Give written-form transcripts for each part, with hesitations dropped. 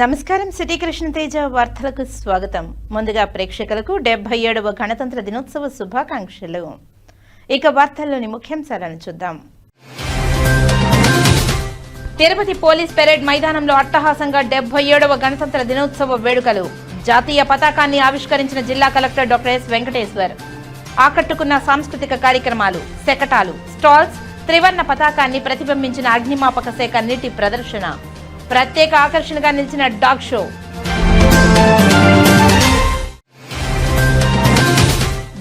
నమస్కారం. సిటీ కృష్ణతేజ వార్తలకు స్వాగతం. ముందుగా ప్రేక్షకులకు 77వ గణతంత్ర దినోత్సవ శుభాకాంక్షలు. ఇక వార్తల్లోని ముఖ్యాంశాలను చూద్దాం. తిరుపతి పోలీస్ పెరేడ్ మైదానంలో అట్టహాసంగా 77వ గణతంత్ర దినోత్సవ వేడుకలు. జాతీయ పతాకాన్ని ఆవిష్కరించిన జిల్లా కలెక్టర్ డాక్టర్ ఎస్ వెంకటేశ్వర్. ఆకట్టుకున్న సాంస్కృతిక కార్యక్రమాలు, శకటాలు, స్టాల్స్, త్రివర్ణ పతాకాన్ని ప్రతిబింబించిన అగ్నిమాపక శాఖ నీటి ప్రదర్శన. ప్రత్యేక ఆకర్షణగా నిలిచిన డాగ్ షో.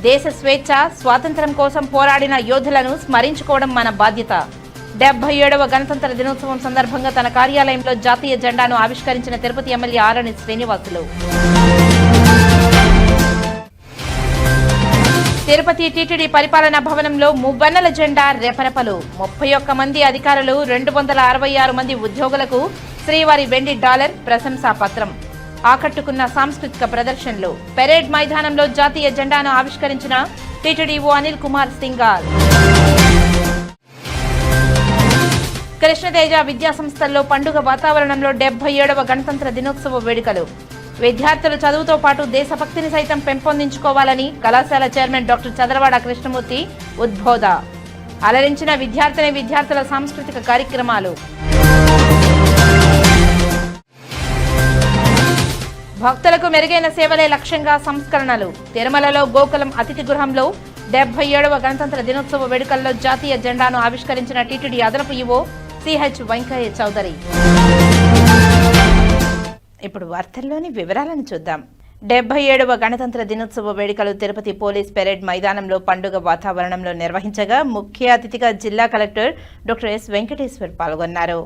దేశ స్వేచ్ఛ, స్వాతంత్ర్యం కోసం పోరాడిన యోధులను స్మరించుకోవడం మన బాధ్యత. 77వ గణతంత్ర దినోత్సవం సందర్భంగా తన కార్యాలయంలో జాతీయ జెండాను ఆవిష్కరించిన తిరుపతి ఎమ్మెల్యే ఆరణి శ్రీనివాసులు. తిరుపతి టీటీడీ పరిపాలనా భవనంలో మువ్వన్నెల జెండా రెపరెపలు. 31 మంది అధికారులు, 266 మంది ఉద్యోగులకు శ్రీవారి వెండి డాలర్ ప్రశంసా పత్రం. ఆకట్టుకున్న సాంస్కృతిక ప్రదర్శనలు. పెరేడ్ మైదానంలో జాతీయ జెండాను ఆవిష్కరించిన టీటీడీఓ అనిల్ కుమార్ సింగాల్. కృష్ణతేజ విద్యాసంస్థల్లో పండుగ వాతావరణంలో 77వ గణతంత్ర దినోత్సవ వేడుకలు. విద్యార్థులు చదువుతో పాటు దేశభక్తిని సైతం పెంపొందించుకోవాలని కళాశాల చైర్మన్ డాక్టర్ చదరవాడ కృష్ణమూర్తి ఉద్బోధ. అలరించిన విద్యార్థుల సాంస్కృతిక కార్యక్రమాలు. భక్తులకు మెరుగైన సేవలే లక్ష్యంగా సంస్కరణలు. తిరుమలలో గోకులం అతిథి గృహంలో 77వ గణతంత్ర దినోత్సవ వేడుకల్లో జాతీయ జెండాను ఆవిష్కరించిన టీటీడీ అదనపు ఈవో సిహెచ్ వెంకయ్య చౌదరి. ఇప్పుడు వార్తల్లోని వివరాలను చూద్దాం. 77వ గణతంత్ర దినోత్సవ వేడుకలు తిరుపతి పోలీస్ పెరేడ్ మైదానంలో పండుగ వాతావరణంలో నిర్వహించగా ముఖ్య అతిథిగా జిల్లా కలెక్టర్ డాక్టర్ ఎస్ వెంకటేశ్వర్ పాల్గొన్నారు.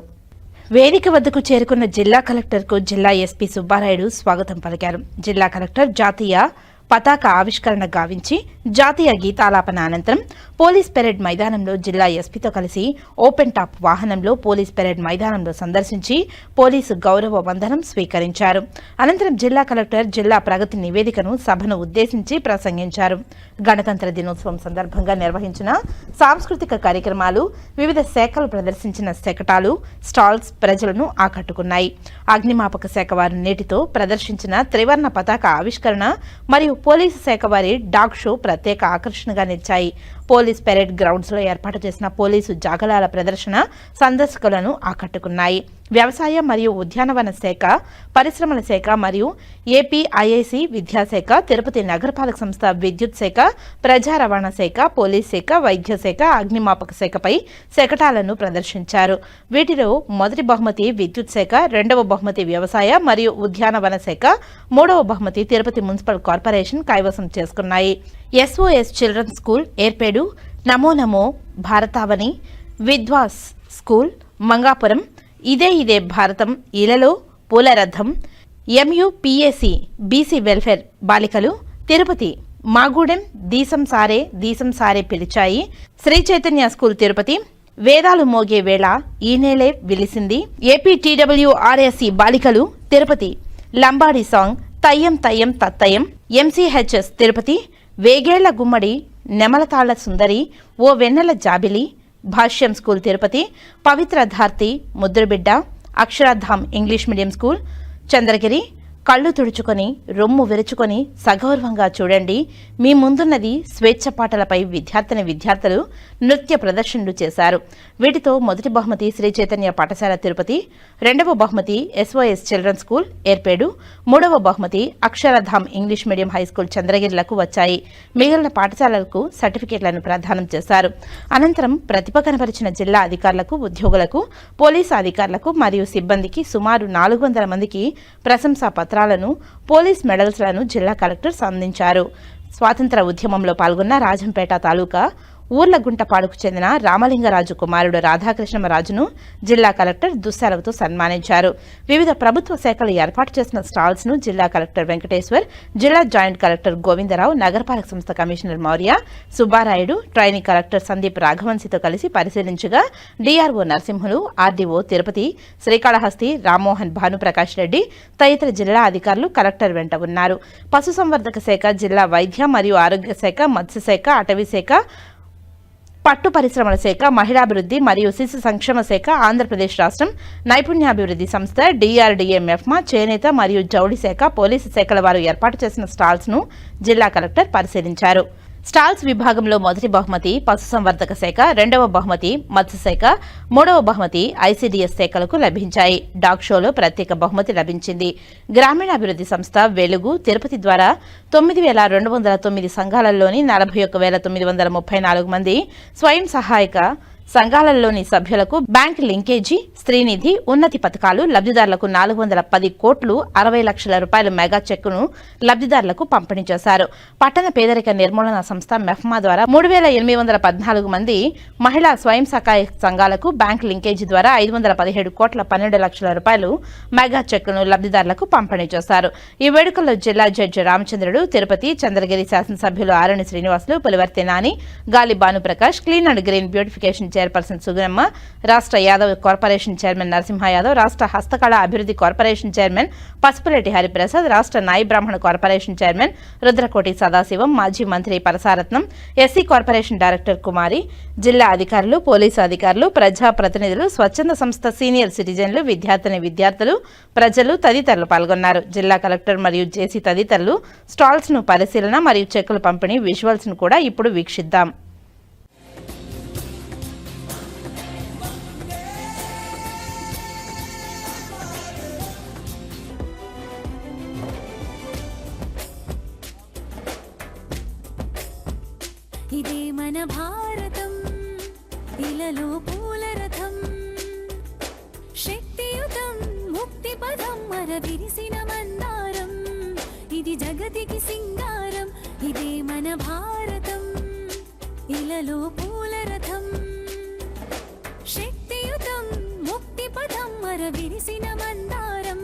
వేదిక వద్దకు చేరుకున్న జిల్లా కలెక్టర్కు జిల్లా ఎస్పీ సుబ్బారాయుడు స్వాగతం పలికారు. జిల్లా కలెక్టర్ జాతీయ పతాక ఆవిష్కరణ గావించి జాతీయ గీతాలాపన అనంతరం పోలీస్ పెరేడ్ మైదానంలో జిల్లా ఎస్పీతో కలిసి ఓపెన్ టాప్ వాహనంలో పోలీస్ పెరేడ్ మైదానంలో సందర్శించి పోలీసు గౌరవ వందనం స్వీకరించారు. అనంతరం జిల్లా కలెక్టర్ జిల్లా ప్రగతి నివేదికను సభను ఉద్దేశించి ప్రసంగించారు. గణతంత్ర దినోత్సవం సందర్భంగా నిర్వహించిన సాంస్కృతిక కార్యక్రమాలు, వివిధ శాఖలు ప్రదర్శించిన శకటాలు, స్టాల్స్ ప్రజలను ఆకట్టుకున్నాయి. అగ్నిమాపక శాఖ వారు నేటితో ప్రదర్శించిన త్రివర్ణ పతాక ఆవిష్కరణ మరియు పోలీసు శాఖ వారి డాగ్ షో ప్రత్యేక ఆకర్షణగా నిలిచాయి. పోలీస్ పెరేడ్ గ్రౌండ్స్ లో ఏర్పాటు చేసిన పోలీసు జాగలాల ప్రదర్శన సందర్శకులను ఆకట్టుకున్నాయి. వ్యవసాయ మరియు ఉద్యానవన శాఖ, పరిశ్రమల శాఖ మరియు ఏపీఐఐసి విద్యాశాఖ, తిరుపతి నగరపాలక సంస్థ విద్యుత్ శాఖ, ప్రజా రవాణా శాఖ, పోలీస్ శాఖ, వైద్య శాఖ, అగ్నిమాపక శాఖపై శకటాలను ప్రదర్శించారు. వీటిలో మొదటి బహుమతి విద్యుత్ శాఖ, రెండవ బహుమతి వ్యవసాయ మరియు ఉద్యానవన శాఖ, మూడవ బహుమతి తిరుపతి మున్సిపల్ కార్పొరేషన్ కైవసం చేసుకున్నాయి. ఎస్ఓఎస్ చిల్డ్రన్స్ స్కూల్ ఏర్పేడు, నమో నమో భారతావని, విద్వాస్ స్కూల్ మంగాపురం, ఇదే భారతం, ఇలలో పూలరథం, ఎంయుపిఎసి బీసీ వెల్ఫేర్ బాలికలు, తిరుపతి మాగూడెం దీసం సారే పిలిచాయి, శ్రీ చైతన్య స్కూల్ తిరుపతి, వేదాలు మోగే వేళ ఈ నేలే విలిసింది, ఏపీటీడబ్ల్యూఆర్ఎస్సి బాలికలు తిరుపతి, లంబాడి సాంగ్ తయ్యం తయ్యం తత్తయం, ఎంసీహెచ్ఎస్ తిరుపతి, వేగేళ్ల గుమ్మడి, నెమలతాళ్ల సుందరి, ఓ వెన్నెల జాబిలి, భాష్యం స్కూల్ తిరుపతి, పవిత్ర Dharti, ముద్రబిడ్డ, అక్షరాధామ్ English medium school Chandragiri, కళ్ళు తుడుచుకొని రొమ్ము విరుచుకొని సగౌరవంగా చూడండి, మీ ముందున్నది స్వేచ్ఛ పాటలపై విద్యార్థులు నృత్య ప్రదర్శనలు చేశారు. వీటితో మొదటి బహుమతి శ్రీ చైతన్య పాఠశాల తిరుపతి, రెండవ బహుమతి ఎస్ఓఎస్ చిల్డ్రన్స్ స్కూల్ ఏర్పేడు, మూడవ బహుమతి అక్షరధామ్ ఇంగ్లీష్ మీడియం హైస్కూల్ చంద్రగిరిలకు వచ్చాయి. మిగిలిన పాఠశాలలకు సర్టిఫికెట్లను ప్రదానం చేశారు. అనంతరం ప్రతిభ కనబరిచిన జిల్లా అధికారులకు, ఉద్యోగులకు, పోలీసు అధికారులకు మరియు సిబ్బందికి సుమారు 400 మందికి ప్రశంసా పత్రాలను, పోలీస్ మెడల్స్లను జిల్లా కలెక్టర్ అందించారు. స్వాతంత్ర ఉద్యమంలో పాల్గొన్న రాజంపేట తాలూకా ఊర్లగుంటపాడుకు చెందిన రామలింగరాజు కుమారుడు రాధాకృష్ణరాజును జిల్లా కలెక్టర్ దుస్సెలవుతో సన్మానించారు. వివిధ ప్రభుత్వ శాఖలు ఏర్పాటు చేసిన స్టాల్స్ ను జిల్లా కలెక్టర్ వెంకటేశ్వర్, జిల్లా జాయింట్ కలెక్టర్ గోవిందరావు, నగరపాలక సంస్థ commissioner Maurya, Subbarayudu, training collector Sandeep రాఘవన్సితో కలిసి పరిశీలించగా డిఆర్ఓ నరసింహులు, ఆర్డీఓ తిరుపతి, శ్రీకాళహస్తి రామ్మోహన్, భానుప్రకాష్ రెడ్డి తదితర జిల్లా అధికారులు కలెక్టర్ వెంట ఉన్నారు. పశుసంవర్ధక శాఖ, జిల్లా వైద్య మరియు ఆరోగ్య శాఖ, మత్స్యశాఖ, అటవీ శాఖ, పట్టు పరిశ్రమల శాఖ, మహిళాభివృద్ధి మరియు శిశు సంక్షేమ శాఖ, ఆంధ్రప్రదేశ్ రాష్ట్రం నైపుణ్యాభివృద్ధి సంస్థ, DRDA మెఫ్మా, చేనేత మరియు జౌళి శాఖ, పోలీసు శాఖల వారు ఏర్పాటు చేసిన స్టాల్స్ ను జిల్లా కలెక్టర్ పరిశీలించారు. స్టాల్స్ విభాగంలో మొదటి బహుమతి పశుసంవర్ధక శాఖ, రెండవ బహుమతి మత్స్యశాఖ, మూడవ బహుమతి ICDS శాఖలకు లభించాయి. డాగ్ షోలో ప్రత్యేక బహుమతి లభించింది. గ్రామీణాభివృద్ధి సంస్థ వెలుగు తిరుపతి ద్వారా 9,209 సంఘాలలోని 41,934 మంది స్వయం సహాయక సంఘాలలోని సభ్యులకు బ్యాంక్ లింకేజీ, స్త్రీనిధి, ఉన్నతి పథకాలు లబ్ధిదారులకు 410 కోట్లు 60 లక్షల రూపాయల మెగా చెక్కును లబ్ధిదారులకు పంపిణీ చేశారు. పట్టణ పేదరిక నిర్మూలన సంస్థ మెఫ్మా ద్వారా 3,814 మంది మహిళా స్వయం సహాయ సంఘాలకు బ్యాంక్ లింకేజీ ద్వారా 517 కోట్ల 12 లక్షల రూపాయలు మెగా చెక్కును లబ్ధిదారులకు పంపిణీ చేశారు. ఈ వేడుకల్లో జిల్లా జడ్జి రామచంద్రుడు, తిరుపతి, చంద్రగిరి శాసనసభ్యులు ఆరణి శ్రీనివాసులు, పులివర్తి నాని, గాలి Bhanuprakash, clean and green beautification chairperson Sugunamma, రాష్ట్ర యాదవ్ కార్పొరేషన్ చైర్మన్ నరసింహ యాదవ్, రాష్ట్ర హస్తకళ అభివృద్ధి కార్పొరేషన్ చైర్మన్ పసుపులేటి హరిప్రసాద్, రాష్ట్ర నాయి బ్రాహ్మణ కార్పొరేషన్ చైర్మన్ రుద్రకోటి సదాశివం, మాజీ మంత్రి పరసారత్నం, ఎస్సీ కార్పొరేషన్ డైరెక్టర్ కుమారి, జిల్లా అధికారులు, పోలీసు అధికారులు, ప్రజా ప్రతినిధులు, స్వచ్ఛంద సంస్థ సీనియర్ సిటిజన్లు, విద్యార్థులు, ప్రజలు తదితరులు పాల్గొన్నారు. జిల్లా కలెక్టర్ మరియు జేసీ తదితరులు స్టాల్స్ ను పరిశీలన మరియు చెక్కుల పంపిణీ విజువల్స్ ను కూడా ఇప్పుడు వీక్షిద్దాం. ఇదే మన భారతం, ఇలలో పూలరథం, శక్తియుతం ముక్తి పదం మరవిరిసిన మందారం, ఇది జగతికి సింగారం. ఇదే మన భారతం, ఇలలో పూలరథం, శక్తియుతం ముక్తి పదం మరవిరిసిన మందారం.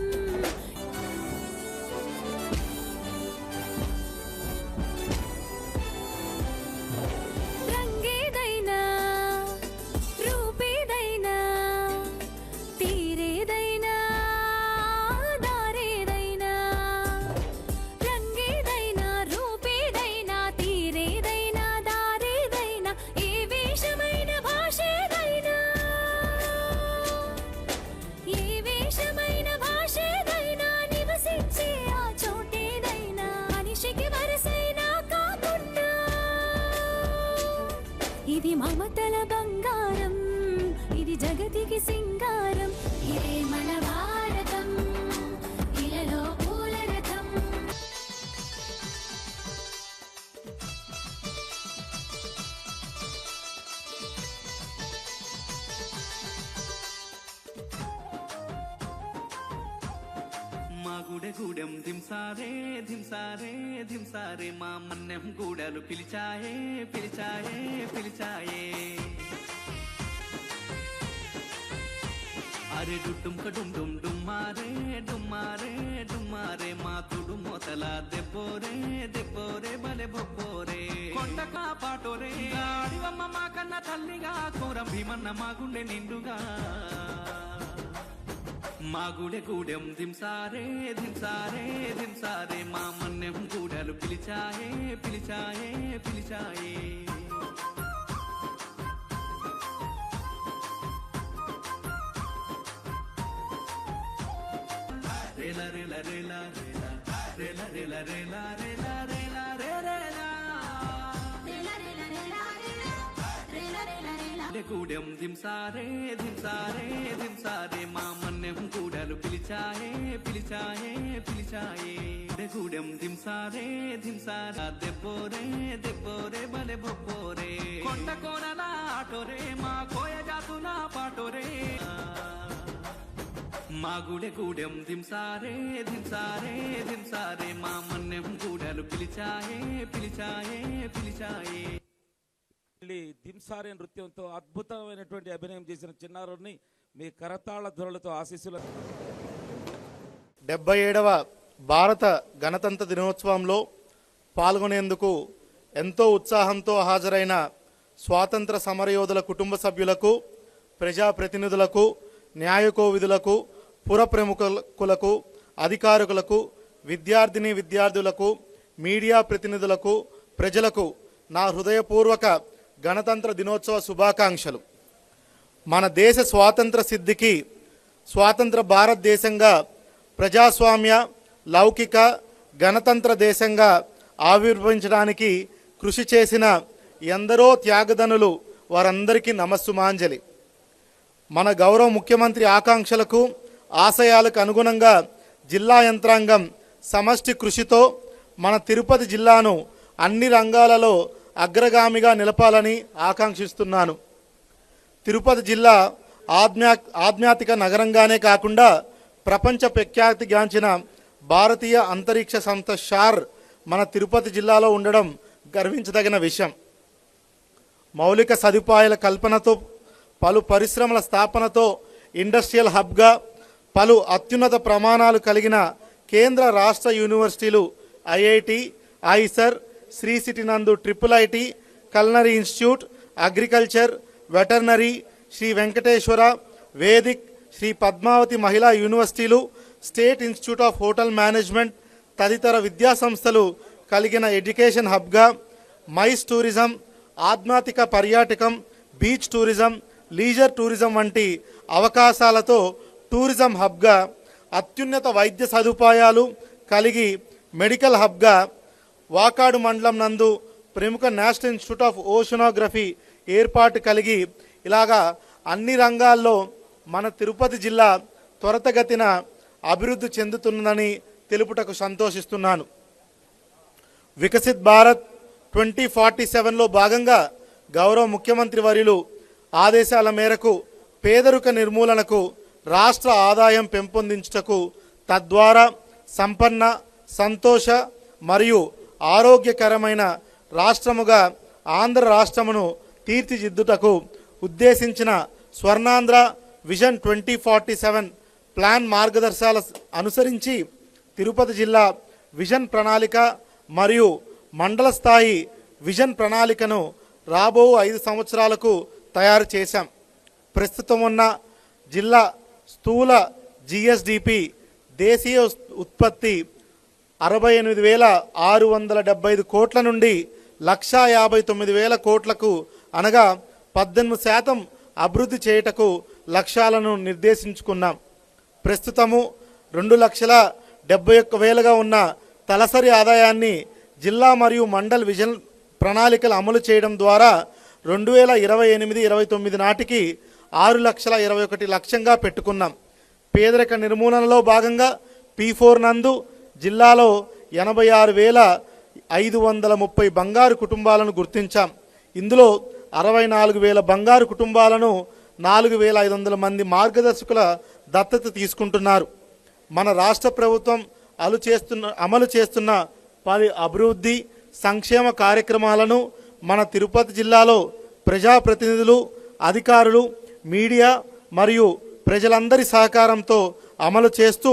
ఇది మమతల బంగారం, ఇది జగతికి సింగారం. ఇదే మన భారతం, ఇలలో పూలరథం. మా గుడెగూడెం ధింసారే ధింసారే ధింసారే, మా మన్నెం గూడలు పిలిచాయే పిలిచాయే పిలిచాయే. అరే డుడ్డుం కడుం డుమ్ డుమ్మారే డుమ్మారే డుమ్మారే, మా తుడు మోతల దెబ్బోరే దెబ్బోరే బలె బొబ్బోరే. కొండకా పాటోరే అడివమ్మ మా కన్న తల్లిగా, కోరం భీమన్న మా గుండె నిండుగా. మా గుడెగూడెం ధింసారే ధింసారే ధింసారే, మా మన్నెం గూడలు పిలిచాయే పిలిచాయే పిలిచాయే. రేల రేల రేల రేల రేల రేల రేల రేల రేల గూడెం ధింసారే ధింసారే ధింసారే, మా మన్నెం గూడలు పిలిచాయే పిలిచాయే పిలిచాయే. గూడెం ధింసారే ధింసారా, దెబ్బోరే దెబ్బోరే బలె బొబ్బోరే. కొండ కోనల ఆటోరే, మా కోయ జాతుల పాటోరే. మా గుడెగూడెం ధింసారే ధింసారే ధింసారే, మా మన్నెం గూడలు పిలిచాయే పిలిచాయే పిలిచాయే. ధింసారే నృత్యంతో అద్భుతమైనటువంటి అభినయం చేసిన చిన్నారుని మీ కరతాళ ధ్వనులతో ఆశీస్సులు. 77వ భారత గణతంత్ర దినోత్సవంలో పాల్గొనేందుకు ఎంతో ఉత్సాహంతో హాజరైన స్వాతంత్ర సమరయోధుల కుటుంబ సభ్యులకు, ప్రజాప్రతినిధులకు, న్యాయకోవిధులకు, పుర ప్రముఖులకు, అధికారులకు, విద్యార్థులకు, మీడియా ప్రతినిధులకు, ప్రజలకు నా హృదయపూర్వక గణతంత్ర దినోత్సవ శుభాకాంక్షలు. మన దేశ స్వాతంత్ర సిద్ధికి స్వాతంత్ర భారతదేశంగా ప్రజాస్వామ్య లౌకిక గణతంత్ర దేశంగా ఆవిర్భవించడానికి కృషి చేసిన ఎందరో త్యాగదనులు వారందరికీ నమస్సుమాంజలి. మన గౌరవ ముఖ్యమంత్రి ఆకాంక్షలకు ఆశయాలకు అనుగుణంగా జిల్లా యంత్రాంగం సమష్టి కృషితో మన తిరుపతి జిల్లాను అన్ని రంగాలలో అగ్రగామిగా నిలపాలని ఆకాంక్షిస్తున్నాను. తిరుపతి జిల్లా ఆధ్యాత్మిక నగరంగానే కాకుండా ప్రపంచ ప్రఖ్యాతిగాంచిన భారతీయ అంతరిక్ష సంస్థ షార్ మన తిరుపతి జిల్లాలో ఉండడం గర్వించదగిన విషయం. మౌలిక సదుపాయాల కల్పనతో పలు పరిశ్రమల స్థాపనతో ఇండస్ట్రియల్ హబ్గా పలు అత్యున్నత ప్రమాణాలు కలిగిన కేంద్ర రాష్ట్ర యూనివర్సిటీలు ఐఐటి, ఐసర్, శ్రీ సిటీ నందు IIIT, culinary institute, agriculture, veterinary, Sri Venkateswara, Vedic, Sri Padmavati Mahila యూనివర్సిటీలు, state institute of hotel management తదితర విద్యా సంస్థలు కలిగిన ఎడ్యుకేషన్ హబ్గా మైస్ టూరిజం, ఆధ్యాత్మిక పర్యాటకం, బీచ్ టూరిజం, లీజర్ టూరిజం వంటి అవకాశాలతో టూరిజం హబ్గా అత్యున్నత వైద్య సదుపాయాలు కలిగి మెడికల్ హబ్గా వాకాడు మండలం నందు ప్రముఖ నేషనల్ ఇన్స్టిట్యూట్ ఆఫ్ ఓషనోగ్రఫీ ఏర్పాటు కలిగి ఇలాగా అన్ని రంగాల్లో మన తిరుపతి జిల్లా త్వరితగతిన అభివృద్ధి చెందుతుందని తెలుపుటకు సంతోషిస్తున్నాను. వికసిత్ భారత్ 2047లో భాగంగా గౌరవ ముఖ్యమంత్రి వర్యులు ఆదేశాల మేరకు పేదరిక నిర్మూలనకు రాష్ట్ర ఆదాయం పెంపొందించుటకు తద్వారా సంపన్న, సంతోష మరియు ఆరోగ్యకరమైన రాష్ట్రముగా ఆంధ్ర రాష్ట్రమును తీర్చిదిద్దుటకు ఉద్దేశించిన స్వర్ణాంధ్ర విజన్ 2047 ప్లాన్ మార్గదర్శకాల అనుసరించి తిరుపతి జిల్లా విజన్ ప్రణాళిక మరియు మండల స్థాయి విజన్ ప్రణాళికను రాబో 5 సంవత్సరాలకు తయారు చేశాం. ప్రస్తుతం ఉన్న జిల్లా స్థూల జిఎస్డిపి దేశీయ ఉత్పత్తి 68,675 కోట్ల నుండి 1,59,000 కోట్లకు అనగా 18% అభివృద్ధి చేయుటకు లక్ష్యాలను నిర్దేశించుకున్నాం. ప్రస్తుతము 2,71,000గా ఉన్న తలసరి ఆదాయాన్ని జిల్లా మరియు మండల్ విజన్ ప్రణాళికలు అమలు చేయడం ద్వారా 2028-29 నాటికి 6,21,00,000 లక్ష్యంగా పెట్టుకున్నాం. పేదరిక నిర్మూలనలో భాగంగా P4 నందు జిల్లాలో 86,530 బంగారు కుటుంబాలను గుర్తించాం. ఇందులో 64,000 బంగారు కుటుంబాలను 4,500 మంది మార్గదర్శకుల దత్తత తీసుకుంటున్నారు. మన రాష్ట్ర ప్రభుత్వం అమలు చేస్తున్న పలు అభివృద్ధి సంక్షేమ కార్యక్రమాలను మన తిరుపతి జిల్లాలో ప్రజాప్రతినిధులు, అధికారులు, మీడియా మరియు ప్రజలందరి సహకారంతో అమలు చేస్తూ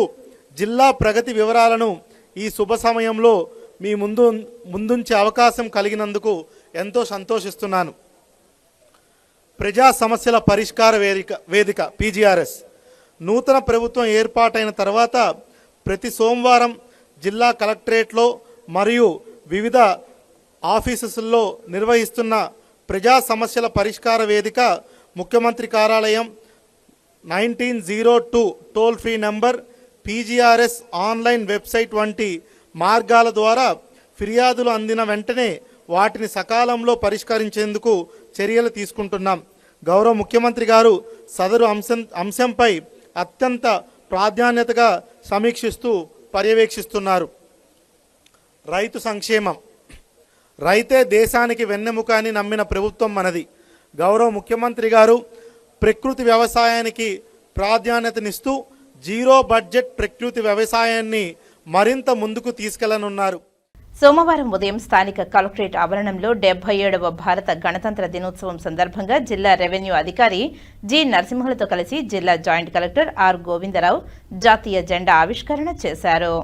జిల్లా ప్రగతి వివరాలను ఈ శుభ సమయంలో మీ ముందుంచే అవకాశం కలిగినందుకు ఎంతో సంతోషిస్తున్నాను. ప్రజా సమస్యల పరిష్కార వేదిక PGRS నూతన ప్రభుత్వం ఏర్పాటైన తర్వాత ప్రతి సోమవారం జిల్లా కలెక్టరేట్లో మరియు వివిధ ఆఫీసెస్లో నిర్వహిస్తున్న ప్రజా సమస్యల పరిష్కార వేదిక ముఖ్యమంత్రి కార్యాలయం 1902 toll free number, PGRS online website వంటి మార్గాల ద్వారా ఫిర్యాదులు అందిన వెంటనే వాటిని సకాలంలో పరిష్కరించేందుకు చర్యలు తీసుకుంటున్నాం. గౌరవ ముఖ్యమంత్రి గారు సదరు అంశంపై అత్యంత ప్రాధాన్యతగా సమీక్షిస్తూ పర్యవేక్షిస్తున్నారు. రైతు సంక్షేమం. రైతే దేశానికి వెన్నెముక అని నమ్మిన ప్రభుత్వం మనది. గౌరవ ముఖ్యమంత్రి గారు ప్రకృతి వ్యవసాయానికి ప్రాధాన్యతనిస్తూ జీరో బడ్జెట్ ప్రకృతి వ్యవసాయాన్ని మరింత ముందుకు తీసుకెళ్లనున్నారు. సోమవారం ఉదయం స్థానిక కలెక్టరేట్ ఆవరణంలో 77వ భారత గణతంత్ర దినోత్సవం సందర్భంగా జిల్లా రెవెన్యూ అధికారి జి నరసింహులతో కలిసి జిల్లా జాయింట్ కలెక్టర్ ఆర్ గోవిందరావు జాతీయ జెండా ఆవిష్కరణ చేశారు.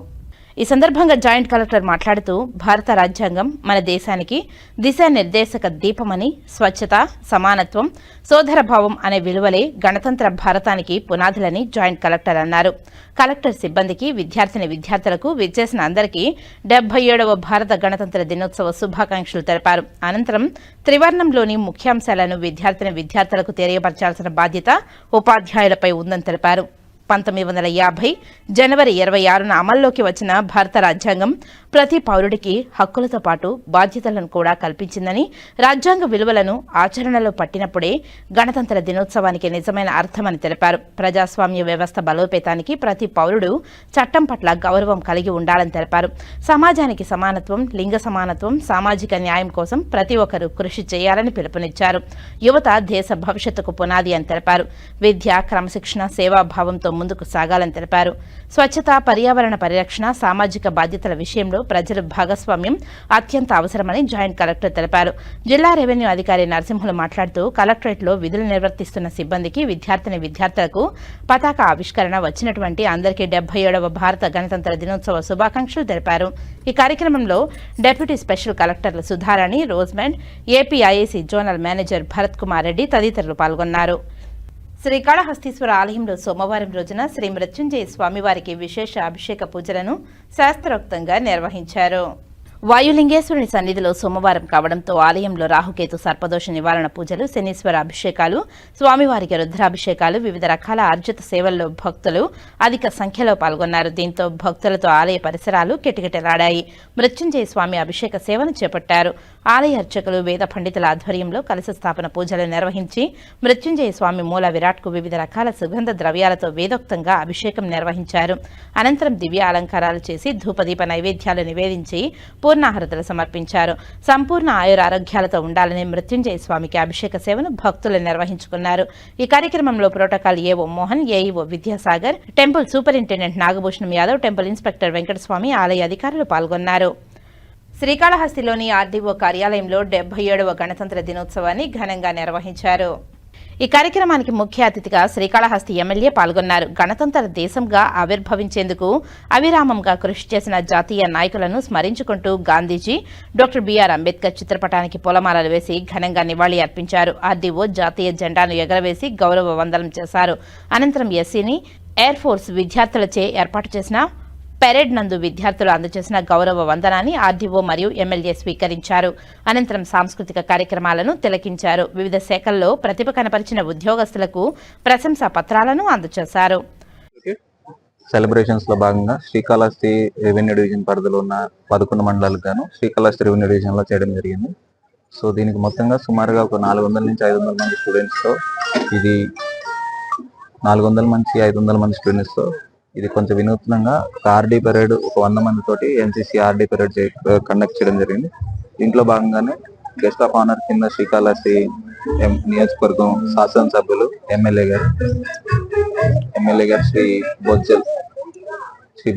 ఈ సందర్భంగా జాయింట్ కలెక్టర్ మాట్లాడుతూ భారత రాజ్యాంగం మన దేశానికి దిశానిర్దేశక దీపమని, స్వచ్ఛత, సమానత్వం, సోదరభావం అనే విలువలే గణతంత్ర భారతానికి పునాదులని జాయింట్ కలెక్టర్ అన్నారు. కలెక్టర్ సిబ్బందికి, విద్యార్థులకు విచ్చేసిన అందరికీ 77వ భారత గణతంత్ర దినోత్సవ శుభాకాంక్షలు తెలిపారు. అనంతరం త్రివర్ణంలోని ముఖ్యాంశాలను విద్యార్థులకు తెలియపరచాల్సిన బాధ్యత ఉపాధ్యాయులపై ఉందని తెలిపారు. 1950 జనవరి 26న అమల్లోకి వచ్చిన భారత రాజ్యాంగం ప్రతి పౌరుడికి హక్కులతో పాటు బాధ్యతలను కూడా కల్పించిందని, రాజ్యాంగ విలువలను ఆచరణలో పట్టినప్పుడే గణతంత్ర దినోత్సవానికి నిజమైన అర్థమని తెలిపారు. ప్రజాస్వామ్య వ్యవస్థ బలోపేతానికి ప్రతి పౌరుడు చట్టం పట్ల గౌరవం కలిగి ఉండాలని తెలిపారు. సమాజానికి సమానత్వం, లింగ సమానత్వం, సామాజిక న్యాయం కోసం ప్రతి ఒక్కరూ కృషి చేయాలని పిలుపునిచ్చారు. యువత దేశ భవిష్యత్తుకు పునాది అని తెలిపారు. విద్య, క్రమశిక్షణ, సేవాభావంతో ముందుకు సాగాలని తెలిపారు. స్వచ్ఛత, పర్యావరణ పరిరక్షణ, సామాజిక బాధ్యతల విషయంలో ప్రజల భాగస్వామ్యం అత్యంత అవసరమని జాయింట్ కలెక్టర్ తెలిపారు. జిల్లా రెవెన్యూ అధికారి నరసింహులు మాట్లాడుతూ కలెక్టరేట్లో విధులు నిర్వర్తిస్తున్న సిబ్బందికి, విద్యార్థులకు పతాక ఆవిష్కరణ వచ్చినటువంటి అందరికీ 77వ భారత గణతంత్ర దినోత్సవ శుభాకాంక్షలు తెలిపారు. ఈ కార్యక్రమంలో డిప్యూటీ స్పెషల్ కలెక్టర్లు Sudharani, Rosemund, APIIC zonal manager Bharat Kumar Reddy తదితరులు పాల్గొన్నారు. శ్రీకాళహస్తీశ్వర ఆలయంలో సోమవారం రోజున శ్రీ మృత్యుంజయ స్వామివారికి విశేష అభిషేక పూజలను శాస్త్రోక్తంగా నిర్వహించారు. వాయులింగేశ్వరుని సన్నిధిలో సోమవారం కావడంతో ఆలయంలో రాహుకేతు సర్పదోష నివారణ పూజలు, శనీశ్వర అభిషేకాలు, స్వామివారికి రుద్రాభిషేకాలు, వివిధ రకాల అర్జిత సేవల్లో భక్తులు అధిక సంఖ్యలో పాల్గొన్నారు. దీంతో భక్తులతో ఆలయ పరిసరాలు కిటకిటలాడాయి. మృత్యుంజయ స్వామి అభిషేక సేవను చేపట్టారు. ఆలయ అర్చకులు, వేద పండితుల ఆధ్వర్యంలో కలశ స్థాపన పూజలు నిర్వహించి మృత్యుంజయ స్వామి మూల విరాట్కు వివిధ రకాల సుగంధ ద్రవ్యాలతో వేదోక్తంగా అభిషేకం నిర్వహించారు. అనంతరం దివ్య అలంకారాలు చేసి ధూపదీప నైవేద్యాలు నివేదించి పూర్ణాహరతులు సమర్పించారు. సంపూర్ణ ఆయురారోగ్యాలతో ఉండాలని మృత్యుంజయ స్వామికి అభిషేక సేవను భక్తులు నిర్వహించుకున్నారు. ఈ కార్యక్రమంలో protocol AO Mohan, AEO Vidyasagar, temple superintendent Nagabhushanam Yadav, temple inspector Venkataswamy, ఆలయ అధికారులు పాల్గొన్నారు. శ్రీకాళహస్తిలోని ఆర్డీఓ కార్యాలయంలో 77వ గణతంత్ర దినోత్సవాన్ని ఘనంగా నిర్వహించారు. ఈ కార్యక్రమానికి ముఖ్య అతిథిగా శ్రీకాళహస్తి ఎమ్మెల్యే పాల్గొన్నారు. గణతంత్ర దేశంగా ఆవిర్భవించేందుకు అవిరామంగా కృషి చేసిన జాతీయ నాయకులను స్మరించుకుంటూ గాంధీజీ, డాక్టర్ బిఆర్ అంబేద్కర్ చిత్రపటానికి పూలమాలలు వేసి ఘనంగా నివాళి అర్పించారు. ఆర్డీఓ జాతీయ జెండాను ఎగరవేసి గౌరవ వందనం చేశారు. అనంతరం ఎస్సీని ఎయిర్ ఫోర్స్ విద్యార్థులచే ఏర్పాటు చేసిన పెరేడ్ నందు విద్యార్థులు అందజేసిన గౌరవ వందనాన్ని ఆర్డీఓ మరియు ఎమ్మెల్యే స్వీకరించారు. అనంతరం సాంస్కృతిక కార్యక్రమాలను తిలకించారు. వివిధ శాఖల్లో ప్రతిభ కనపరిచిన ఉద్యోగస్తులకు ప్రశంసా పత్రాలను అందజేశారు. సెలబ్రేషన్స్ లో భాగంగా శ్రీకాళహస్తి రెవెన్యూ డివిజన్ పరిధిలో ఉన్న 11 మండలాలకు గాను శ్రీకాళహస్తి రెవెన్యూ డివిజన్ లో చేయడం జరిగింది. సో దీనికి మొత్తంగా సుమారుగా ఒక 400 నుంచి 500 మంది స్టూడెంట్స్ తో ఇది 400 నుంచి 500 మంది స్టూడెంట్స్ తో ఇది కొంచెం వినూత్నంగా ఆర్డీ పరేడ్ ఒక 100 మంది తోటి ఎన్సీసీ ఆర్డీ పరేడ్ కండక్ట్ చేయడం జరిగింది. దీంట్లో భాగంగానే గెస్ట్ ఆఫ్ ఆనర్ కింద శ్రీకాళహస్తి నియోజకవర్గం శాసనసభ్యులు ఎమ్మెల్యే గారు శ్రీ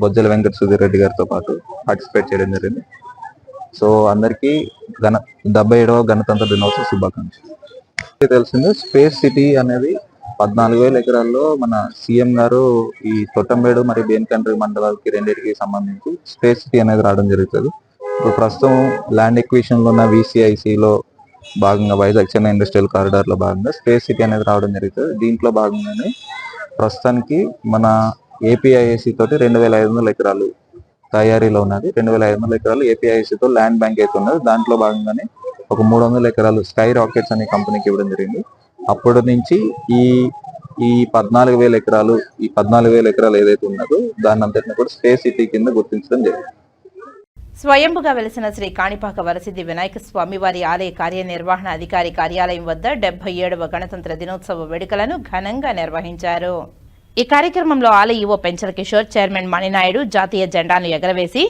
బొజ్జల వెంకట సుధీర్ రెడ్డి గారితో పాటు పార్టిసిపేట్ చేయడం జరిగింది. సో అందరికీ 77వ గణతంత్ర దినోత్సవ శుభాకాంక్షలు. తెలిసింది స్పేస్ సిటీ అనేది 14,000 ఎకరాల్లో మన సీఎం గారు ఈ తొట్టంబేడు మరియు బేన్కండ్రి మండలాలకి రెండింటికి సంబంధించి స్పేస్ సిటీ అనేది రావడం జరుగుతుంది. ఇప్పుడు ప్రస్తుతం ల్యాండ్ ఎక్విజిషన్ లో ఉన్న VCICలో భాగంగా వైజాగ్ చెన్నై ఇండస్ట్రియల్ కారిడార్ లో భాగంగా స్పేస్ సిటీ అనేది రావడం జరుగుతుంది. దీంట్లో భాగంగానే ప్రస్తుతానికి మన ఏపీఐఏసీ తోటి 2,500 ఎకరాలు తయారీలో ఉన్నది. 2,500 ఎకరాలు ఏపీఐఏసీతో ల్యాండ్ బ్యాంక్ అయితే ఉన్నది. దాంట్లో భాగంగానే ఒక 300 ఎకరాలు స్కై రాకెట్స్ అనే కంపెనీకి ఇవ్వడం జరిగింది. అప్పటి నుంచి ఈ 14,000 ఎకరాలు ఏదైతే ఉన్నదో దాన్ని అంతటిని కూడా స్పేస్ సిటీ కింద గుర్తించడం జరిగింది. స్వయంభుగా వెలిసిన శ్రీ కాణిపాక వరసిద్ధి వినాయక స్వామివారి ఆలయ కార్యనిర్వహణ అధికారి కార్యాలయం వద్ద 77వ గణతంత్ర దినోత్సవ వేడుకలను ఘనంగా నిర్వహించారు. ఈ కార్యక్రమంలో ఆలయ ఈవో పెంచల కిషోర్, చైర్మన్ మణినాయుడు జాతీయ జెండాను ఎగరవేసి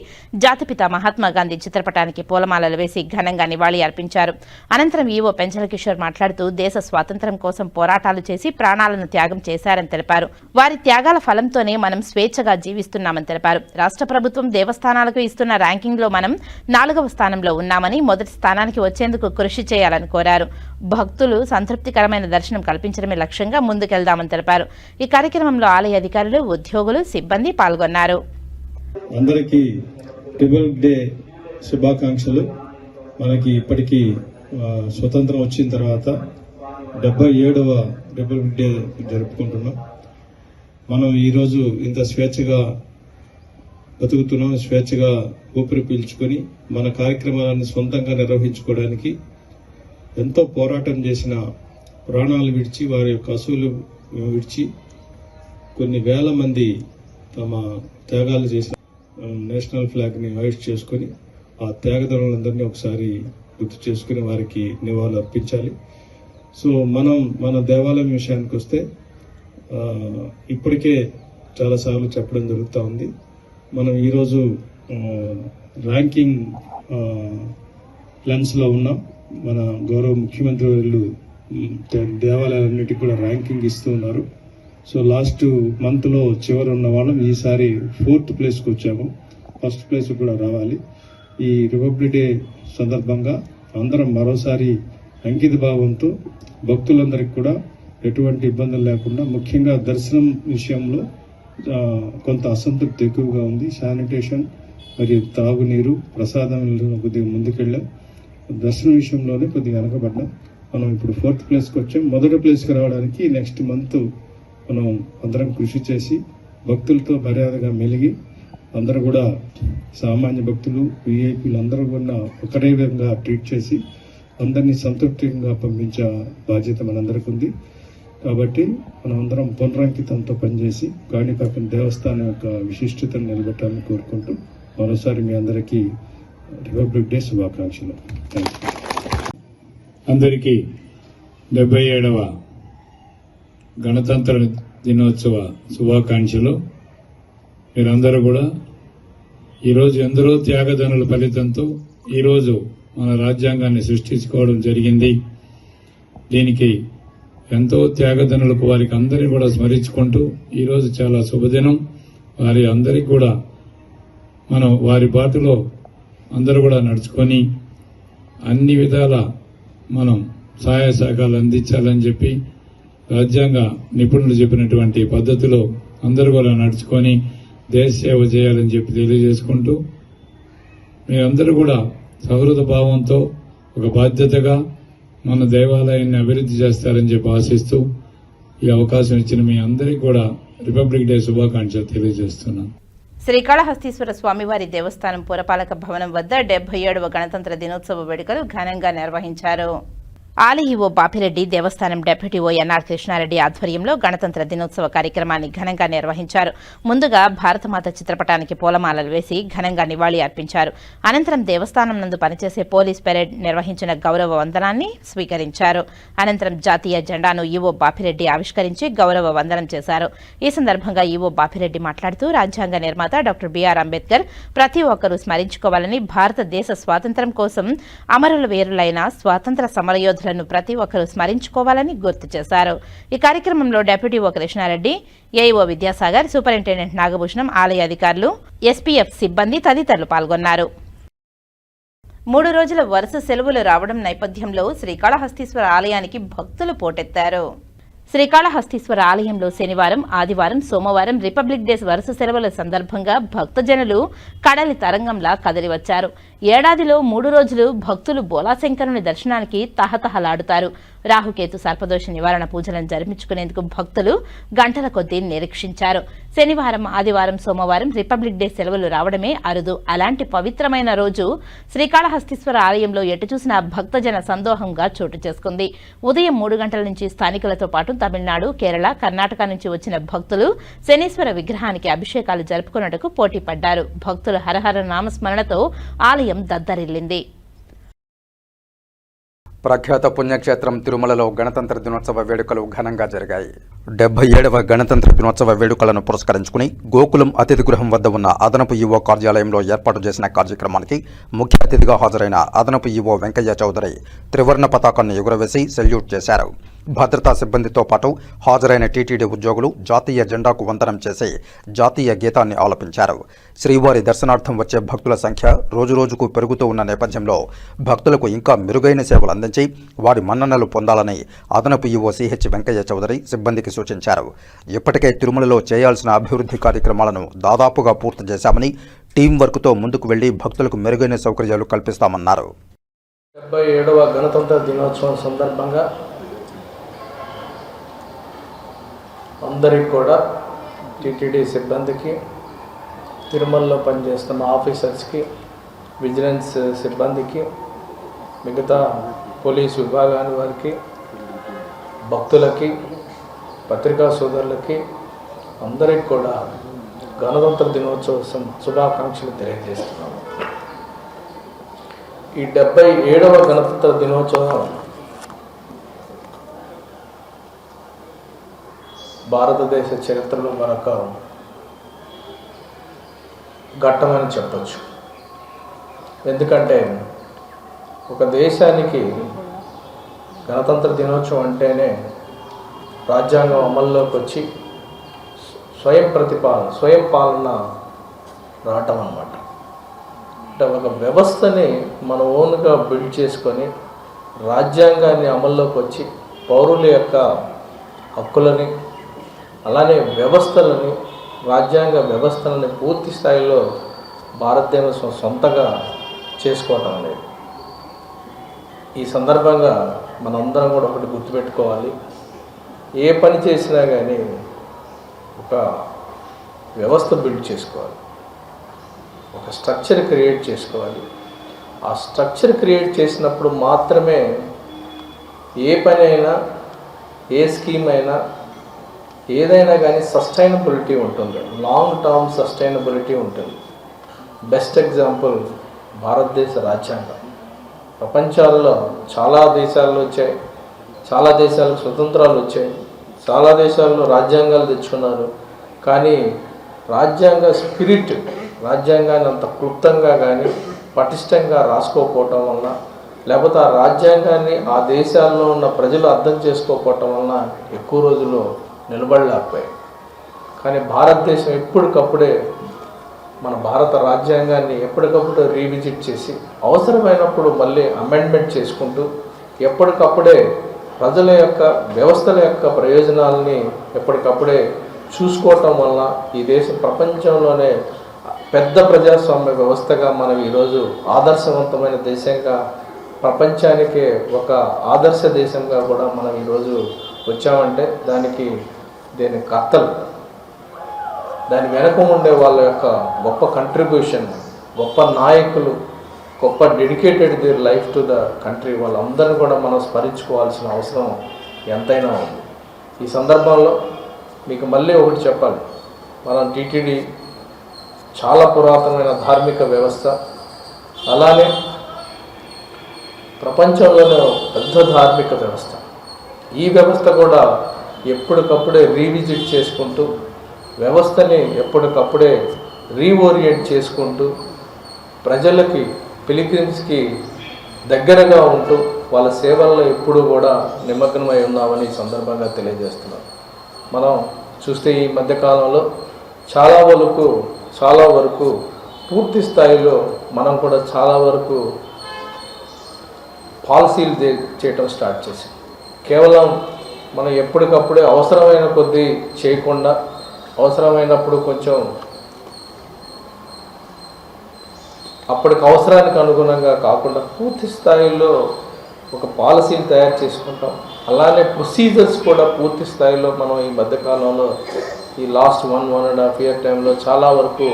జాతిపిత మహాత్మా గాంధీ చిత్రపటానికి పూలమాలలు వేసి ఘనంగా నివాళి అర్పించారు. అనంతరం ఈవో పెంచల కిషోర్ మాట్లాడుతూ దేశ స్వాతంత్ర్యం కోసం పోరాటాలు చేసి ప్రాణాలను త్యాగం చేశారని తెలిపారు. వారి త్యాగాల ఫలంతోనే మనం స్వేచ్ఛగా జీవిస్తున్నామని తెలిపారు. రాష్ట్ర ప్రభుత్వం దేవస్థానాలకు ఇస్తున్న ర్యాంకింగ్ లో మనం 4వ స్థానంలో ఉన్నామని, మొదటి స్థానానికి వచ్చేందుకు కృషి చేయాలని కోరారు. భక్తులు సంతృప్తికరమైన దర్శనం కల్పించడమే లక్ష్యంగా ముందుకెళ్దామని తెలిపారు. ఈ కార్యక్రమంలో ఆలయ అధికారులు, ఉద్యోగులు, సిబ్బంది పాల్గొన్నారు. అందరికీ రిపబ్లిక్ డే శుభాకాంక్షలు. మనకి ఇప్పటికీ స్వతంత్రం వచ్చిన తర్వాత 77వ రిపబ్లిక్ డే జరుపుకుంటున్నాం. మనం ఈరోజు ఇంత స్వేచ్ఛగా బతుకుతున్నాం, స్వేచ్ఛగా ఊపిరి పీల్చుకొని మన కార్యక్రమాలను సొంతంగా నిర్వహించుకోవడానికి ఎంతో పోరాటం చేసిన, ప్రాణాలు విడిచి వారి యొక్క అసూలు విడిచి కొన్ని వేల మంది తమ త్యాగాలు చేసిన నేషనల్ ఫ్లాగ్ని హోయిస్ట్ చేసుకుని ఆ త్యాగదనులందరినీ ఒకసారి గుర్తు చేసుకుని వారికి నివాళులు అర్పించాలి. సో మన దేవాలయం విషయానికి వస్తే ఇప్పటికే చాలాసార్లు చెప్పడం జరుగుతూ ఉంది. మనం ఈరోజు ర్యాంకింగ్ లెన్స్లో ఉన్నాం. మన గౌరవ ముఖ్యమంత్రి వాళ్ళు దేవాలయాలన్నిటికీ కూడా ర్యాంకింగ్ ఇస్తూ ఉన్నారు. సో లాస్ట్ మంత్లో చివరి ఉన్న వాళ్ళం ఈసారి 4th ప్లేస్కి వచ్చాము. ఫస్ట్ ప్లేస్ కూడా రావాలి. ఈ రిపబ్లిక్ డే సందర్భంగా అందరం మరోసారి అంకిత భావంతో భక్తులందరికీ కూడా ఎటువంటి ఇబ్బందులు లేకుండా, ముఖ్యంగా దర్శనం విషయంలో కొంత అసంతృప్తి ఎక్కువగా ఉంది. శానిటేషన్ మరియు తాగునీరు, ప్రసాదం కొద్దిగా ముందుకెళ్ళాం. దర్శనం విషయంలోనే కొద్దిగా వెనకబడ్డాం. మనం ఇప్పుడు 4th ప్లేస్కి వచ్చాం. మొదటి ప్లేస్కి రావడానికి నెక్స్ట్ మంత్ మనం అందరం కృషి చేసి భక్తులతో మర్యాదగా మెలిగి అందరూ కూడా సామాన్య భక్తులు, విఐపీలు అందరూ కూడా ఒకటే విధంగా ట్రీట్ చేసి అందరినీ సంతృప్తిగా పంపించే బాధ్యత మనందరికీ ఉంది. కాబట్టి మనం అందరం పునరంకితంతో పనిచేసి కాణిపాకం దేవస్థానం యొక్క విశిష్టతను నిలబెట్టాలని కోరుకుంటూ మరోసారి మీ అందరికీ రిపబ్లిక్ డే శుభాకాంక్షలు. అందరికీ 77వ గణతంత్ర దినోత్సవ శుభాకాంక్షలు. మీరందరూ కూడా ఈరోజు ఎందరో త్యాగదనుల ఫలితంతో ఈరోజు మన రాజ్యాంగాన్ని సృష్టించుకోవడం జరిగింది. దీనికి ఎంతో త్యాగదనులకు వారికి అందరినీ కూడా స్మరించుకుంటూ ఈరోజు చాలా శుభదినం. వారి అందరికీ కూడా మనం వారి బాటలో అందరూ కూడా నడుచుకొని అన్ని విధాల మనం సహాయ సహకారాలు అందించాలని చెప్పి రాజ్యాంగ నిపుణులు చెప్పినటువంటి పద్ధతిలో అందరూ కూడా నడుచుకొని దేశ సేవ చేయాలని చెప్పి తెలియజేసుకుంటూ మీరందరూ కూడా సహృద భావంతో ఒక బాధ్యతగా మన దేవాలయాన్ని అభివృద్ధి చేస్తారని చెప్పి ఆశిస్తూ ఈ అవకాశం ఇచ్చిన మీ అందరికీ కూడా రిపబ్లిక్ డే శుభాకాంక్షలు తెలియజేస్తున్నాను. శ్రీకాళహస్తీశ్వర స్వామివారి దేవస్థానం పురపాలక భవనం వద్ద 77వ గణతంత్ర దినోత్సవ వేడుకలు ఘనంగా నిర్వహించారు. ఆలఈఓ బాపిరెడ్డి, దేవస్థానం డెప్యూటీ ఎన్ఆర్ కృష్ణారెడ్డి ఆధ్వర్యంలో గణతంత్ర దినోత్సవ కార్యక్రమాన్ని ఘనంగా నిర్వహించారు. ముందుగా భారతమాత చిత్రపటానికి పూలమాలలు వేసి ఘనంగా నివాళి అర్పించారు. అనంతరం దేవస్థానం నందు పనిచేసే పోలీస్ పెరేడ్ నిర్వహించిన గౌరవ వందనాన్ని స్వీకరించారు. అనంతరం జాతీయ జెండాను ఈవో బాపిరెడ్డి ఆవిష్కరించి గౌరవ వందనం చేశారు. ఈ సందర్భంగా ఈవో బాపిరెడ్డి మాట్లాడుతూ రాజ్యాంగ నిర్మాత డాక్టర్ బిఆర్ అంబేద్కర్ ప్రతి ఒక్కరూ స్మరించుకోవాలని, భారతదేశ స్వాతంత్ర్యం కోసం అమరుల వీరులైన స్వాతంత్ర సమరయోధులను ప్రతి ఒక్కరూ స్మరించుకోవాలని గుర్తు చేశారు. ఈ కార్యక్రమంలో deputy Krishna Reddy, AEO Vidyasagar, superintendent Nagabhushanam, ఆలయ అధికారులు, ఎస్పీఎఫ్ సిబ్బంది తదితరులు పాల్గొన్నారు. 3 రోజుల వరుస సెలవులు రావడం నేపథ్యంలో శ్రీకాళహస్తీశ్వర ఆలయానికి భక్తులు పోటెత్తారు. శ్రీకాళహస్తీశ్వర ఆలయంలో శనివారం, ఆదివారం, సోమవారం రిపబ్లిక్ డే వరుస సెలవుల సందర్భంగా భక్తజనులు కడలి తరంగంలా కదిలివచ్చారు. ఏడాదిలో 3 రోజులు భక్తులు బోలాశంకరుని దర్శనానికి తహతహలాడుతారు. రాహుకేతు సర్పదోష నివారణ పూజలను జరిపించుకునేందుకు భక్తులు గంటల కొద్దీ నిరీక్షించారు. శనివారం, ఆదివారం, సోమవారం రిపబ్లిక్ డే సెలవులు రావడమే అరుదు. అలాంటి పవిత్రమైన రోజు శ్రీకాళహస్తీశ్వర ఆలయంలో ఎటు చూసినా భక్తజన సందోహంగా చోటు చేసుకుంది. ఉదయం 3 గంటల నుంచి స్థానికులతో పాటు తమిళనాడు, కేరళ, కర్ణాటక నుంచి వచ్చిన భక్తులు శనీశ్వర విగ్రహానికి అభిషేకాలు జరుపుకున్నట్టుకు పోటీ పడ్డారు. భక్తుల హరహర నామస్మరణతో ఆలయం దద్దరిల్లింది. ప్రఖ్యాత పుణ్యక్షేత్రం తిరుమలలో గణతంత్ర దినోత్సవ వేడుకలు ఘనంగా జరిగాయి. 77వ గణతంత్ర దినోత్సవ వేడుకలను పురస్కరించుకుని గోకులం అతిథి గృహం వద్ద ఉన్న అదనపు ఈవో కార్యాలయంలో ఏర్పాటు చేసిన కార్యక్రమానికి ముఖ్య అతిథిగా హాజరైన అదనపు ఈవో వెంకయ్య చౌదరి త్రివర్ణ పతాకాన్ని ఎగురవేసి సెల్యూట్ చేశారు. భద్రతా సిబ్బందితో పాటు హాజరైన టీటీడీ ఉద్యోగులు జాతీయ జెండాకు వందనం చేసి జాతీయ గీతాన్ని ఆలపించారు. శ్రీవారి దర్శనార్థం వచ్చే భక్తుల సంఖ్య రోజురోజుకు పెరుగుతూ ఉన్న నేపథ్యంలో భక్తులకు ఇంకా మెరుగైన సేవలు అందించి వారి మన్ననలు పొందాలని అదనపు ఈవో సిహెచ్ వెంకయ్య చౌదరి సిబ్బందికి సూచించారు. ఇప్పటికే తిరుమలలో చేయాల్సిన అభివృద్ధి కార్యక్రమాలను దాదాపుగా పూర్తి చేశామని, టీం వర్క్తో ముందుకు వెళ్లి భక్తులకు మెరుగైన సౌకర్యాలు కల్పిస్తామన్నారు. 77వ గణతంత్ర దినోత్సవం సందర్భంగా అందరికీ కూడా టీటీడీ సిబ్బందికి, తిరుమలలో పనిచేస్తున్న ఆఫీసర్స్కి, విజిలెన్స్ సిబ్బందికి, మిగతా పోలీసు విభాగాని వారికి, భక్తులకి, పత్రికా సోదరులకి అందరికీ కూడా గణతంత్ర దినోత్సవం శుభాకాంక్షలు తెలియజేస్తున్నాము. ఈ 77వ గణతంత్ర దినోత్సవం భారతదేశ చరిత్రలో మరొక ఘట్టమని చెప్పచ్చు. ఎందుకంటే ఒక దేశానికి గణతంత్ర దినోత్సవం అంటేనే రాజ్యాంగం అమల్లోకి వచ్చి స్వయం పాలన రావటం అన్నమాట. అంటే ఒక వ్యవస్థని మన ఓన్గా బిల్డ్ చేసుకొని రాజ్యాంగాన్ని అమల్లోకి వచ్చి పౌరుల యొక్క హక్కులని, అలానే వ్యవస్థలని, రాజ్యాంగ వ్యవస్థలని పూర్తి స్థాయిలో భారతదేశం సొంతగా చేసుకోవటం అనేది. ఈ సందర్భంగా మనందరం కూడా ఒకటి గుర్తుపెట్టుకోవాలి. ఏ పని చేసినా కానీ ఒక వ్యవస్థ బిల్డ్ చేసుకోవాలి, ఒక స్ట్రక్చర్ క్రియేట్ చేసుకోవాలి. ఆ స్ట్రక్చర్ క్రియేట్ చేసినప్పుడు మాత్రమే ఏ పని అయినా, ఏ స్కీమ్ అయినా, ఏదైనా కానీ సస్టైనబిలిటీ ఉంటుంది, లాంగ్ టర్మ్ సస్టైనబిలిటీ ఉంటుంది. బెస్ట్ ఎగ్జాంపుల్ భారతదేశ రాజ్యాంగం. ప్రపంచాల్లో చాలా దేశాల్లో వచ్చాయి, చాలా దేశాలకు స్వతంత్రాలు వచ్చాయి, చాలా దేశాల్లో రాజ్యాంగాలు తెచ్చుకున్నారు. కానీ రాజ్యాంగ స్పిరిట్, రాజ్యాంగాన్ని అంత క్లుప్తంగా కానీ పటిష్టంగా రాసుకోకపోవటం వలన, లేకపోతే ఆ రాజ్యాంగాన్ని ఆ దేశాల్లో ఉన్న ప్రజలు అర్థం చేసుకోకపోవటం వలన ఎక్కువ రోజులు నిలబడలేకపోయాయి. కానీ భారతదేశం ఎప్పటికప్పుడే మన భారత రాజ్యాంగాన్ని ఎప్పటికప్పుడు రీవిజిట్ చేసి అవసరమైనప్పుడు మళ్ళీ అమెండ్మెంట్ చేసుకుంటూ ఎప్పటికప్పుడే ప్రజల యొక్క, వ్యవస్థల యొక్క ప్రయోజనాలని ఎప్పటికప్పుడే చూసుకోవటం వలన ఈ దేశం ప్రపంచంలోనే పెద్ద ప్రజాస్వామ్య వ్యవస్థగా మనం ఈరోజు ఆదర్శవంతమైన దేశంగా, ప్రపంచానికే ఒక ఆదర్శ దేశంగా కూడా మనం ఈరోజు వచ్చామంటే దీని కర్తలు, దాని వెనక ఉండే వాళ్ళ యొక్క గొప్ప కంట్రిబ్యూషన్, గొప్ప నాయకులు, గొప్ప dedicated their life to the country, వాళ్ళందరినీ కూడా మనం స్మరించుకోవాల్సిన అవసరం ఎంతైనా ఉంది. ఈ సందర్భంలో మీకు మళ్ళీ ఒకటి చెప్పాలి. మనం టీటీడీ చాలా పురాతనమైన ధార్మిక వ్యవస్థ, అలానే ప్రపంచంలోనే పెద్ద ధార్మిక వ్యవస్థ. ఈ వ్యవస్థ కూడా ఎప్పటికప్పుడే రీవిజిట్ చేసుకుంటూ, వ్యవస్థని ఎప్పటికప్పుడే రీఓరియంట్ చేసుకుంటూ, ప్రజలకి, పిలిగ్రిమ్స్కి దగ్గరగా ఉంటూ వాళ్ళ సేవల్లో ఎప్పుడూ కూడా నిమగ్నమై ఉన్నామని ఈ సందర్భంగా తెలియజేస్తున్నాం. మనం చూస్తే ఈ మధ్యకాలంలో చాలా వరకు పూర్తి స్థాయిలో మనం కూడా చాలా వరకు పాలసీలు చేయటం స్టార్ట్ చేసాం. కేవలం మనం ఎప్పటికప్పుడే అవసరమైన కొద్దీ చేయకుండా, అవసరమైనప్పుడు కొంచెం అప్పటికి అవసరానికి అనుగుణంగా కాకుండా పూర్తి స్థాయిలో ఒక పాలసీని తయారు చేసుకుంటాం. అలానే ప్రొసీజర్స్ కూడా పూర్తి స్థాయిలో మనం ఈ మధ్యకాలంలో ఈ లాస్ట్ 1.5 year టైంలో చాలా వరకు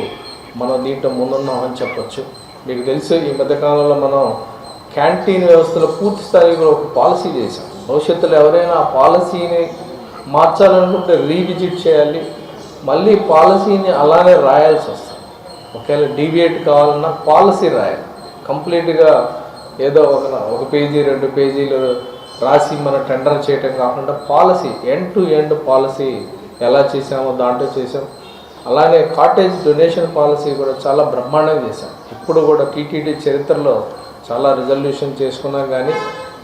మనం దీంట్లో ముందున్నామని చెప్పొచ్చు. మీకు తెలుసు, ఈ మధ్యకాలంలో మనం క్యాంటీన్ వ్యవస్థలో పూర్తి స్థాయిలో ఒక పాలసీ చేశాం. భవిష్యత్తులో ఎవరైనా ఆ పాలసీని మార్చాలనుకుంటే రీవిజిట్ చేయాలి, మళ్ళీ పాలసీని అలానే రాయాల్సి వస్తుంది. ఒకవేళ డీవియేట్ కావాలన్నా పాలసీ రాయాలి. కంప్లీట్గా ఏదో ఒక పేజీ 2 పేజీలు రాసి మనం టెండర్ చేయటం కాకుండా policy, end to end policy ఎలా చేసామో దాంట్లో చేసాం. అలానే కాటేజ్ డొనేషన్ పాలసీ కూడా చాలా బ్రహ్మాండంగా చేశాం. ఇప్పుడు కూడా టీటీడీ చరిత్రలో చాలా రిజల్యూషన్ చేసుకున్నాం. కానీ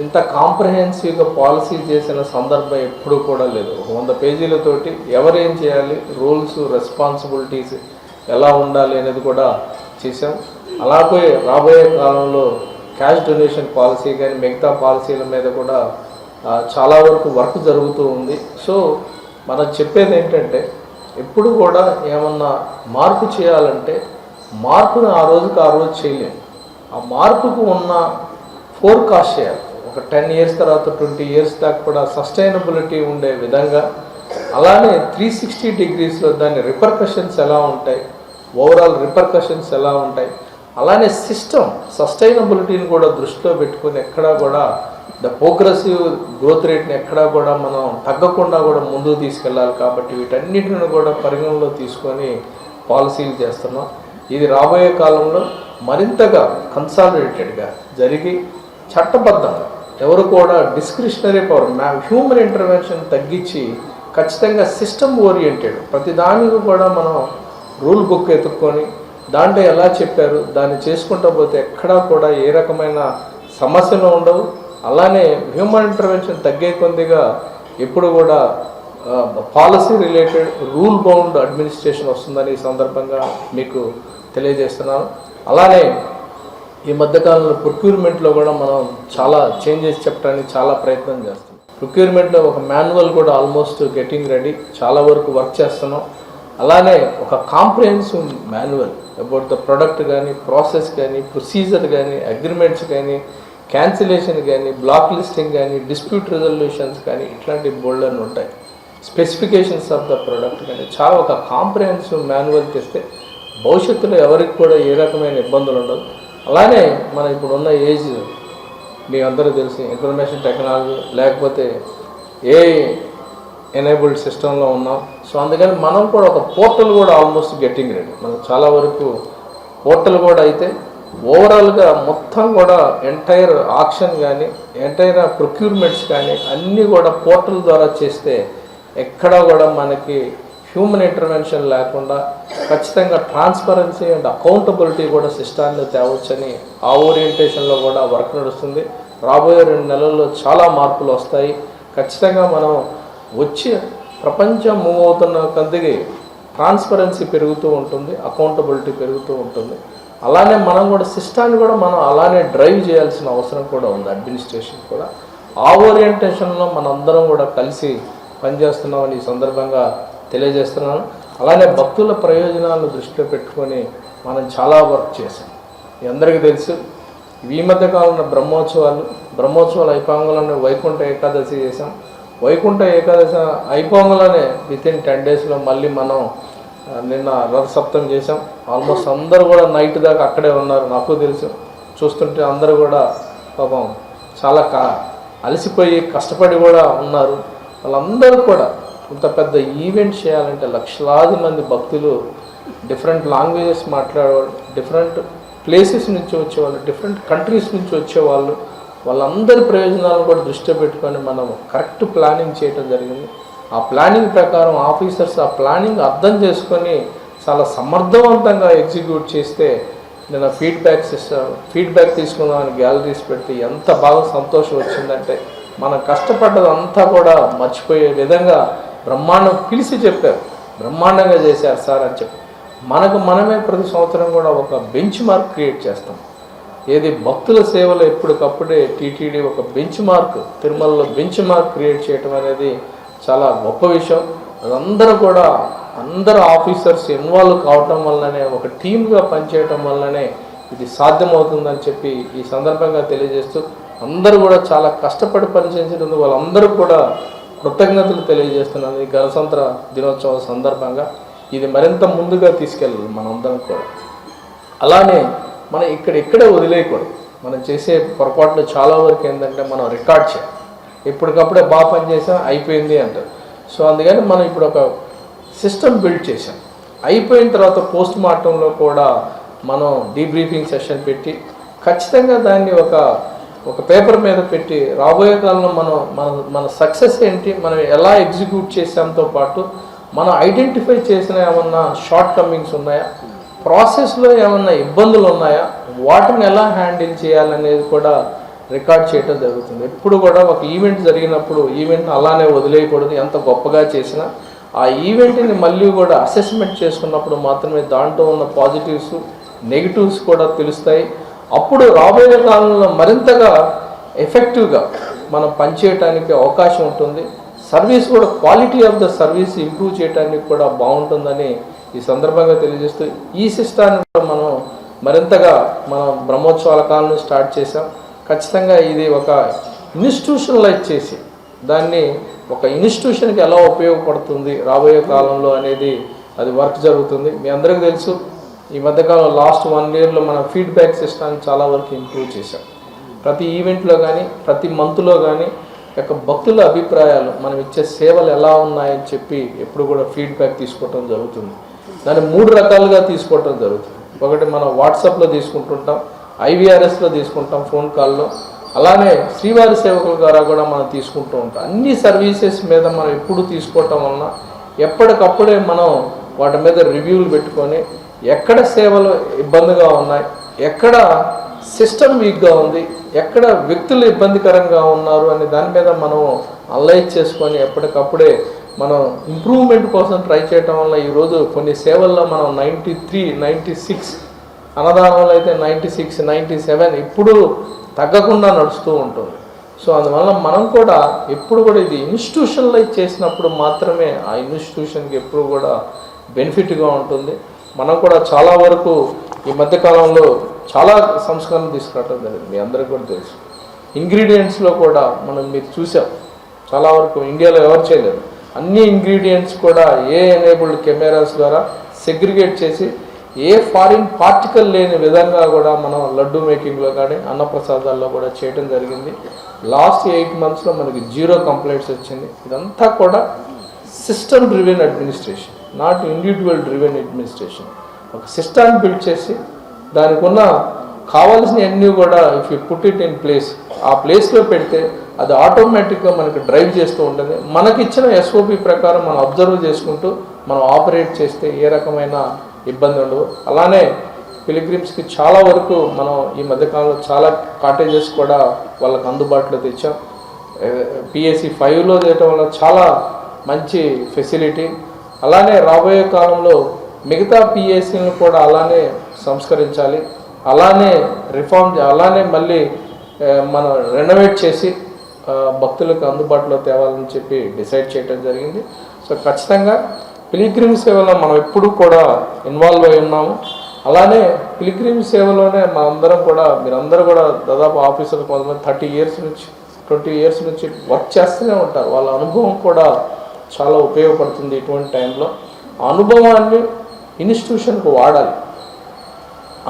ఇంత కాంప్రహెన్సివ్గా పాలసీ చేసిన సందర్భం ఎప్పుడూ కూడా లేదు. 100 పేజీలతోటి ఎవరేం చేయాలి, రూల్స్, రెస్పాన్సిబిలిటీస్ ఎలా ఉండాలి అనేది కూడా చేసాం. అలాగే రాబోయే కాలంలో క్యాష్ డొనేషన్ పాలసీ కానీ మిగతా పాలసీల మీద కూడా చాలా వరకు వర్క్ జరుగుతూ ఉంది. సో మనం చెప్పేది ఏంటంటే ఎప్పుడు కూడా ఏమన్నా మార్పు చేయాలంటే మార్పును ఆ రోజుకి ఆ రోజు చేయలేము. ఆ మార్పుకు ఉన్న ఫోర్కాస్ట్ చేయాలి. ఒక 10 years తర్వాత 20 years దాకా కూడా సస్టైనబిలిటీ ఉండే విధంగా, అలానే 360 degreesలో దాని రిపర్కషన్స్ ఎలా ఉంటాయి, ఓవరాల్ రిపర్కషన్స్ ఎలా ఉంటాయి, అలానే సిస్టమ్ సస్టైనబిలిటీని కూడా దృష్టిలో పెట్టుకుని ఎక్కడా కూడా ద ప్రోగ్రెసివ్ గ్రోత్ రేట్ని ఎక్కడా కూడా మనం తగ్గకుండా కూడా ముందుకు తీసుకెళ్ళాలి. కాబట్టి వీటన్నిటిని కూడా పరిగణలో తీసుకొని పాలసీలు చేస్తున్నాం. ఇది రాబోయే కాలంలో మరింతగా కన్సాలిడేటెడ్గా జరిగి చట్టబద్ధంగా ఎవరు కూడా డిస్క్రిషనరీ పవర్, హ్యూమన్ ఇంటర్వెన్షన్ తగ్గించి ఖచ్చితంగా సిస్టమ్ ఓరియంటెడ్ ప్రతిదానికి కూడా మనం రూల్ బుక్ ఎత్తుక్కొని దాంట్లో ఎలా చెప్పారు దాన్ని చేసుకుంటూ పోతే ఎక్కడా కూడా ఏ రకమైన సమస్యలు ఉండవు. అలానే హ్యూమన్ ఇంటర్వెన్షన్ తగ్గే కొద్దిగా ఎప్పుడు కూడా policy related rule bound administration వస్తుందని ఈ సందర్భంగా మీకు తెలియజేస్తున్నాను. అలానే ఈ మధ్యకాలంలో ప్రొక్యూర్మెంట్లో కూడా మనం చాలా చేంజెస్ చెప్పడానికి చాలా ప్రయత్నం చేస్తున్నాం. ప్రొక్యూర్మెంట్లో ఒక మాన్యువల్ కూడా ఆల్మోస్ట్ గెటింగ్ రెడీ, చాలా వరకు వర్క్ చేస్తున్నాం. అలానే ఒక comprehensive manual about the product కానీ, ప్రాసెస్ కానీ, ప్రొసీజర్ కానీ, అగ్రిమెంట్స్ కానీ, క్యాన్సిలేషన్ కానీ, బ్లాక్ లిస్టింగ్ కానీ, డిస్ప్యూట్ రిజల్యూషన్స్ కానీ, ఇట్లాంటి బోల్డ్ అని ఉంటాయి. స్పెసిఫికేషన్స్ ఆఫ్ ద ప్రోడక్ట్ కానీ చాలా ఒక కాంప్రిహెన్సివ్ మాన్యువల్ తెస్తే భవిష్యత్తులో ఎవరికి కూడా ఏ రకమైన ఇబ్బందులు ఉండదు. అలానే మన ఇప్పుడున్న ఏజ్ మీ అందరూ తెలిసి ఇన్ఫర్మేషన్ టెక్నాలజీ లేకపోతే ఏఐ ఎనేబుల్డ్ సిస్టంలో ఉన్నాం. సో అందుకని మనం కూడా ఒక పోర్టల్ కూడా ఆల్మోస్ట్ గెట్టింగ్ రెడీ. మనం చాలా వరకు పోర్టల్ కూడా అయితే ఓవరాల్గా మొత్తం కూడా ఎంటైర్ ఆక్షన్ కానీ ఎంటైర్ ప్రొక్యూర్మెంట్స్ కానీ అన్నీ కూడా పోర్టల్ ద్వారా చేస్తే ఎక్కడా కూడా మనకి హ్యూమన్ ఇంటర్వెన్షన్ లేకుండా ఖచ్చితంగా ట్రాన్స్పరెన్సీ అండ్ అకౌంటబిలిటీ కూడా సిస్టాన్ని తేవచ్చని ఆ ఓరియంటేషన్లో కూడా వర్క్ నడుస్తుంది. రాబోయే 2 నెలల్లో చాలా మార్పులు వస్తాయి. ఖచ్చితంగా మనం వచ్చి ప్రపంచం మూవ్ అవుతున్న కొద్దిగా ట్రాన్స్పరెన్సీ పెరుగుతూ ఉంటుంది, అకౌంటబిలిటీ పెరుగుతూ ఉంటుంది. అలానే మనం కూడా సిస్టాన్ని కూడా మనం అలానే డ్రైవ్ చేయాల్సిన అవసరం కూడా ఉంది. అడ్మినిస్ట్రేషన్ కూడా ఆ ఓరియంటేషన్లో మనందరం కూడా కలిసి పనిచేస్తున్నామని ఈ సందర్భంగా తెలియజేస్తున్నాను. అలానే భక్తుల ప్రయోజనాలను దృష్టిలో పెట్టుకొని మనం చాలా వర్క్ చేసాం. మీ అందరికీ తెలుసు ఈ మధ్య కాలంలో బ్రహ్మోత్సవాలు అయిపోగానే వైకుంఠ ఏకాదశి చేసాం. వైకుంఠ ఏకాదశి అయిపోగానే వితిన్ 10 daysలో మళ్ళీ మనం నిన్న రథసప్తమి చేసాం. ఆల్మోస్ట్ అందరూ కూడా నైట్ దాకా అక్కడే ఉన్నారు. నాకు తెలుసు, చూస్తుంటే అందరూ కూడా పాపం చాలా అలసిపోయి కష్టపడి కూడా ఉన్నారు. వాళ్ళందరూ కూడా ఇంత పెద్ద ఈవెంట్ చేయాలంటే లక్షలాది మంది భక్తులు, డిఫరెంట్ లాంగ్వేజెస్ మాట్లాడేవాళ్ళు, డిఫరెంట్ ప్లేసెస్ నుంచి వచ్చేవాళ్ళు, డిఫరెంట్ కంట్రీస్ నుంచి వచ్చేవాళ్ళు, వాళ్ళందరి ప్రయోజనాలను కూడా దృష్టిలో పెట్టుకొని మనం కరెక్ట్ ప్లానింగ్ చేయడం జరిగింది. ఆ ప్లానింగ్ ప్రకారం ఆఫీసర్స్ ఆ ప్లానింగ్ అర్థం చేసుకొని చాలా సమర్థవంతంగా ఎగ్జిక్యూట్ చేస్తే నేను ఫీడ్బ్యాక్ తీసుకుందామని గ్యాలరీస్ పెడితే ఎంత బాగా సంతోషం వచ్చిందంటే మనం కష్టపడ్డదంతా కూడా మర్చిపోయే విధంగా బ్రహ్మాండం పిలిచి చెప్పారు, బ్రహ్మాండంగా చేశారు సార్ అని చెప్పి మనమే ప్రతి సంవత్సరం కూడా ఒక బెంచ్ మార్క్ క్రియేట్ చేస్తాం. ఏది భక్తుల సేవలో ఎప్పటికప్పుడే టీటీడీ ఒక బెంచ్ మార్క్, తిరుమలలో బెంచ్ మార్క్ క్రియేట్ చేయడం అనేది చాలా గొప్ప విషయం. అందరూ ఆఫీసర్స్ ఇన్వాల్వ్ కావటం వల్లనే, ఒక టీమ్గా పనిచేయటం వల్లనే ఇది సాధ్యమవుతుందని చెప్పి ఈ సందర్భంగా తెలియజేస్తూ అందరూ కూడా చాలా కష్టపడి పనిచేసేందుకు వాళ్ళందరూ కూడా కృతజ్ఞతలు తెలియజేస్తున్నాను. ఈ గణతంత్ర దినోత్సవం సందర్భంగా ఇది మరింత ముందుగా తీసుకెళ్ళాలి మనందరం కూడా. అలానే మనం ఇక్కడే వదిలేయకూడదు. మనం చేసే పొరపాట్లు చాలా వరకు ఏంటంటే మనం రికార్డ్ చేయాలి. ఎప్పటికప్పుడే బాగా పనిచేసాం అయిపోయింది అంటారు. సో అందుకని మనం ఇప్పుడు ఒక సిస్టమ్ బిల్డ్ చేసాం. అయిపోయిన తర్వాత పోస్ట్ మార్టంలో కూడా మనం డీబ్రీఫింగ్ సెషన్ పెట్టి ఖచ్చితంగా దాన్ని ఒక పేపర్ మీద పెట్టి రాబోయే కాలంలో మన సక్సెస్ ఏంటి, మనం ఎలా ఎగ్జిక్యూట్ చేసాంతో పాటు మనం ఐడెంటిఫై చేసిన ఏమన్నా షార్ట్ కమింగ్స్ ఉన్నాయా, ప్రాసెస్లో ఏమన్నా ఇబ్బందులు ఉన్నాయా, వాటిని ఎలా హ్యాండిల్ చేయాలనేది కూడా రికార్డ్ చేయడం జరుగుతుంది. ఎప్పుడు కూడా ఒక ఈవెంట్ జరిగినప్పుడు ఈవెంట్ అలానే వదిలేయకూడదు. ఎంత గొప్పగా చేసినా ఆ ఈవెంట్ని మళ్ళీ కూడా అసెస్మెంట్ చేసుకున్నప్పుడు మాత్రమే దాంట్లో ఉన్న పాజిటివ్స్ నెగిటివ్స్ కూడా తెలుస్తాయి. అప్పుడు రాబోయే కాలంలో మరింతగా ఎఫెక్టివ్గా మనం పనిచేయడానికి అవకాశం ఉంటుంది. సర్వీస్ కూడా quality of the service improve చేయడానికి కూడా బాగుంటుందని ఈ సందర్భంగా తెలియజేస్తూ ఈ సిస్టాన్ని కూడా మనం మరింతగా మనం బ్రహ్మోత్సవాల కాలం స్టార్ట్ చేసాం. ఖచ్చితంగా ఇది ఒక ఇన్స్టిట్యూషనలైజ్ చేసి దాన్ని ఒక ఇన్స్టిట్యూషన్కి ఎలా ఉపయోగపడుతుంది రాబోయే కాలంలో అనేది అది వర్క్ జరుగుతుంది. మీ అందరికీ తెలుసు ఈ మధ్యకాలంలో లాస్ట్ 1 yearలో మన ఫీడ్బ్యాక్ సిస్టమ్ చాలా వరకు ఇంప్రూవ్ చేశాం. ప్రతి ఈవెంట్లో కానీ ప్రతి మంత్లో కానీ యొక్క భక్తుల అభిప్రాయాలు మనం ఇచ్చే సేవలు ఎలా ఉన్నాయని చెప్పి ఎప్పుడు కూడా ఫీడ్బ్యాక్ తీసుకోవటం జరుగుతుంది. దాన్ని 3 రకాలుగా తీసుకోవటం జరుగుతుంది. ఒకటి మనం వాట్సాప్లో తీసుకుంటుంటాం, IVRSలో తీసుకుంటాం, ఫోన్ కాల్లో, అలానే శ్రీవారి సేవకుల ద్వారా కూడా మనం తీసుకుంటూ ఉంటాం. అన్ని సర్వీసెస్ మీద మనం ఎప్పుడు తీసుకోవటం వలన ఎప్పటికప్పుడే మనం వాటి మీద రివ్యూలు పెట్టుకొని ఎక్కడ సేవలు ఇబ్బందిగా ఉన్నాయి, ఎక్కడ సిస్టమ్ వీక్గా ఉంది, ఎక్కడ వ్యక్తులు ఇబ్బందికరంగా ఉన్నారు అనే దాని మీద మనం అనలైజ్ చేసుకొని ఎప్పటికప్పుడే మనం ఇంప్రూవ్మెంట్ కోసం ట్రై చేయటం వల్ల ఈరోజు కొన్ని సేవల్లో మనం 93, 96, అన్నదానంలో అయితే 96, 97 ఇప్పుడు తగ్గకుండా నడుస్తూ ఉంటుంది. సో అందువల్ల మనం కూడా ఎప్పుడు కూడా ఇది ఇన్స్టిట్యూషనలైజ్ చేసినప్పుడు మాత్రమే ఆ ఇన్స్టిట్యూషన్కి ఎప్పుడు కూడా బెనిఫిట్గా ఉంటుంది. మనం కూడా చాలా వరకు ఈ మధ్యకాలంలో చాలా సంస్కరణలు తీసుకురావడం జరిగింది. మీ అందరికీ కూడా తెలుసు. ఇంగ్రీడియంట్స్లో కూడా మనం మీరు చూసాం, చాలా వరకు ఇండియాలో ఎవరు చేయలేదు. అన్ని ఇంగ్రీడియంట్స్ కూడా ఎనేబుల్డ్ కెమెరాస్ ద్వారా సెగ్రిగేట్ చేసి ఏ ఫారిన్ పార్టికల్ లేని విధంగా కూడా మనం లడ్డు మేకింగ్లో కానీ అన్నప్రసాదాల్లో కూడా చేయడం జరిగింది. లాస్ట్ 8 monthsలో మనకి 0 కంప్లైంట్స్ వచ్చింది. ఇదంతా కూడా system driven administration, not individual driven administration. ఒక సిస్టాన్ని బిల్డ్ చేసి దానికి ఉన్న కావాల్సినవన్నీ కూడా if you put it in place, ఆ ప్లేస్లో పెడితే అది ఆటోమేటిక్గా మనకి డ్రైవ్ చేస్తూ ఉంటుంది. మనకిచ్చిన SOP ప్రకారం మనం అబ్జర్వ్ చేసుకుంటూ మనం ఆపరేట్ చేస్తే ఏ రకమైన ఇబ్బంది ఉండదు. అలానే పిలిగ్రిమ్స్కి చాలా వరకు మనం ఈ మధ్యకాలంలో చాలా కాటేజెస్ కూడా వాళ్ళకి అందుబాటులో తెచ్చాం. PAC 5లో చేయటం వల్ల చాలా మంచి ఫెసిలిటీ. అలానే రాబోయే కాలంలో మిగతా PACలను కూడా అలానే సంస్కరించాలి, అలానే రిఫార్మ్, అలానే మళ్ళీ మనం రెనోవేట్ చేసి భక్తులకు అందుబాటులో తేవాలని చెప్పి డిసైడ్ చేయడం జరిగింది. సో ఖచ్చితంగా పిలిగ్రిమ్ సేవలో మనం ఎప్పుడు కూడా ఇన్వాల్వ్ అయి ఉన్నాము. అలానే పిలిగ్రిమ్ సేవలోనే మనందరం కూడా, మీరందరూ కూడా దాదాపు ఆఫీసర్లు కొంతమంది 30 years నుంచి 20 years నుంచి వర్క్ చేస్తూనే ఉంటారు. వాళ్ళ అనుభవం కూడా చాలా ఉపయోగపడుతుంది ఇటువంటి టైంలో. ఆ అనుభవాన్ని ఇన్స్టిట్యూషన్కు వాడాలి.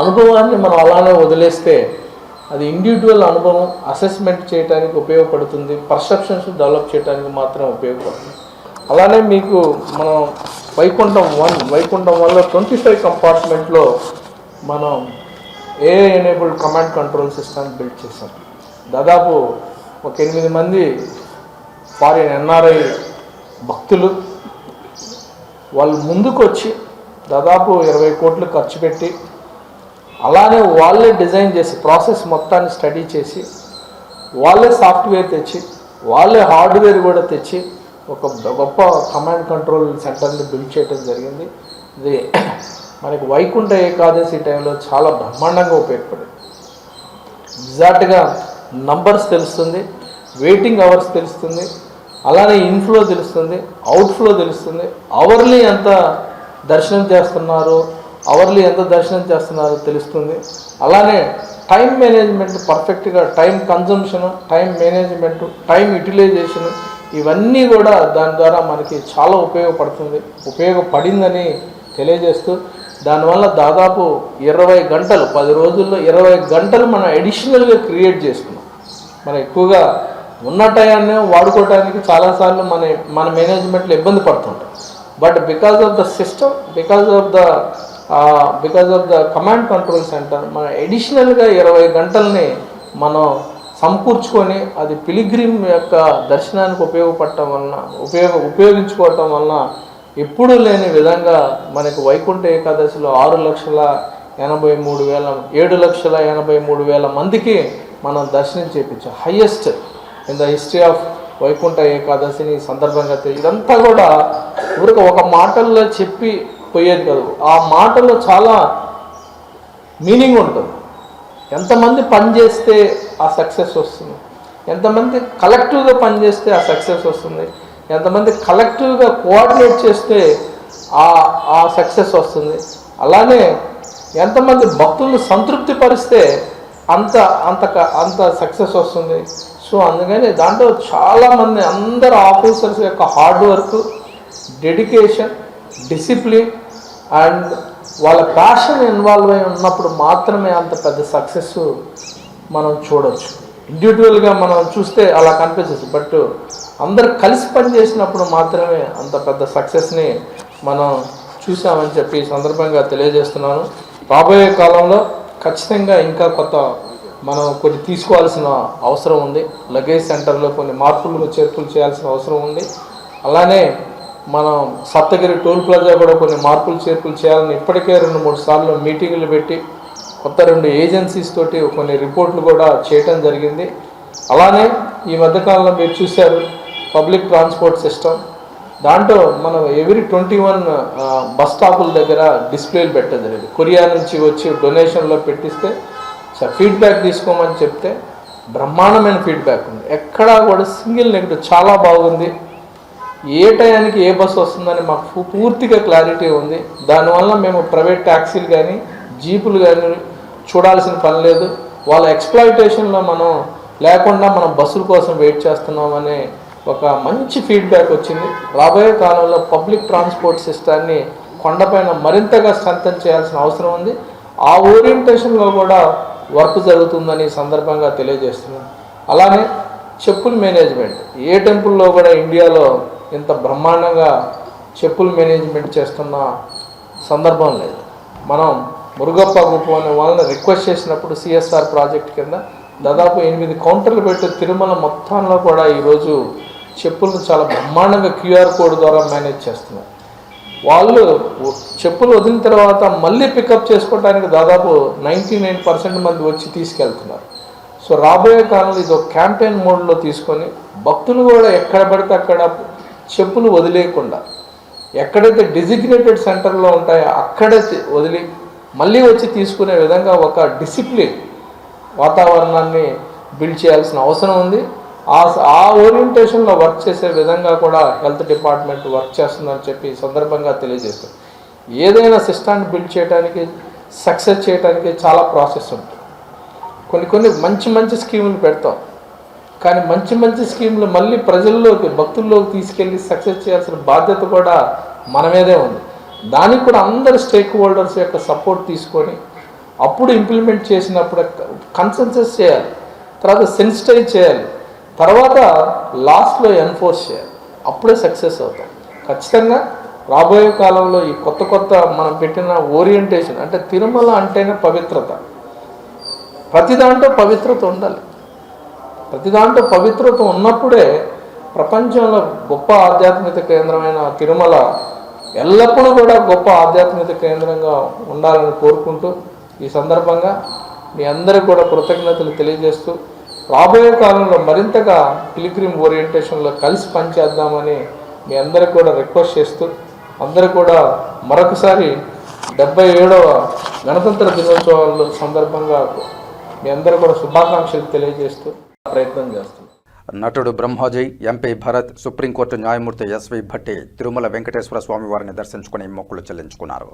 అనుభవాన్ని మనం అలానే వదిలేస్తే అది ఇండివిజువల్ అనుభవం అసెస్మెంట్ చేయడానికి ఉపయోగపడుతుంది, పర్సెప్షన్స్ డెవలప్ చేయడానికి మాత్రం ఉపయోగపడుతుంది. అలానే మీకు మనం వైకుంఠం 1లో 25 కంపార్ట్మెంట్లో మనం AI enabled command control system build చేసాం. దాదాపు ఒక 8 మంది ఫారిన్ NRI భక్తులు వాళ్ళు ముందుకు వచ్చి దాదాపు 20 కోట్లు ఖర్చు పెట్టి అలానే వాళ్ళే డిజైన్ చేసి ప్రాసెస్ మొత్తాన్ని స్టడీ చేసి వాళ్ళే సాఫ్ట్వేర్ తెచ్చి వాళ్ళే హార్డ్వేర్ కూడా తెచ్చి ఒక గొప్ప కమాండ్ కంట్రోల్ సెంటర్ని బిల్డ్ చేయడం జరిగింది. ఇది మనకి వైకుంఠ ఏకాదశి టైంలో చాలా బ్రహ్మాండంగా ఉపయోగపడింది. ఎగ్జాక్ట్గా నంబర్స్ తెలుస్తుంది, వెయిటింగ్ అవర్స్ తెలుస్తుంది, అలానే ఇన్ఫ్లో తెలుస్తుంది, అవుట్ఫ్లో తెలుస్తుంది, అవర్లీ ఎంత దర్శనం చేస్తున్నారో తెలుస్తుంది. అలానే టైం మేనేజ్మెంట్ పర్ఫెక్ట్గా, time consumption, time management, time utilisation, ఇవన్నీ కూడా దాని ద్వారా మనకి చాలా ఉపయోగపడిందని తెలియజేస్తూ, దానివల్ల దాదాపు 20 గంటలు 10 రోజుల్లో 20 గంటలు మనం అడిషనల్గా క్రియేట్ చేసుకున్నాం. మనం ఎక్కువగా ఉన్న టైంనే వాడుకోవడానికి చాలాసార్లు మన మేనేజ్మెంట్లో ఇబ్బంది పడుతుంటాం. But because of the system, because of the command control centre మన అడిషనల్గా 20 గంటల్ని మనం సమకూర్చుకొని అది పిలిగ్రిమ్ యొక్క దర్శనానికి ఉపయోగించుకోవటం వలన ఎప్పుడూ లేని విధంగా మనకు వైకుంఠ ఏకాదశిలో 7,83,000 మందికి మనం దర్శనం చేయించాం. Highest in the history of Vaikuntha ఏకాదశిని సందర్భంగా ఇదంతా కూడా ఊరికి ఒక మాటల్లో చెప్పి పోయేది కాదు. ఆ మాటల్లో చాలా మీనింగ్ ఉంటుంది. ఎంతమంది పనిచేస్తే ఆ సక్సెస్ వస్తుంది, ఎంతమంది కలెక్టివ్గా పనిచేస్తే ఆ సక్సెస్ వస్తుంది, ఎంతమంది కలెక్టివ్గా కోఆర్డినేట్ చేస్తే ఆ సక్సెస్ వస్తుంది. అలానే ఎంతమంది భక్తులను సంతృప్తి పరిస్తే అంత సక్సెస్ వస్తుంది. సో అందుకని దాంట్లో చాలామంది అందరు ఆఫీసర్స్ యొక్క hard work, dedication, discipline and వాళ్ళ ప్యాషన్ ఇన్వాల్వ్ అయి ఉన్నప్పుడు మాత్రమే అంత పెద్ద సక్సెస్ మనం చూడవచ్చు. ఇండివిజువల్గా మనం చూస్తే అలా కనిపించచ్చు, బట్ అందరు కలిసి పనిచేసినప్పుడు మాత్రమే అంత పెద్ద సక్సెస్ని మనం చూసామని చెప్పి ఈ సందర్భంగా తెలియజేస్తున్నాను. రాబోయే కాలంలో ఖచ్చితంగా ఇంకా కొత్త మనం కొన్ని తీసుకోవాల్సిన అవసరం ఉంది. లగేజ్ సెంటర్లో కొన్ని మార్పులు చేర్పులు చేయాల్సిన అవసరం ఉంది. అలానే మనం సప్తగిరి టోల్ ప్లాజా కూడా కొన్ని మార్పులు చేర్పులు చేయాలని ఇప్పటికే 2-3 సార్లు మీటింగులు పెట్టి కొత్త 2 ఏజెన్సీస్ తోటి కొన్ని రిపోర్ట్లు కూడా చేయటం జరిగింది. అలానే ఈ మధ్యకాలంలో మీరు చూశారు పబ్లిక్ ట్రాన్స్పోర్ట్ సిస్టమ్, దాంట్లో మనం ఎవ్రీ 21 బస్ స్టాపుల దగ్గర డిస్ప్లేలు పెట్టడం జరిగింది. కొరియా నుంచి వచ్చి డొనేషన్లో పెట్టిస్తే ఫీడ్బ్యాక్ తీసుకోమని చెప్తే బ్రహ్మాండమైన ఫీడ్బ్యాక్ ఉంది. ఎక్కడా కూడా సింగిల్ నెగిటివ్, చాలా బాగుంది. ఏ టయానికి ఏ బస్సు వస్తుందని మాకు పూర్తిగా క్లారిటీ ఉంది. దానివల్ల మేము ప్రైవేట్ ట్యాక్సీలు కానీ జీపులు కానీ చూడాల్సిన పని లేదు. వాళ్ళ ఎక్స్ప్లాయిటేషన్లో మనం లేకుండా మనం బస్సుల కోసం వెయిట్ చేస్తున్నామనే ఒక మంచి ఫీడ్బ్యాక్ వచ్చింది. రాబోయే కాలంలో పబ్లిక్ ట్రాన్స్పోర్ట్ సిస్టాన్ని కొండపైన మరింతగా స్ట్రెంథెన్ చేయాల్సిన అవసరం ఉంది. ఆ ఓరియంటేషన్లో కూడా వర్క్ జరుగుతుందని సందర్భంగా తెలియజేస్తున్నాను. అలానే చెప్పుల మేనేజ్మెంట్, ఏ టెంపుల్లో కూడా ఇండియాలో ఇంత బ్రహ్మాండంగా చెప్పుల మేనేజ్మెంట్ చేస్తున్న సందర్భం లేదు. మనం మురుగప్ప గుప్పు అనే వాళ్ళని రిక్వెస్ట్ చేసినప్పుడు సిఎస్ఆర్ ప్రాజెక్ట్ కింద దాదాపు 8 కౌంటర్లు పెట్టి తిరుమల మొత్తంలో కూడా ఈరోజు చెప్పులను చాలా బ్రహ్మాండంగా QR కోడ్ ద్వారా మేనేజ్ చేస్తున్నారు. వాళ్ళు చెప్పులు వదిలిన తర్వాత మళ్ళీ పికప్ చేసుకోవడానికి దాదాపు 99% మంది వచ్చి తీసుకెళ్తున్నారు. సో రాబోయే కాలంలో ఇది ఒక క్యాంపెయిన్ మోడ్లో తీసుకొని భక్తులు కూడా ఎక్కడ పడితే అక్కడ చెప్పులు వదిలేయకుండా ఎక్కడైతే డిజిగ్నేటెడ్ సెంటర్లో ఉంటాయో అక్కడే వదిలి మళ్ళీ వచ్చి తీసుకునే విధంగా ఒక డిసిప్లిన్ వాతావరణాన్ని బిల్డ్ చేయాల్సిన అవసరం ఉంది. ఆ ఓరియంటేషన్లో వర్క్ చేసే విధంగా కూడా హెల్త్ డిపార్ట్మెంట్ వర్క్ చేస్తుందని చెప్పి సందర్భంగా తెలియజేస్తుంది. ఏదైనా సిస్టాన్ని బిల్డ్ చేయడానికి, సక్సెస్ చేయడానికి చాలా ప్రాసెస్ ఉంటుంది. కొన్ని మంచి స్కీములు పెడతాం, కానీ మంచి స్కీములు మళ్ళీ ప్రజల్లోకి, భక్తుల్లోకి తీసుకెళ్ళి సక్సెస్ చేయాల్సిన బాధ్యత కూడా మన మీదే ఉంది. దానికి కూడా అందరు స్టేక్ హోల్డర్స్ యొక్క సపోర్ట్ తీసుకొని అప్పుడు ఇంప్లిమెంట్ చేసినప్పుడు కన్సెన్సస్ చేయాలి, తర్వాత సెన్సిటైజ్ చేయాలి, తర్వాత లాస్ట్లో ఎన్ఫోర్స్ చేయాలి. అప్పుడే సక్సెస్ అవుతాం. ఖచ్చితంగా రాబోయే కాలంలో ఈ కొత్త మనం పెట్టిన ఓరియంటేషన్, అంటే తిరుమల అంటేనే పవిత్రత. ప్రతి దాంట్లో పవిత్రత ఉండాలి. ప్రతి దాంట్లో పవిత్రత ఉన్నప్పుడే ప్రపంచంలో గొప్ప ఆధ్యాత్మిక కేంద్రమైన తిరుమల ఎల్లప్పుడూ కూడా గొప్ప ఆధ్యాత్మిక కేంద్రంగా ఉండాలని కోరుకుంటూ ఈ సందర్భంగా మీ అందరికీ కూడా కృతజ్ఞతలు తెలియజేస్తూ రాబోయే కాలంలో మరింతగా పిలిగ్రిమ్ ఓరియంటేషన్లో కలిసి పనిచేద్దామని మీ అందరికి కూడా రిక్వెస్ట్ చేస్తూ అందరూ కూడా మరొకసారి 77వ గణతంత్ర దినోత్సవాల సందర్భంగా మీ అందరూ కూడా శుభాకాంక్షలు తెలియజేస్తూ ప్రయత్నం చేస్తున్నాం. నటుడు బ్రహ్మాజీ, ఎంపీ భరత్, సుప్రీంకోర్టు న్యాయమూర్తి ఎస్వి భట్టి తిరుమల వెంకటేశ్వర స్వామి వారిని దర్శించుకుని మొక్కులు చెల్లించుకున్నారు.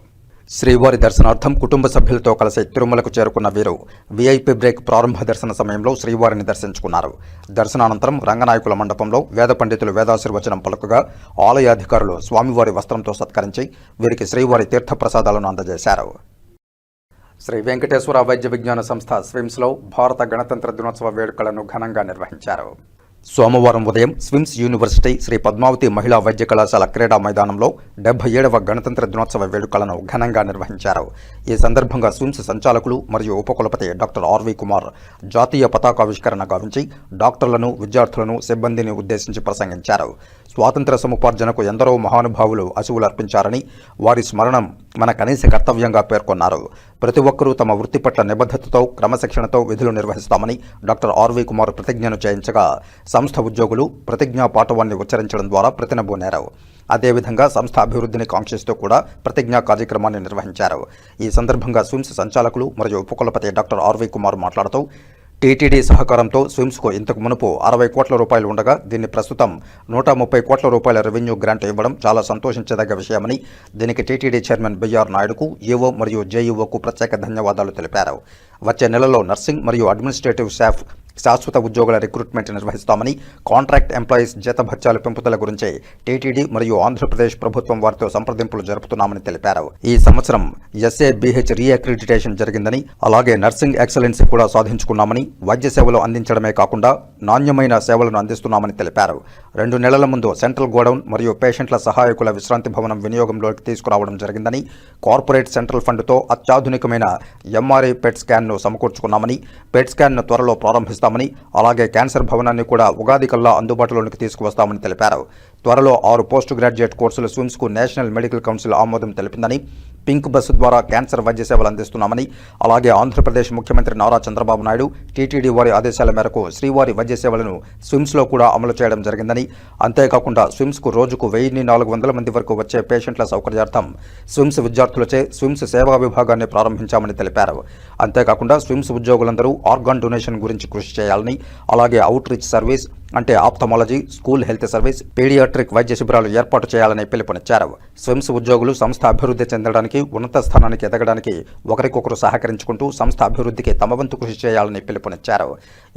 శ్రీవారి దర్శనార్థం కుటుంబ సభ్యులతో కలిసి తిరుమలకు చేరుకున్న వీరు వీఐపీ బ్రేక్ ప్రారంభ దర్శన సమయంలో శ్రీవారిని దర్శించుకున్నారు. దర్శనానంతరం రంగనాయకుల మండపంలో వేద పండితులు వేదాశీర్వచనం పలుకగా ఆలయాధికారులు స్వామివారి వస్త్రంతో సత్కరించి వీరికి శ్రీవారి తీర్థప్రసాదాలను అందజేశారు. శ్రీ వెంకటేశ్వర వైద్య విజ్ఞాన సంస్థ స్విమ్స్లో భారత గణతంత్ర దినోత్సవ వేడుకలను ఘనంగా నిర్వహించారు. సోమవారం ఉదయం స్విమ్స్ యూనివర్సిటీ శ్రీ పద్మావతి మహిళా వైద్య కళాశాల క్రీడా మైదానంలో 77వ గణతంత్ర దినోత్సవ వేడుకలను ఘనంగా నిర్వహించారు. ఈ సందర్భంగా స్విమ్స్ సంచాలకులు మరియు ఉపకులపతి డాక్టర్ ఆర్వి కుమార్ జాతీయ పతాకావిష్కరణ గావించి డాక్టర్లను, విద్యార్థులను, సిబ్బందిని ఉద్దేశించి ప్రసంగించారు. స్వాతంత్ర సముపార్జనకు ఎందరో మహానుభావులు అసువులర్పించారని, వారి స్మరణం మన కనీస కర్తవ్యంగా పేర్కొన్నారు. ప్రతి ఒక్కరూ తమ వృత్తి పట్ల నిబద్ధతతో క్రమశిక్షణతో విధులు నిర్వహిస్తామని డాక్టర్ ఆర్వి కుమార్ ప్రతిజ్ఞను చేయించగా సంస్థ ఉద్యోగులు ప్రతిజ్ఞా పాఠవాన్ని ఉచ్చరించడం ద్వారా ప్రతినబూనారు. అదేవిధంగా సంస్థ అభివృద్ధిని కాంక్షిస్తూ కూడా ప్రతిజ్ఞా కార్యక్రమాన్ని నిర్వహించారు. ఈ సందర్భంగా స్విమ్స్ సంచాలకులు మరియు ఉపకులపతి డాక్టర్ ఆర్వి కుమార్ మాట్లాడుతూ టీటీడీ సహకారంతో స్విమ్స్కు ఇంతకు మునుపు 60 కోట్ల రూపాయలు ఉండగా దీన్ని ప్రస్తుతం 130 కోట్ల రూపాయల రెవెన్యూ గ్రాంట్ ఇవ్వడం చాలా సంతోషించదగ్గ విషయమని, దీనికి టీటీడీ చైర్మన్ బిఆర్ నాయుడుకు, ఈవో మరియు జేఈఓకు ప్రత్యేక ధన్యవాదాలు తెలిపారు. వచ్చే నెలలో నర్సింగ్ మరియు అడ్మినిస్ట్రేటివ్ స్టాఫ్ శాశ్వత ఉద్యోగుల రిక్రూట్మెంట్ నిర్వహిస్తామని, కాంట్రాక్ట్ ఎంప్లాయీస్ జీతభత్యాల పెంపుదల గురించి టీటీడీ మరియు ఆంధ్రప్రదేశ్ ప్రభుత్వం వారితో సంప్రదింపులు జరుపుతున్నామని తెలిపారు. ఈ సంవత్సరం SABH రీఅక్రిడిటేషన్ జరిగిందని, అలాగే నర్సింగ్ ఎక్సలెన్సీ కూడా సాధించుకున్నామని, వైద్య సేవలు అందించడమే కాకుండా నాణ్యమైన సేవలను అందిస్తున్నామని తెలిపారు. 2 నెలల ముందు సెంట్రల్ గోడౌన్ మరియు పేషెంట్ల సహాయకుల విశ్రాంతి భవనం వినియోగంలోకి తీసుకురావడం జరిగిందని, కార్పొరేట్ సెంట్రల్ ఫండ్తో అత్యాధునికమైన MRI పెట్ స్కాన్ను సమకూర్చుకున్నామని, పెట్ స్కాన్ను త్వరలో ప్రారంభిస్తామని, అలాగే క్యాన్సర్ భవనాన్ని కూడా ఉగాది కల్లా అందుబాటులోకి తీసుకువస్తామని తెలిపారు. త్వరలో 6 పోస్ట్ గ్రాడ్యుయేట్ కోర్సులు స్విమ్స్కు నేషనల్ మెడికల్ కౌన్సిల్ ఆమోదం తెలిపిందని, పింక్ బస్సు ద్వారా క్యాన్సర్ వైద్య సేవలు అందిస్తున్నామని, అలాగే ఆంధ్రప్రదేశ్ ముఖ్యమంత్రి నారా చంద్రబాబు నాయుడు టీటీడీ వారి ఆదేశాల మేరకు శ్రీవారి వైద్య సేవలను స్విమ్స్లో కూడా అమలు చేయడం జరిగిందని, అంతేకాకుండా స్విమ్స్కు రోజుకు 1400 మంది వరకు వచ్చే పేషెంట్ల సౌకర్యార్థం స్విమ్స్ విద్యార్థులచే స్విమ్స్ సేవా విభాగాన్ని ప్రారంభించామని తెలిపారు. అంతేకాకుండా స్విమ్స్ ఉద్యోగులందరూ ఆర్గాన్ డొనేషన్ గురించి కృషి చేయాలని, అలాగే అవుట్ రీచ్ సర్వీస్ అంటే ophthalmology, school health service, paediatric వైద్య శిబిరాలు ఏర్పాటు చేయాలని పిలుపునిచ్చారు. స్విమ్స్ ఉద్యోగులు సంస్థ అభివృద్ధి చెందడానికి, ఉన్నత స్థానానికి ఎదగడానికి ఒకరికొకరు సహకరించుకుంటూ సంస్థ అభివృద్ధికి తమ వంతు కృషి చేయాలని పిలుపునిచ్చారు.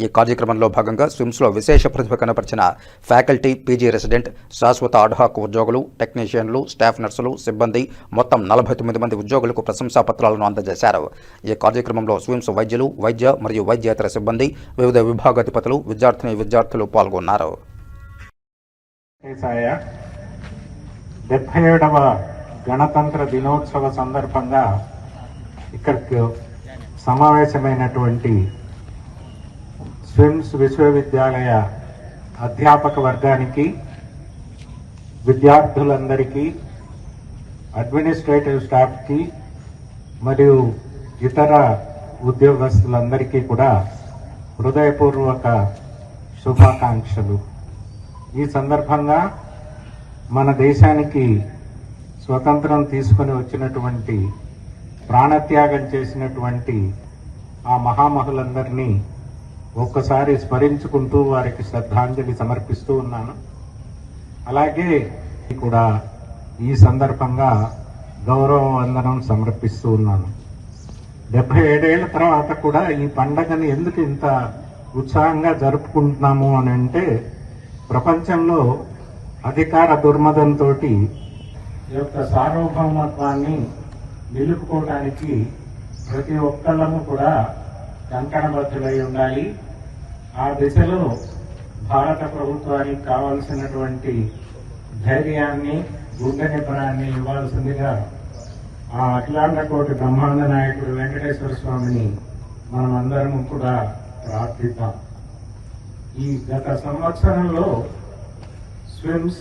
ఈ కార్యక్రమంలో భాగంగా స్విమ్స్లో విశేష ప్రతిభ కనపరిచిన ఫ్యాకల్టీ, పీజీ రెసిడెంట్, శాశ్వత అడ్హాక్ ఉద్యోగులు, టెక్నీషియన్లు, స్టాఫ్ నర్సులు, సిబ్బంది మొత్తం 49 మంది ఉద్యోగులకు ప్రశంసా పత్రాలను అందజేశారు. ఈ కార్యక్రమంలో స్విమ్స్ వైద్యులు, వైద్య మరియు వైద్యేతర సిబ్బంది, వివిధ విభాగాధిపతులు, విద్యార్థులు పాల్గొన్నారు. 77వ గణతంత్ర దినోత్సవ సందర్భంగా ఇక్కడికి సమావేశమైనటువంటి స్విమ్స్ విశ్వవిద్యాలయ అధ్యాపక వర్గానికి, విద్యార్థులందరికీ, అడ్మినిస్ట్రేటివ్ స్టాఫ్కి మరియు ఇతర ఉద్యోగస్తులందరికీ కూడా హృదయపూర్వక శుభాకాంక్షలు. ఈ సందర్భంగా మన దేశానికి స్వతంత్రం తీసుకొని వచ్చినటువంటి, ప్రాణత్యాగం చేసినటువంటి ఆ మహామహులందరినీ ఒక్కసారి స్మరించుకుంటూ వారికి శ్రద్ధాంజలి సమర్పిస్తూ ఉన్నాను. అలాగే కూడా ఈ సందర్భంగా గౌరవ వందనం సమర్పిస్తూ ఉన్నాను. 77 ఏళ్ల తర్వాత కూడా ఈ పండగని ఎందుకు ఇంత ఉత్సాహంగా జరుపుకుంటున్నాము అని అంటే, ప్రపంచంలో అధికార దుర్మదంతో యొక్క సార్వభౌమత్వాన్ని నిలుపుకోవడానికి ప్రతి ఒక్కళ్ళము కూడా కంకణబద్ధులై ఉండాలి. ఆ దిశలో భారత ప్రభుత్వానికి కావాల్సినటువంటి ధైర్యాన్ని, గుండె నిబ్బరాన్ని ఇవ్వాల్సిందిగా ఆ అఖిలాండకోటి బ్రహ్మాండ నాయకుడు వెంకటేశ్వర స్వామిని మనం అందరం కూడా ప్రార్థిద్దాం. ఈ గత సంవత్సరంలో స్విమ్స్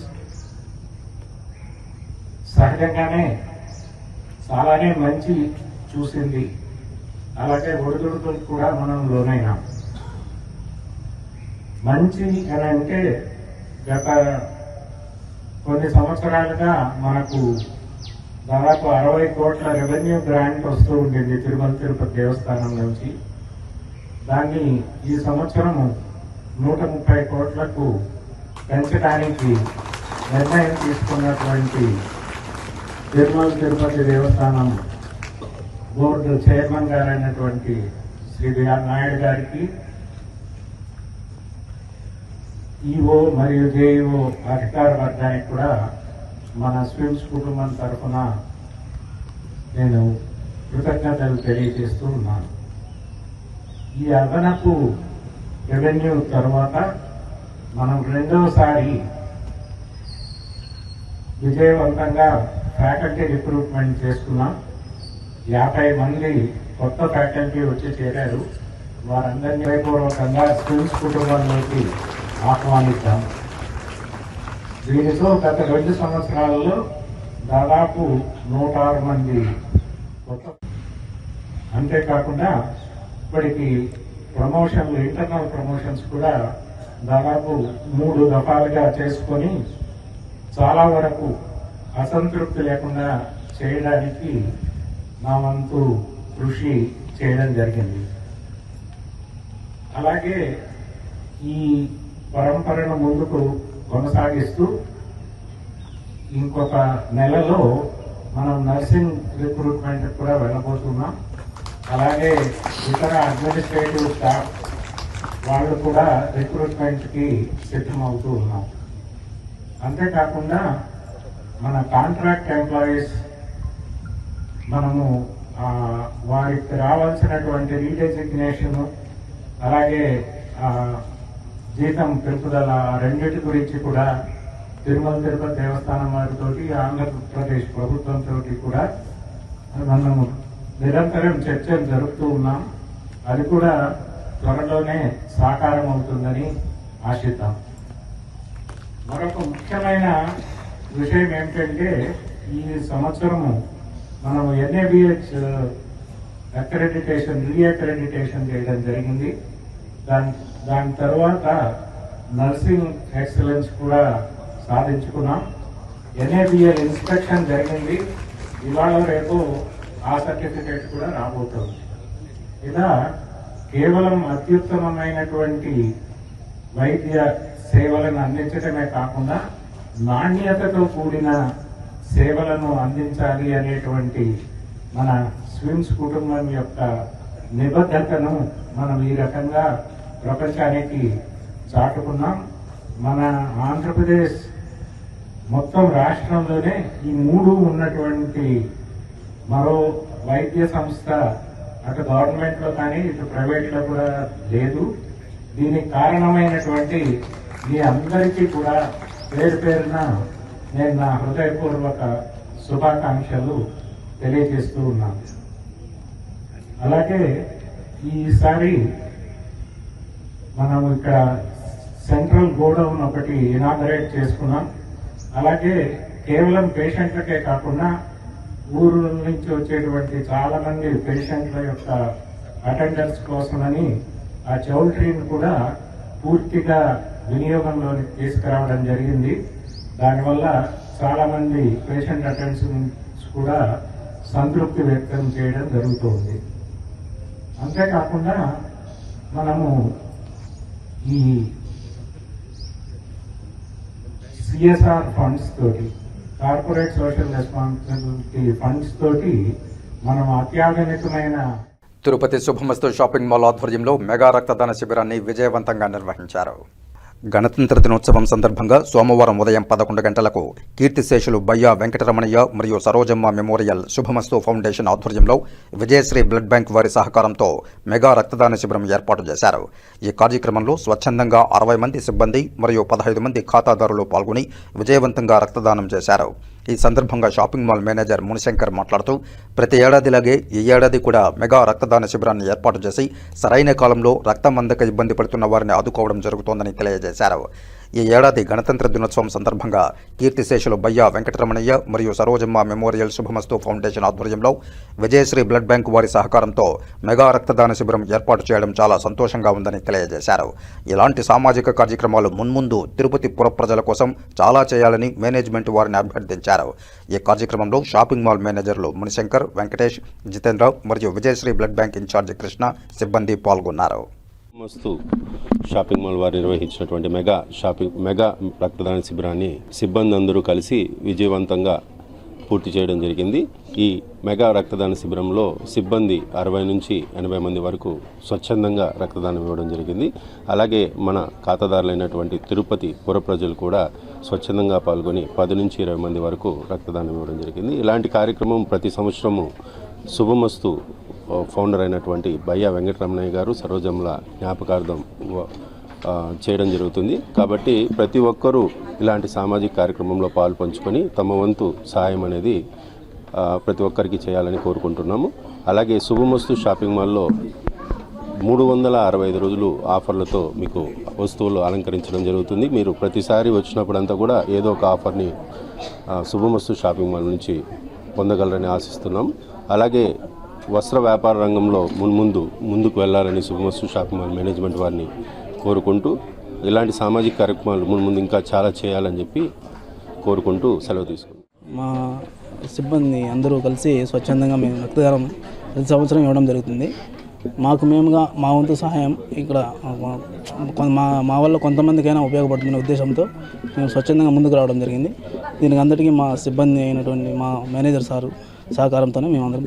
సహజంగానే చాలానే మంచి చూసింది, అలాగే ఒడిదుడుకులకు కూడా మనం లోనైనాం. మంచి అని అంటే గత కొన్ని సంవత్సరాలుగా మనకు దాదాపు 60 కోట్ల రెవెన్యూ గ్రాంట్ వస్తూ ఉండేది తిరుమల తిరుపతి దేవస్థానం నుంచి. దాన్ని ఈ సంవత్సరం 130 కోట్లకు పెంచడానికి నిర్ణయం తీసుకున్నటువంటి తిరుమల తిరుపతి దేవస్థానం బోర్డు చైర్మన్ గారైనటువంటి శ్రీ బిఆర్ నాయుడు గారికి, ఈఓ మరియు జేఈఓ అధికార వర్గానికి కూడా మన స్విమ్స్ కుటుంబం తరఫున నేను కృతజ్ఞతలు తెలియజేస్తూ ఉన్నాను. ఈ అదనపు రెవెన్యూ తర్వాత మనం రెండవసారి విజయవంతంగా ఫ్యాకల్టీ రిక్రూట్మెంట్ చేసుకున్నాం. 50 మంది కొత్త ఫ్యాకల్టీ వచ్చి చేరారు. వారందరినీ హృదయపూర్వకంగా స్విమ్స్ కుటుంబంలోకి ఆహ్వానిద్దాం. దీనితో గత 2 సంవత్సరాలలో దాదాపు 106 మంది కొత్త అంతేకాకుండా ఇప్పటికి ప్రమోషన్లు, ఇంటర్నల్ ప్రమోషన్స్ కూడా దాదాపు 3 దఫాలుగా చేసుకొని చాలా వరకు అసంతృప్తి లేకుండా చేయడానికి నా వంతు కృషి చేయడం జరిగింది. అలాగే ఈ పరంపరను ముందుకు కొనసాగిస్తూ ఇంకొక నెలలో మనం నర్సింగ్ రిక్రూట్మెంట్ కూడా వెళ్ళబోతున్నాం. అలాగే ఇతర అడ్మినిస్ట్రేటివ్ స్టాఫ్ వాళ్ళు కూడా రిక్రూట్మెంట్కి సిద్ధమవుతూ ఉన్నాం. అంతేకాకుండా మన కాంట్రాక్ట్ ఎంప్లాయీస్ మనము వారికి రావాల్సినటువంటి రీడెసిగ్నేషన్ అలాగే జీతం పెంపుదల రెండింటి గురించి కూడా తిరుమల తిరుపతి దేవస్థానం వారితో ఆంధ్రప్రదేశ్ ప్రభుత్వంతో కూడా మనము నిరంతరం చర్చలు జరుపుతూ ఉన్నాం. అది కూడా త్వరలోనే సాకారం అవుతుందని ఆశిద్దాం. మరొక ముఖ్యమైన విషయం ఏమిటంటే ఈ సంవత్సరము మనం NABH రీఅక్రెడిటేషన్ చేయడం జరిగింది. దాని తర్వాత నర్సింగ్ ఎక్సలెన్స్ కూడా సాధించుకున్నాం. NABL ఇన్స్పెక్షన్ జరిగింది. ఇవాళ రేపు ఆ సర్టిఫికేట్ కూడా రాబోతుంది. ఇలా కేవలం అత్యుత్తమమైనటువంటి వైద్య సేవలను అందించడమే కాకుండా నాణ్యతతో కూడిన సేవలను అందించాలి అనేటువంటి మన స్విమ్స్ కుటుంబం యొక్క నిబద్ధతను మనం ఈ రకంగా ప్రపంచానికి చాటుకున్నాం. మన ఆంధ్రప్రదేశ్ మొత్తం రాష్ట్రంలోనే ఈ 3 ఉన్నటువంటి మరో వైద్య సంస్థ అటు గవర్నమెంట్లో కానీ ఇటు ప్రైవేట్లో కూడా లేదు. దీనికి కారణమైనటువంటి మీ అందరికీ కూడా పేరు పేరున నేను నా హృదయపూర్వక శుభాకాంక్షలు తెలియజేస్తూ ఉన్నాను. అలాగే ఈసారి మనం ఇక్కడ సెంట్రల్ గోడౌన్ ఒకటి ఇనాగరేట్ చేసుకున్నాం. అలాగే కేవలం పేషెంట్లకే కాకుండా ఊరు నుంచి వచ్చేటువంటి చాలా మంది పేషెంట్ల యొక్క అటెండర్స్ కోసమని ఆ చౌల్ట్రీని కూడా పూర్తిగా వినియోగంలోకి తీసుకురావడం జరిగింది. దానివల్ల చాలా మంది పేషెంట్ అటెండర్స్ కూడా సంతృప్తి వ్యక్తం చేయడం జరుగుతుంది. అంతేకాకుండా మనము ఈ CSR ఫండ్స్ తోటి, కార్పొరేట్ సోషల్ రెస్పాన్సిబిలిటీ ఫండ్స్ తోటి మనం అత్యాధునికమైన తిరుపతి శుభమస్తు షాపింగ్ మాల్ ఆధ్వర్యంలో మెగా రక్తదాన శిబిరాన్ని విజయవంతంగా నిర్వహించారు. గణతంత్ర దినోత్సవం సందర్భంగా సోమవారం ఉదయం 11 గంటలకు కీర్తిశేషులు బయ్యా వెంకటరమణయ్య మరియు సరోజమ్మ మెమోరియల్ శుభమస్తు ఫౌండేషన్ ఆధ్వర్యంలో విజయశ్రీ బ్లడ్ బ్యాంక్ వారి సహకారంతో మెగా రక్తదాన శిబిరం ఏర్పాటు చేశారు. ఈ కార్యక్రమంలో స్వచ్ఛందంగా 60 మంది సిబ్బంది మరియు 15 మంది ఖాతాదారులు పాల్గొని విజయవంతంగా రక్తదానం చేశారు. ఈ సందర్భంగా షాపింగ్ మాల్ మేనేజర్ మునిశంకర్ మాట్లాడుతూ ప్రతి ఏడాదిలాగే ఈ ఏడాది కూడా మెగా రక్తదాన శిబిరాన్ని ఏర్పాటు చేసి సరైన కాలంలో రక్తం అందక ఇబ్బంది పడుతున్న వారిని ఆదుకోవడం జరుగుతోందని తెలియజేశారు. ఈ ఏడాది గణతంత్ర దినోత్సవం సందర్భంగా కీర్తిశేషులు బయ్యా వెంకటరమణయ్య మరియు సరోజమ్మ మెమోరియల్ శుభమస్తు ఫౌండేషన్ ఆధ్వర్యంలో విజయశ్రీ బ్లడ్ బ్యాంక్ వారి సహకారంతో మెగా రక్తదాన శిబిరం ఏర్పాటు చేయడం చాలా సంతోషంగా ఉందని తెలియజేశారు. ఇలాంటి సామాజిక కార్యక్రమాలు మున్ముందు తిరుపతి పుర ప్రజల కోసం చాలా చేయాలని మేనేజ్మెంట్ వారిని అభ్యర్థించారు. ఈ కార్యక్రమంలో షాపింగ్ మాల్ మేనేజర్లు మునిశంకర్, వెంకటేష్, జితేంద్ర మరియు విజయశ్రీ బ్లడ్ బ్యాంక్ ఇన్ఛార్జి కృష్ణ సిబ్బంది పాల్గొన్నారు. మస్తు షాపింగ్ మాల్ వారు నిర్వహించినటువంటి మెగా రక్తదాన శిబిరాన్ని సిబ్బంది అందరూ కలిసి విజయవంతంగా పూర్తి చేయడం జరిగింది. ఈ మెగా రక్తదాన శిబిరంలో సిబ్బంది 60 నుంచి 80 మంది వరకు స్వచ్ఛందంగా రక్తదానం ఇవ్వడం జరిగింది. అలాగే మన ఖాతాదారులైనటువంటి తిరుపతి పుర ప్రజలు కూడా స్వచ్ఛందంగా పాల్గొని 10 నుంచి 20 మంది వరకు రక్తదానం ఇవ్వడం జరిగింది. ఇలాంటి కార్యక్రమం ప్రతి సంవత్సరము శుభమస్తు ఫౌండర్ అయినటువంటి బయ్యా వెంకటరమణయ్య గారు సరోజంల జ్ఞాపకార్థం చేయడం జరుగుతుంది. కాబట్టి ప్రతి ఒక్కరూ ఇలాంటి సామాజిక కార్యక్రమంలో పాలు పంచుకొని తమ వంతు సహాయం అనేది ప్రతి ఒక్కరికి చేయాలని కోరుకుంటున్నాము. అలాగే శుభమస్తు షాపింగ్ మాల్లో 365 రోజులు ఆఫర్లతో మీకు వస్తువులు అలంకరించడం జరుగుతుంది. మీరు ప్రతిసారి వచ్చినప్పుడంతా కూడా ఏదో ఒక ఆఫర్ని శుభమస్తు షాపింగ్ మాల్ నుంచి పొందగలరని ఆశిస్తున్నాం. అలాగే వస్త్ర వ్యాపార రంగంలో ముందుకు వెళ్ళాలని శుభమస్తు షాపింగ్ మాల్ మేనేజ్మెంట్ వారిని కోరుకుంటూ ఇలాంటి సామాజిక కార్యక్రమాలు ముందు ఇంకా చాలా చేయాలని చెప్పి కోరుకుంటూ సెలవు తీసుకుంటాం. మా సిబ్బంది అందరూ కలిసి స్వచ్ఛందంగా మేము రక్తదానం ప్రతి సంవత్సరం ఇవ్వడం జరుగుతుంది. మేముగా మా వంతు సహాయం ఇక్కడ మా వల్ల కొంతమందికైనా ఉపయోగపడుతున్న ఉద్దేశంతో మేము స్వచ్ఛందంగా ముందుకు రావడం జరిగింది. దీనికి అందరికీ మా సిబ్బంది అయినటువంటి మా మేనేజర్ సారు సహకారంతోనే మేము అందరం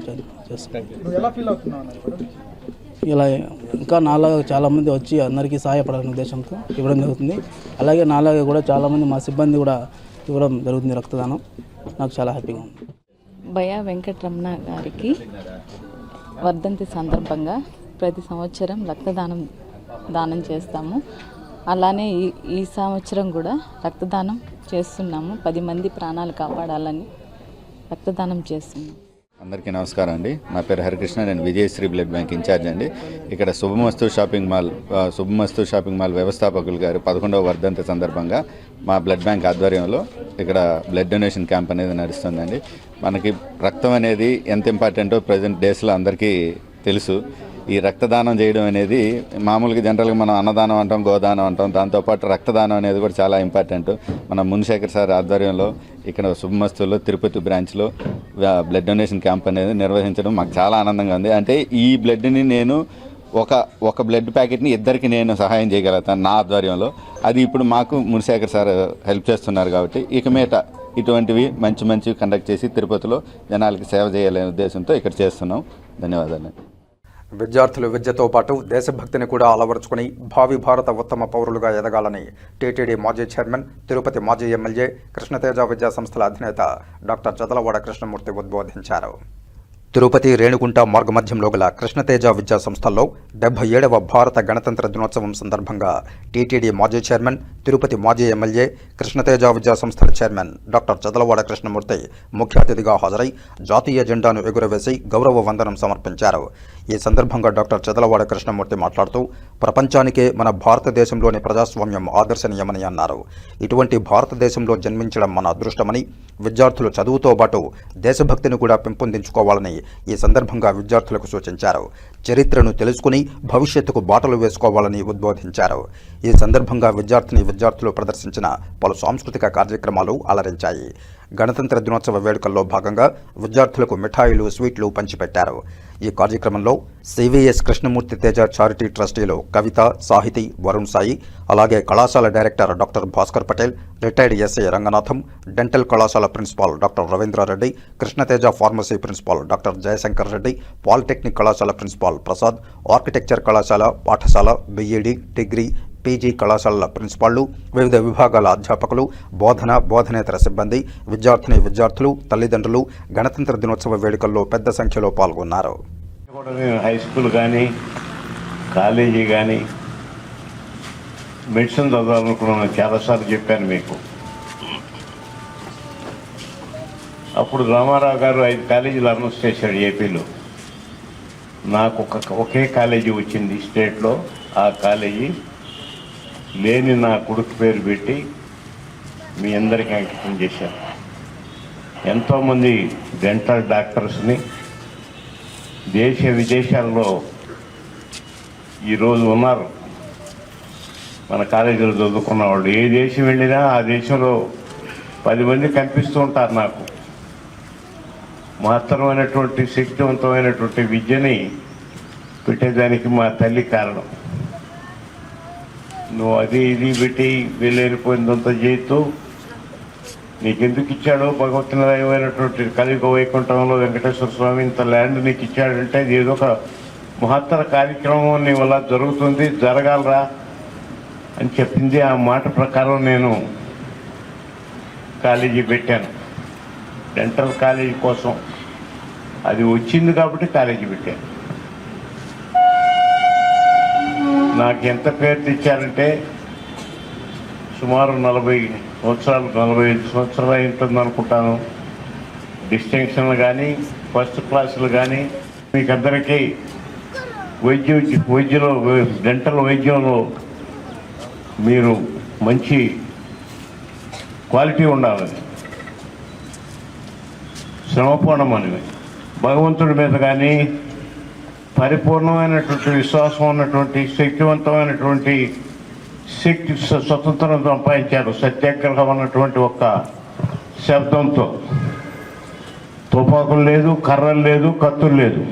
చేస్తాం. ఇలా ఇంకా నాలాగా చాలామంది వచ్చి అందరికీ సహాయపడాలనే ఉద్దేశంతో ఇవ్వడం జరుగుతుంది. అలాగే నాలాగే కూడా చాలామంది మా సిబ్బంది కూడా ఇవ్వడం జరుగుతుంది రక్తదానం. నాకు చాలా హ్యాపీగా ఉంది. భయా వెంకటరమణ గారికి వర్ధంతి సందర్భంగా ప్రతి సంవత్సరం రక్తదానం చేస్తాము. అలానే ఈ సంవత్సరం కూడా రక్తదానం చేస్తున్నాము. 10 మంది ప్రాణాలు కాపాడాలని రక్తదానం చేస్తున్నాము. అందరికీ నమస్కారం అండి. నా పేరు హరికృష్ణ. నేను విజయశ్రీ బ్లడ్ బ్యాంక్ ఇన్ఛార్జ్ అండి. ఇక్కడ శుభమస్తు షాపింగ్ మాల్ వ్యవస్థాపకులు గారు 11వ వర్ధంతి సందర్భంగా మా బ్లడ్ బ్యాంక్ ఆధ్వర్యంలో ఇక్కడ బ్లడ్ డొనేషన్ క్యాంప్ అనేది నడుస్తుందండి. మనకి రక్తం అనేది ఎంత ఇంపార్టెంటో ప్రజెంట్ డేస్లో అందరికీ తెలుసు. ఈ రక్తదానం చేయడం అనేది మామూలుగా జనరల్గా మనం అన్నదానం అంటాం, గోదానం అంటాం. దాంతోపాటు రక్తదానం అనేది కూడా చాలా ఇంపార్టెంట్. మన మునిశేఖర్ సార్ ఆధ్వర్యంలో ఇక్కడ శుభమస్తులో తిరుపతి బ్రాంచ్లో బ్లడ్ డొనేషన్ క్యాంప్ అనేది నిర్వహించడం మాకు చాలా ఆనందంగా ఉంది. అంటే ఈ బ్లడ్ని నేను ఒక బ్లడ్ ప్యాకెట్ని ఇద్దరికి నేను సహాయం చేయగలుగుతాను నా ఆధ్వర్యంలో. అది ఇప్పుడు మాకు మునిశేఖర్ సార్ హెల్ప్ చేస్తున్నారు కాబట్టి ఇక మీట ఇటువంటివి మంచి కండక్ట్ చేసి తిరుపతిలో జనాలకి సేవ చేయాలనే ఉద్దేశంతో ఇక్కడ చేస్తున్నాం. ధన్యవాదాలు. విద్యార్థులు విద్యతో పాటు దేశభక్తిని కూడా అలవరుచుకుని భావి భారత ఉత్తమ పౌరులుగా ఎదగాలని టీటీడీ మాజీ చైర్మన్, తిరుపతి మాజీ ఎమ్మెల్యే, కృష్ణతేజ విద్యా సంస్థల అధినేత డాక్టర్ చదలవాడ కృష్ణమూర్తి ఉద్బోధించారు. తిరుపతి రేణుగుంట మార్గమధ్యంలో గల కృష్ణతేజ విద్యా సంస్థల్లో 77వ భారత గణతంత్ర దినోత్సవం సందర్భంగా టీటీడీ మాజీ చైర్మన్, తిరుపతి మాజీ ఎమ్మెల్యే, కృష్ణతేజ విద్యా సంస్థల చైర్మన్ డాక్టర్ చదలవాడ కృష్ణమూర్తి ముఖ్య అతిథిగా హాజరై జాతీయ జెండాను ఎగురవేసి గౌరవ వందనం సమర్పించారు. ఈ సందర్భంగా డాక్టర్ చదలవాడ కృష్ణమూర్తి మాట్లాడుతూ ప్రపంచానికే మన భారతదేశంలోని ప్రజాస్వామ్యం ఆదర్శనీయమని అన్నారు. ఇటువంటి భారతదేశంలో జన్మించడం మన అదృష్టమని, విద్యార్థులు చదువుతో పాటు దేశభక్తిని కూడా పెంపొందించుకోవాలని ఈ సందర్భంగా విద్యార్థులకు సూచించారు. చరిత్రను తెలుసుకుని భవిష్యత్తుకు బాటలు వేసుకోవాలని ఉద్బోధించారు. ఈ సందర్భంగా విద్యార్థులు ప్రదర్శించిన పలు సాంస్కృతిక కార్యక్రమాలు అలరించాయి. గణతంత్ర దినోత్సవ వేడుకల్లో భాగంగా విద్యార్థులకు మిఠాయిలు, స్వీట్లు పంచిపెట్టారు. ఈ కార్యక్రమంలో సివిఎస్ కృష్ణమూర్తి తేజ చారిటీ ట్రస్టీలు కవిత, సాహితి, వరుణ్ సాయి, అలాగే కళాశాల director doctor Bhaskar Patel, retired SI Ranganatham, dental కళాశాల principal doctor Ravindra Reddy, Krishnateja pharmacy principal doctor Jayashankar Reddy, polytechnic కళాశాల ప్రిన్సిపాల్ ప్రసాద్, ఆర్కిటెక్చర్ కళాశాల, పాఠశాల, బిఈడి, డిగ్రీ, పీజీ కళాశాలల ప్రిన్సిపాళ్లు, వివిధ విభాగాల అధ్యాపకులు, బోధనేతర సిబ్బంది, విద్యార్థులు, తల్లిదండ్రులు గణతంత్ర దినోత్సవ వేడుకల్లో పెద్ద సంఖ్యలో పాల్గొన్నారు. హై స్కూల్ కానీ, కాలేజీ కానీ మెడిసిన్ చదవాలనుకున్నాను. చాలాసార్లు చెప్పాను మీకు. అప్పుడు రామారావు గారు 5 కాలేజీలు అనౌన్స్ చేశాడు ఏపీలో. నాకు ఒకే కాలేజీ వచ్చింది స్టేట్లో. ఆ కాలేజీ లేని నా కొడుకు పేరు పెట్టి మీ అందరికీ అంకితం చేశాను. ఎంతోమంది డెంటల్ డాక్టర్స్ని దేశ విదేశాల్లో ఈరోజు ఉన్నారు. మన కాలేజీలో చదువుకున్న వాళ్ళు ఏ దేశం వెళ్ళినా ఆ దేశంలో 10 మంది కనిపిస్తూ ఉంటారు. నాకు మహత్తరమైనటువంటి శక్తివంతమైనటువంటి విద్యని పెట్టేదానికి మా తల్లి కారణం. నువ్వు అది ఇది పెట్టి వెళ్ళిపోయిందంతా చేస్తూ నీకెందుకు ఇచ్చాడో భగవత్తునైనటువంటి కలియుగ వైకుంఠంలో వెంకటేశ్వర స్వామి ఇంత ల్యాండ్ నీకు ఇచ్చాడంటే ఇది ఏదో ఒక మహత్తర కార్యక్రమం నీ వల్ల జరుగుతుంది, జరగాలరా అని చెప్పింది. ఆ మాట ప్రకారం నేను కాలేజీ పెట్టాను. డెంటల్ కాలేజీ కోసం అది వచ్చింది కాబట్టి కాలేజీ పెట్టాను. నాకు ఎంత పేరు తెచ్చారంటే సుమారు 45 సంవత్సరాలు ఉంటుంది అనుకుంటాను. డిస్టింక్షన్లు కానీ, ఫస్ట్ క్లాసులు కానీ, మీకు అందరికీ డెంటల్ వైద్యంలో మీరు మంచి క్వాలిటీ ఉండాలని, శ్రమపోవడం అని భగవంతుడి మీద కానీ పరిపూర్ణమైనటువంటి విశ్వాసం ఉన్నటువంటి శక్తివంతమైనటువంటి స్వతంత్రం సంపాదించారు సత్యాగ్రహం అన్నటువంటి ఒక్క శబ్దంతో. తుపాకులు లేదు, కర్రలు లేదు, కత్తులు లేదు.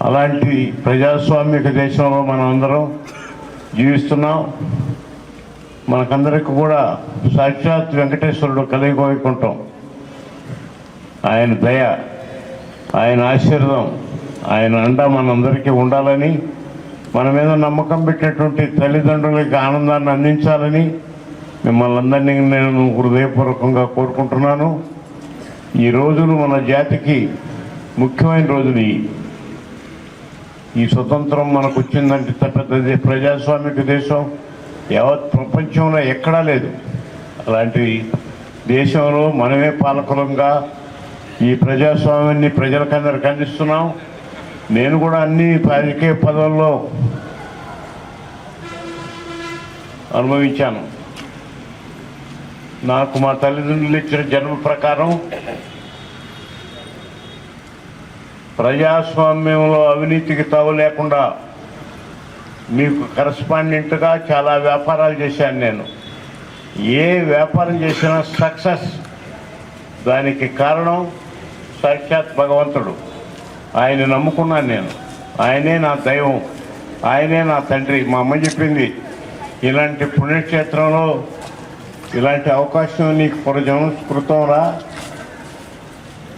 అలాంటి ప్రజాస్వామిక దేశంలో మనం అందరం జీవిస్తున్నాం. మనకందరికి కూడా సాక్షాత్ వెంకటేశ్వరుడు కలిగి వైకుంఠం, ఆయన దయ, ఆయన ఆశీర్వాదం, ఆయన అండ మనందరికీ ఉండాలని, మన మీద నమ్మకం పెట్టినటువంటి తల్లిదండ్రులకి ఆనందాన్ని అందించాలని మిమ్మల్ని అందరినీ నేను హృదయపూర్వకంగా కోరుకుంటున్నాను. ఈ రోజులు మన జాతికి ముఖ్యమైన రోజులు. ఈ స్వతంత్రం మనకు వచ్చిందంటే పెద్ద ప్రజాస్వామిక దేశం యావత్ ప్రపంచంలో ఎక్కడా లేదు. అలాంటి దేశంలో మనమే పాలకులంగా ఈ ప్రజాస్వామ్యాన్ని ప్రజలకందరికి అందిస్తున్నాం. నేను కూడా అన్ని రాజకీయ పదవుల్లో అనుభవించాను. నాకు మా తల్లిదండ్రులు ఇచ్చిన జన్మ ప్రకారం ప్రజాస్వామ్యంలో అవినీతికి తావు లేకుండా మీకు కరస్పాండెంట్గా చాలా వ్యాపారాలు చేశాను నేను. ఏ వ్యాపారం చేసినా సక్సెస్, దానికి కారణం సాక్షాత్ భగవంతుడు. ఆయన నమ్ముకున్నాను నేను. ఆయనే నా దైవం, ఆయనే నా తండ్రి. మా అమ్మ చెప్పింది, ఇలాంటి పుణ్యక్షేత్రంలో ఇలాంటి అవకాశం నీకు పురజన్మ కృతం రా,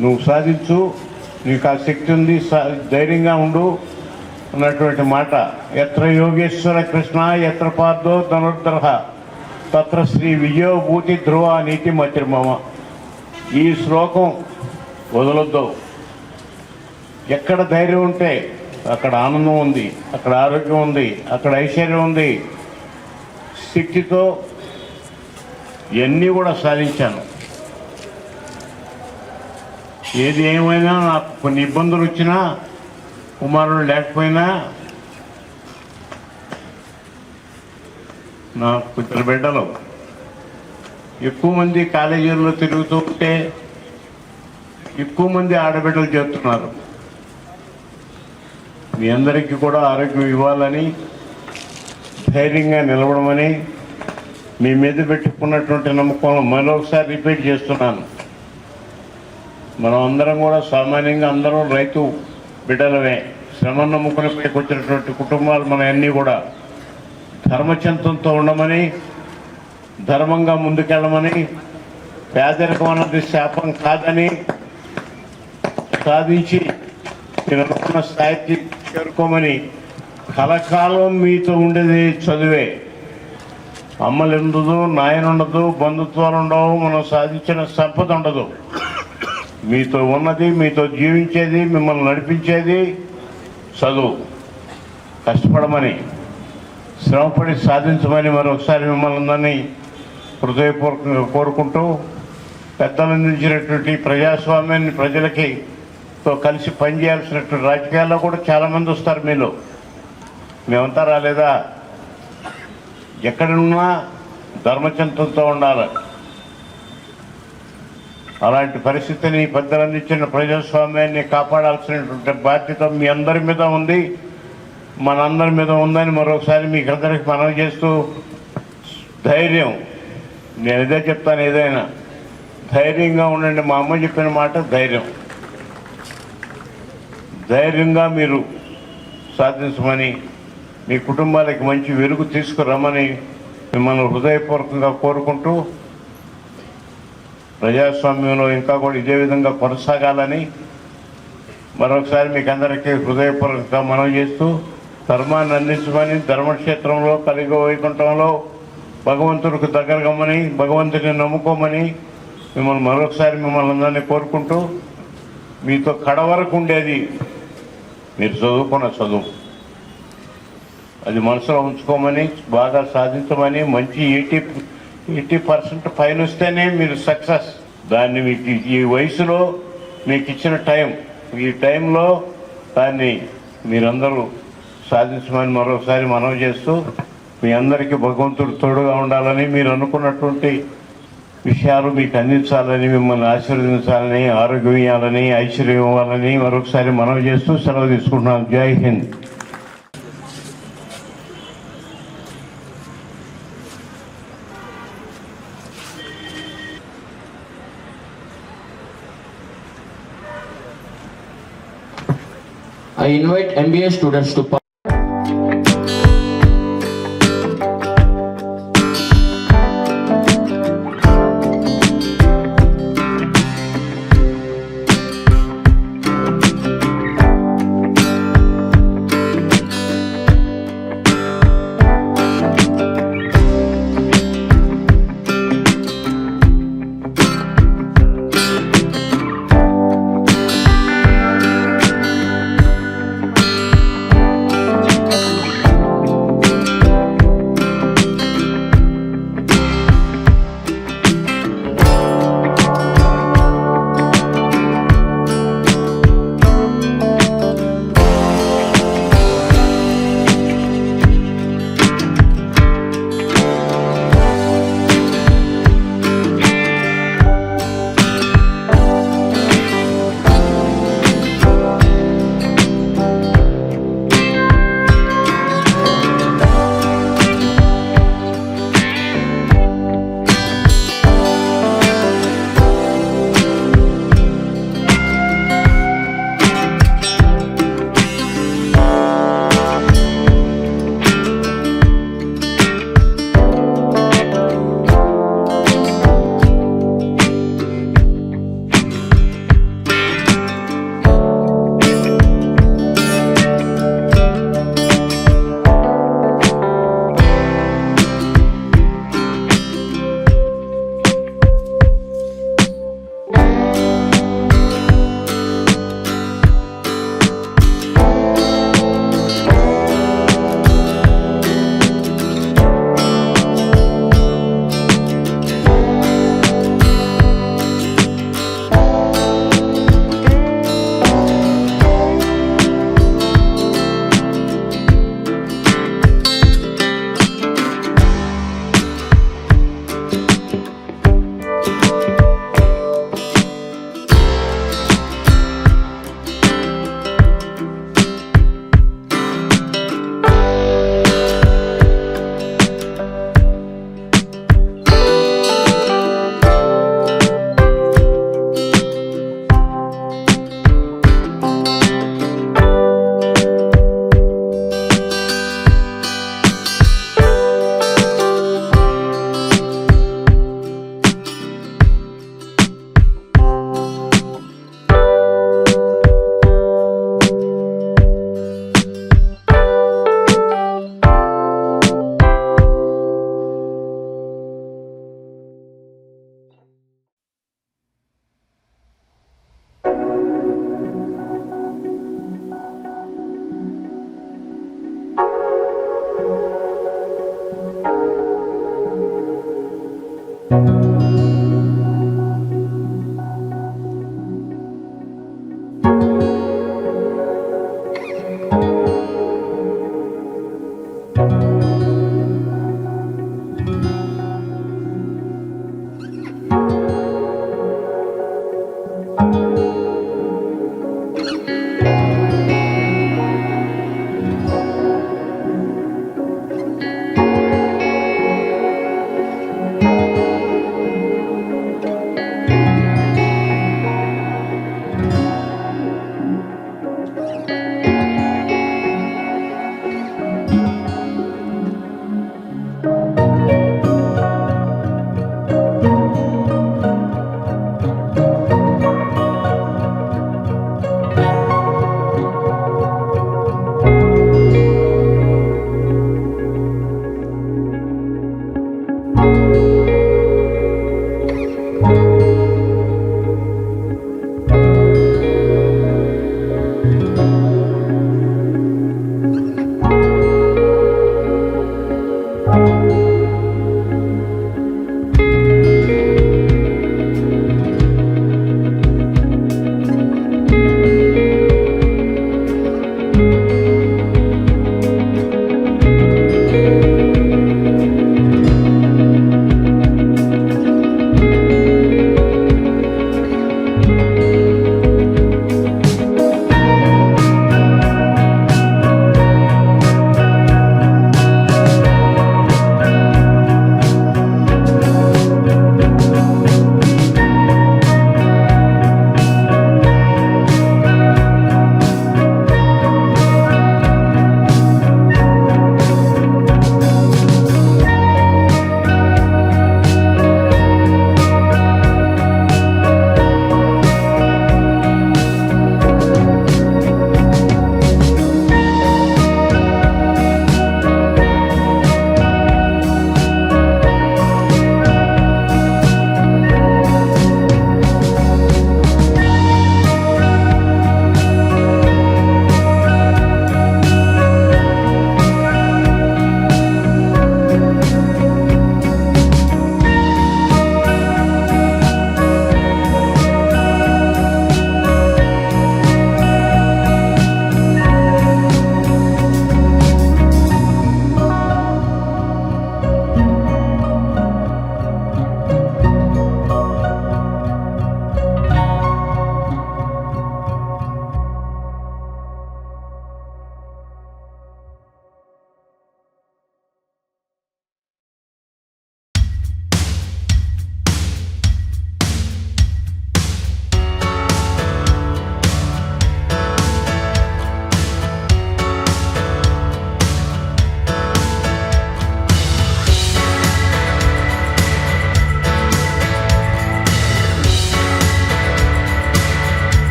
నువ్వు సాధించు, నీకు ఆ శక్తి ఉంది, ధైర్యంగా ఉండు అన్నటువంటి మాట. ఎత్ర యోగేశ్వర కృష్ణ ఎత్ర పార్థో ధనుర్ధర తత్ర శ్రీ విజయోభూతి ధ్రువ నీతి మతిర్మమ. ఈ శ్లోకం వదలొద్దు. ఎక్కడ ధైర్యం ఉంటే అక్కడ ఆనందం ఉంది, అక్కడ ఆరోగ్యం ఉంది, అక్కడ ఐశ్వర్యం ఉంది. శక్తితో ఇవన్నీ కూడా సాధించాను. ఏది ఏమైనా నాకు కొన్ని ఇబ్బందులు వచ్చినా, కుమారుడు లేకపోయినా, నాకు ఇద్దరు బిడ్డలు, ఎక్కువ మంది కాలేజీల్లో తిరుగుతూ ఉంటే ఎక్కువ మంది ఆడబిడ్డలు చేస్తున్నారు. మీ అందరికీ కూడా ఆరోగ్యం ఇవ్వాలని, ధైర్యంగా నిలవడమని, మీ మీద పెట్టుకున్నటువంటి నమ్మకం మరొకసారి రిపీట్ చేస్తున్నాను. మనం అందరం కూడా సామాన్యంగా అందరం రైతు బిడ్డలమే. శ్రమ నమ్ముకుని పైకి వచ్చినటువంటి కుటుంబాలు మన అన్నీ కూడా ధర్మచింతంతో ఉండమని, ధర్మంగా ముందుకెళ్ళమని, పేదరికం అన్నది శాపం కాదని సాధించి మీరు అనుకున్న స్థాయికి చేరుకోమని, కలకాలం మీతో ఉండేది చదువే. అమ్మలు ఉండదు, నాయన ఉండదు, బంధుత్వాలు ఉండవు, మనం సాధించిన సంపద ఉండదు. మీతో ఉన్నది, మీతో జీవించేది, మిమ్మల్ని నడిపించేది చదువు. కష్టపడమని, శ్రమపడి సాధించమని మరొకసారి మిమ్మల్ని అందరినీ హృదయపూర్వకంగా కోరుకుంటూ, పెద్దలు అందించినటువంటి ప్రజాస్వామ్యాన్ని ప్రజలకి కలిసి పనిచేయాల్సినటువంటి రాజకీయాల్లో కూడా చాలామంది వస్తారు. మీలో మేమంతా రాలేదా? ఎక్కడున్నా ధర్మచింతంతో ఉండాలి. అలాంటి పరిస్థితిని పెద్దలు అందించిన ప్రజాస్వామ్యాన్ని కాపాడాల్సినటువంటి బాధ్యత మీ అందరి మీద ఉంది, మనందరి మీద ఉందని మరొకసారి మీకు అందరికి మనవి చేస్తూ, ధైర్యం, నేను ఇదే చెప్తాను, ఏదైనా ధైర్యంగా ఉండండి. మా అమ్మ చెప్పిన మాట ధైర్యం. ధైర్యంగా మీరు సాధించమని, మీ కుటుంబాలకి మంచి వెలుగు తీసుకురమ్మని మిమ్మల్ని హృదయపూర్వకంగా కోరుకుంటూ, ప్రజాస్వామ్యంలో ఇంకా కూడా ఇదే విధంగా కొనసాగాలని మరొకసారి మీకు అందరికీ హృదయపూర్వకంగా మనవి చేస్తూ, ధర్మాన్ని అందించమని, ధర్మక్షేత్రంలో కలిగి వైకుంఠంలో భగవంతుడికి దగ్గరగమ్మని, భగవంతుడిని నమ్ముకోమని మిమ్మల్ని మరొకసారి మిమ్మల్ని అందరినీ కోరుకుంటూ, మీతో కడవరకు ఉండేది మీరు చదువుకున్న చదువు, అది మనసులో ఉంచుకోమని, బాగా సాధించమని, మంచి 80% పైన వస్తేనే మీరు సక్సెస్. దాన్ని మీకు ఈ వయసులో మీకు ఇచ్చిన టైం, ఈ టైంలో దాన్ని మీరందరూ సాధించమని మరొకసారి మనవి చేస్తూ, మీ అందరికీ భగవంతుడు తోడుగా ఉండాలని, మీరు అనుకున్నటువంటి విషయాలు మీకు అందించాలని, మిమ్మల్ని ఆశీర్వదించాలని, ఆరోగ్యం ఇవ్వాలని, ఐశ్వర్యం ఇవ్వాలని మరొకసారి మనవి చేస్తూ సెలవు తీసుకుంటున్నాం. జై Hind. I invite MBA students to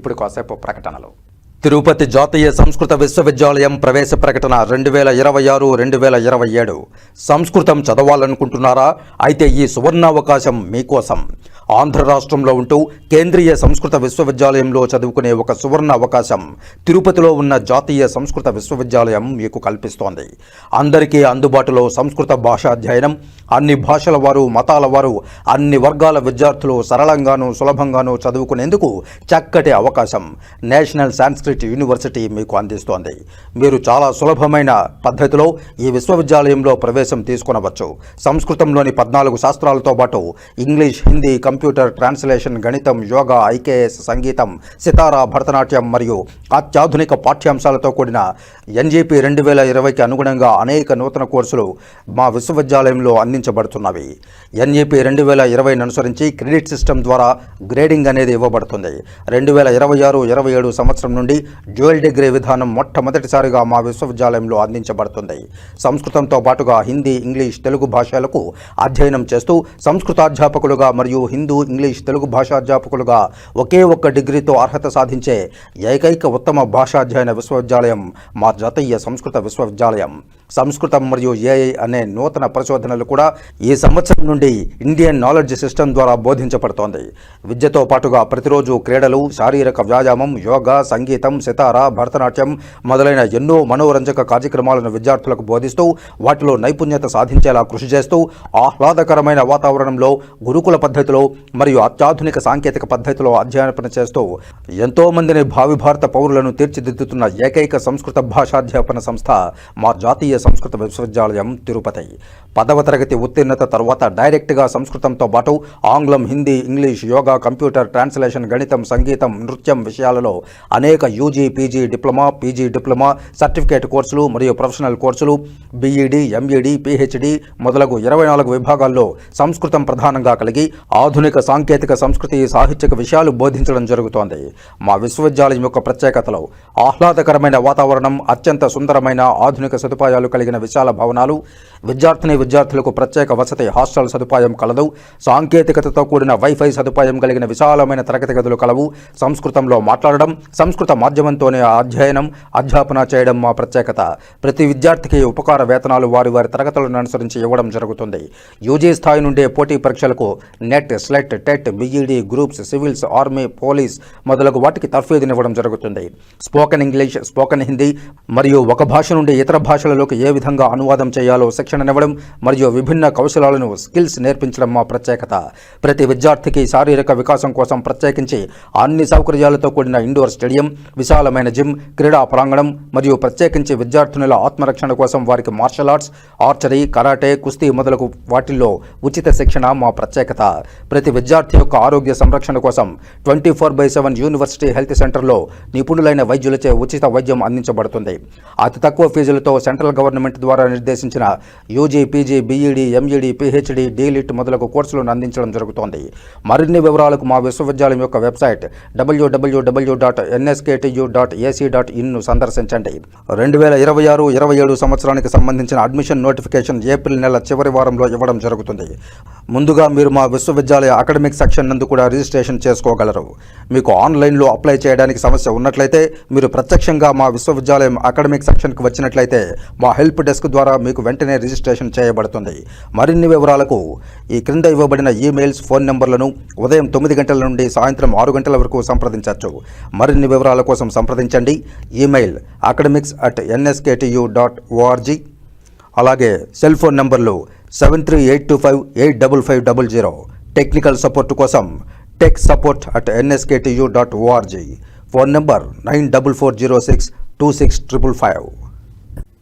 ఇప్పుడు కాసేపు ప్రకటనలు. తిరుపతి జాతీయ సంస్కృత విశ్వవిద్యాలయం ప్రవేశ ప్రకటన 2026-2027. సంస్కృతం చదవాలనుకుంటున్నారా? అయితే ఈ సువర్ణావకాశం మీకోసం. ఆంధ్ర రాష్ట్రంలో ఉంటూ కేంద్రీయ సంస్కృత విశ్వవిద్యాలయంలో చదువుకునే ఒక సువర్ణ అవకాశం తిరుపతిలో ఉన్న జాతీయ సంస్కృత విశ్వవిద్యాలయం మీకు కల్పిస్తోంది. అందరికీ అందుబాటులో సంస్కృత భాషాధ్యయనం, అన్ని భాషల వారు, మతాల వారు, అన్ని వర్గాల విద్యార్థులు సరళంగానూ సులభంగానూ చదువుకునేందుకు చక్కటి అవకాశం నేషనల్ సాంస్క్రిట్ యూనివర్సిటీ మీకు అందిస్తోంది. మీరు చాలా సులభమైన పద్ధతిలో ఈ విశ్వవిద్యాలయంలో ప్రవేశం తీసుకొనవచ్చు. సంస్కృతంలోని 14 శాస్త్రాలతో పాటు ఇంగ్లీష్, హిందీ, కంప్యూటర్, ట్రాన్స్లేషన్, గణితం, యోగా, ఐకేఎస్, సంగీతం, సితారా, భరతనాట్యం మరియు అత్యాధునిక పాఠ్యాంశాలతో కూడిన ఎన్జీపీ 2020కి అనుగుణంగా అనేక నూతన కోర్సులు మా విశ్వవిద్యాలయంలో అందించబడుతున్నవి. ఎన్ఈపీ 2020 అనుసరించి క్రెడిట్ సిస్టమ్ ద్వారా గ్రేడింగ్ అనేది ఇవ్వబడుతుంది. 2026-27 సంవత్సరం నుండి డ్యూయల్ డిగ్రీ విధానం మొట్టమొదటిసారిగా మా విశ్వవిద్యాలయంలో అందించబడుతుంది. సంస్కృతంతో పాటుగా హిందీ, ఇంగ్లీష్, తెలుగు భాషలకు అధ్యయనం చేస్తూ సంస్కృతాధ్యాపకులుగా మరియు హిందూ, ఇంగ్లీష్, తెలుగు భాషాధ్యాపకులుగా ఒకే ఒక్క డిగ్రీతో అర్హత సాధించే ఏకైక ఉత్తమ భాషాధ్యయన విశ్వవిద్యాలయం మా జాతీయ సంస్కృత విశ్వవిద్యాలయం. సంస్కృతం మరియు ఏఐ అనే నూతన పరిశోధనలు కూడా ఈ సంవత్సరం నుండి ఇండియన్ నాలెడ్జ్ సిస్టమ్ ద్వారా బోధించబడుతోంది. విద్యతో పాటుగా ప్రతిరోజు క్రీడలు, శారీరక వ్యాయామం, యోగా, సంగీతం, సితారా, భరతనాట్యం మొదలైన ఎన్నో మనోరంజక కార్యక్రమాలను విద్యార్థులకు బోధిస్తూ వాటిలో నైపుణ్యత సాధించేలా కృషి చేస్తూ ఆహ్లాదకరమైన వాతావరణంలో గురుకుల పద్ధతిలో మరియు అత్యాధునిక సాంకేతిక పద్ధతిలో అధ్యయన చేస్తూ ఎంతో మందిని భావి భారత పౌరులను తీర్చిదిద్దుతున్న ఏకైక సంస్కృత భాషాధ్యాపన సంస్థ మా జాతీయ సంస్కృత విశ్వవిద్యాలయం తిరుపతి. 10వ తరగతి ఉత్తీర్ణత తర్వాత డైరెక్ట్గా సంస్కృతంతో పాటు ఆంగ్లం, Hindi, English, yoga, computer, translation, గణితం, సంగీతం, నృత్యం విషయాలలో అనేక UG, PG diploma, PG diploma, certificate కోర్సులు మరియు ప్రొఫెషనల్ కోర్సులు, బీఈడీ, ఎంఈడీ, పీహెచ్డీ మొదలగు 24 విభాగాల్లో సంస్కృతం ప్రధానంగా కలిగి ఆధునిక సాంకేతిక, సంస్కృతి, సాహిత్యక విషయాలు బోధించడం జరుగుతోంది. మా విశ్వవిద్యాలయం యొక్క ప్రత్యేకతలు ఆహ్లాదకరమైన వాతావరణం, అత్యంత సుందరమైన ఆధునిక సదుపాయాలు కలిగిన విశాల భవనాలు, విద్యార్థులకు ప్రత్యేక వసతి హాస్టల్ సదుపాయం కలదు, సాంకేతికతతో కూడిన వైఫై సదుపాయం కలిగిన విశాలమైన తరగతి గదులు కలవు. సంస్కృతంలో మాట్లాడడం, సంస్కృత మాధ్యమంతోనే అధ్యాపన చేయడం మా ప్రత్యేకత. ప్రతి విద్యార్థికి ఉపకార వేతనాలు వారి తరగతులను అనుసరించి ఇవ్వడం జరుగుతుంది. యూజీ స్థాయి నుండే పోటీ పరీక్షలకు NET, SLET, TET, BEd, groups, civils, army, police మొదలగు వాటికి తర్ఫీదునివ్వడం జరుగుతుంది. స్పోకెన్ ఇంగ్లీష్, స్పోకెన్ హిందీ మరియు ఒక భాష నుండి ఇతర భాషలలోకి ఏ విధంగా అనువాదం చేయాలో శిక్షణనివ్వడం మరియు విభిన్న కౌశలాలను, స్కిల్స్ నేర్పించడం మా ప్రత్యేకత. ప్రతి విద్యార్థికి శారీరక వికాసం కోసం ప్రత్యేకించి అన్ని సౌకర్యాలతో కూడిన ఇండోర్ స్టేడియం, విశాలమైన జిమ్, క్రీడా ప్రాంగణం మరియు ప్రత్యేకించి విద్యార్థినుల ఆత్మరక్షణ కోసం వారికి మార్షల్ ఆర్ట్స్, ఆర్చరీ, కరాటే, కుస్తీ మొదలగు వాటిల్లో ఉచిత శిక్షణ మా ప్రత్యేకత. ప్రతి విద్యార్థి యొక్క ఆరోగ్య సంరక్షణ కోసం 24/7 యూనివర్సిటీ హెల్త్ సెంటర్లో నిపుణులైన వైద్యులచే ఉచిత వైద్యం అందించబడుతుంది. అతి తక్కువ ఫీజులతో సెంట్రల్ గవర్నమెంట్ ద్వారా నిర్దేశించిన UG, PG, BEd, MEd, PhD, DLitt మొదలగు కోర్సులను అందించడం జరుగుతోంది. మరిన్ని వివరాలకు మా విశ్వవిద్యాలయం యొక్క వెబ్సైట్ www.nsktu.ac.in సందర్శించండి. 2026-27 సంవత్సరానికి సంబంధించిన అడ్మిషన్ నోటిఫికేషన్ ఏప్రిల్ నెల చివరి వారంలో ఇవ్వడం జరుగుతుంది. ముందుగా మీరు మా విశ్వవిద్యాలయ అకాడమిక్ సెక్షన్ నందు కూడా రిజిస్ట్రేషన్ చేసుకోగలరు. మీకు ఆన్లైన్లో అప్లై చేయడానికి సమస్య ఉన్నట్లయితే మీరు ప్రత్యక్షంగా మా విశ్వవిద్యాలయం అకాడమిక్ సెక్షన్కి వచ్చినట్లయితే మా హెల్ప్ డెస్క్ ద్వారా మీకు వెంటనే రిజిస్ట్రేషన్ చేయబడుతుంది. మరిన్ని వివరాలకు ఈ క్రింద ఇవ్వబడిన ఈమెయిల్స్, ఫోన్ నెంబర్లను ఉదయం 9 గంటల నుండి సాయంత్రం 6 గంటల వరకు సంప్రదించవచ్చు. మరిన్ని వివరాల కోసం సంప్రదించండి. Email academics@nsktu.org. అలాగే సెల్ ఫోన్ నంబర్లు 7382585500. టెక్నికల్ సపోర్ట్ కోసం techsupport@nsktu.org. Phone number 9440626555.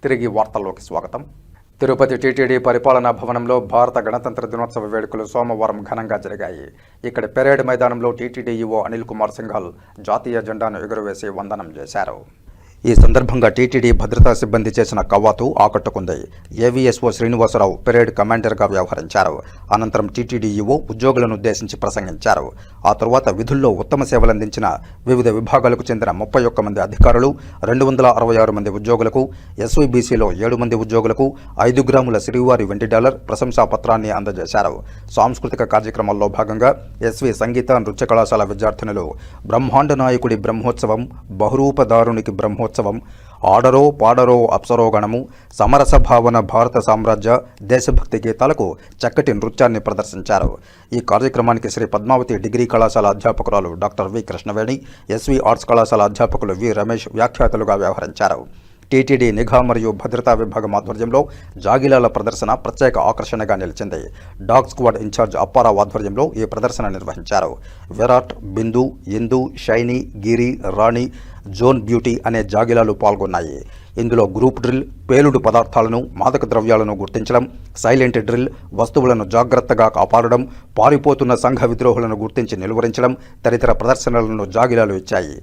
తిరిగి వార్తల్లోకి స్వాగతం. తిరుపతి టీటీడీ పరిపాలనా భవనంలో భారత గణతంత్ర దినోత్సవ వేడుకలు సోమవారం ఘనంగా జరిగాయి. ఇక్కడ పెరేడ్ మైదానంలో టీటీడీ ఈవో అనిల్ కుమార్ సింఘాల్ జాతీయ జెండాను ఎగురవేసి వందనం చేశారు. ఈ సందర్భంగా టీటీడీ భద్రతా సిబ్బంది చేసిన కవాతు ఆకట్టుకుంది. ఏవీఎస్ఓ శ్రీనివాసరావు పెరేడ్ కమాండర్గా వ్యవహరించారు. అనంతరం టీటీడీ ఈవో ఉద్యోగులను ఉద్దేశించి ప్రసంగించారు. ఆ తరువాత విధుల్లో ఉత్తమ సేవలందించిన వివిధ విభాగాలకు చెందిన 31 మంది అధికారులు, 266 మంది ఉద్యోగులకు, ఎస్వీబీసీలో 7 మంది ఉద్యోగులకు 5 గ్రాముల శ్రీవారి వెండి డాలర్ ప్రశంసా పత్రాన్ని అందజేశారు. సాంస్కృతిక కార్యక్రమాల్లో భాగంగా ఎస్వీ సంగీత నృత్య కళాశాల విద్యార్థినులు బ్రహ్మాండ నాయకుడి బ్రహ్మోత్సవం, బహురూపదారునికి బ్రహ్మోత్సవం, ఆడరో పాడరో అప్సరోగణము, సమరస భావన భారత సామ్రాజ్య, దేశభక్తి గీతాలకు చక్కటి నృత్యాన్ని ప్రదర్శించారు. ఈ కార్యక్రమానికి శ్రీ పద్మావతి డిగ్రీ కళాశాల అధ్యాపకురాలు doctor V Krishnaveni, SV arts కళాశాల అధ్యాపకులు వి రమేష్ వ్యాఖ్యాతలుగా వ్యవహరించారు. టీటీడీ నిఘా మరియు భద్రతా విభాగం ఆధ్వర్యంలో జాగిలాల ప్రదర్శన ప్రత్యేక ఆకర్షణగా నిలిచింది. డాగ్ స్క్వాడ్ ఇన్ఛార్జ్ అప్పారావు ఆధ్వర్యంలో ఈ ప్రదర్శన నిర్వహించారు. విరాట్, బిందు, ఇందు, షైనీ, గిరి, రాణి, జోన్ బ్యూటీ అనే జాగిలాలు పాల్గొన్నాయి. ఇందులో గ్రూప్ డ్రిల్, పేలుడు పదార్థాలను, మాదక ద్రవ్యాలను గుర్తించడం, సైలెంట్ డ్రిల్, వస్తువులను జాగ్రత్తగా కాపాడడం, పారిపోతున్న సంఘ విద్రోహులను గుర్తించి నిలువరించడం తదితర ప్రదర్శనలను జాగిలాలు ఇచ్చాయి.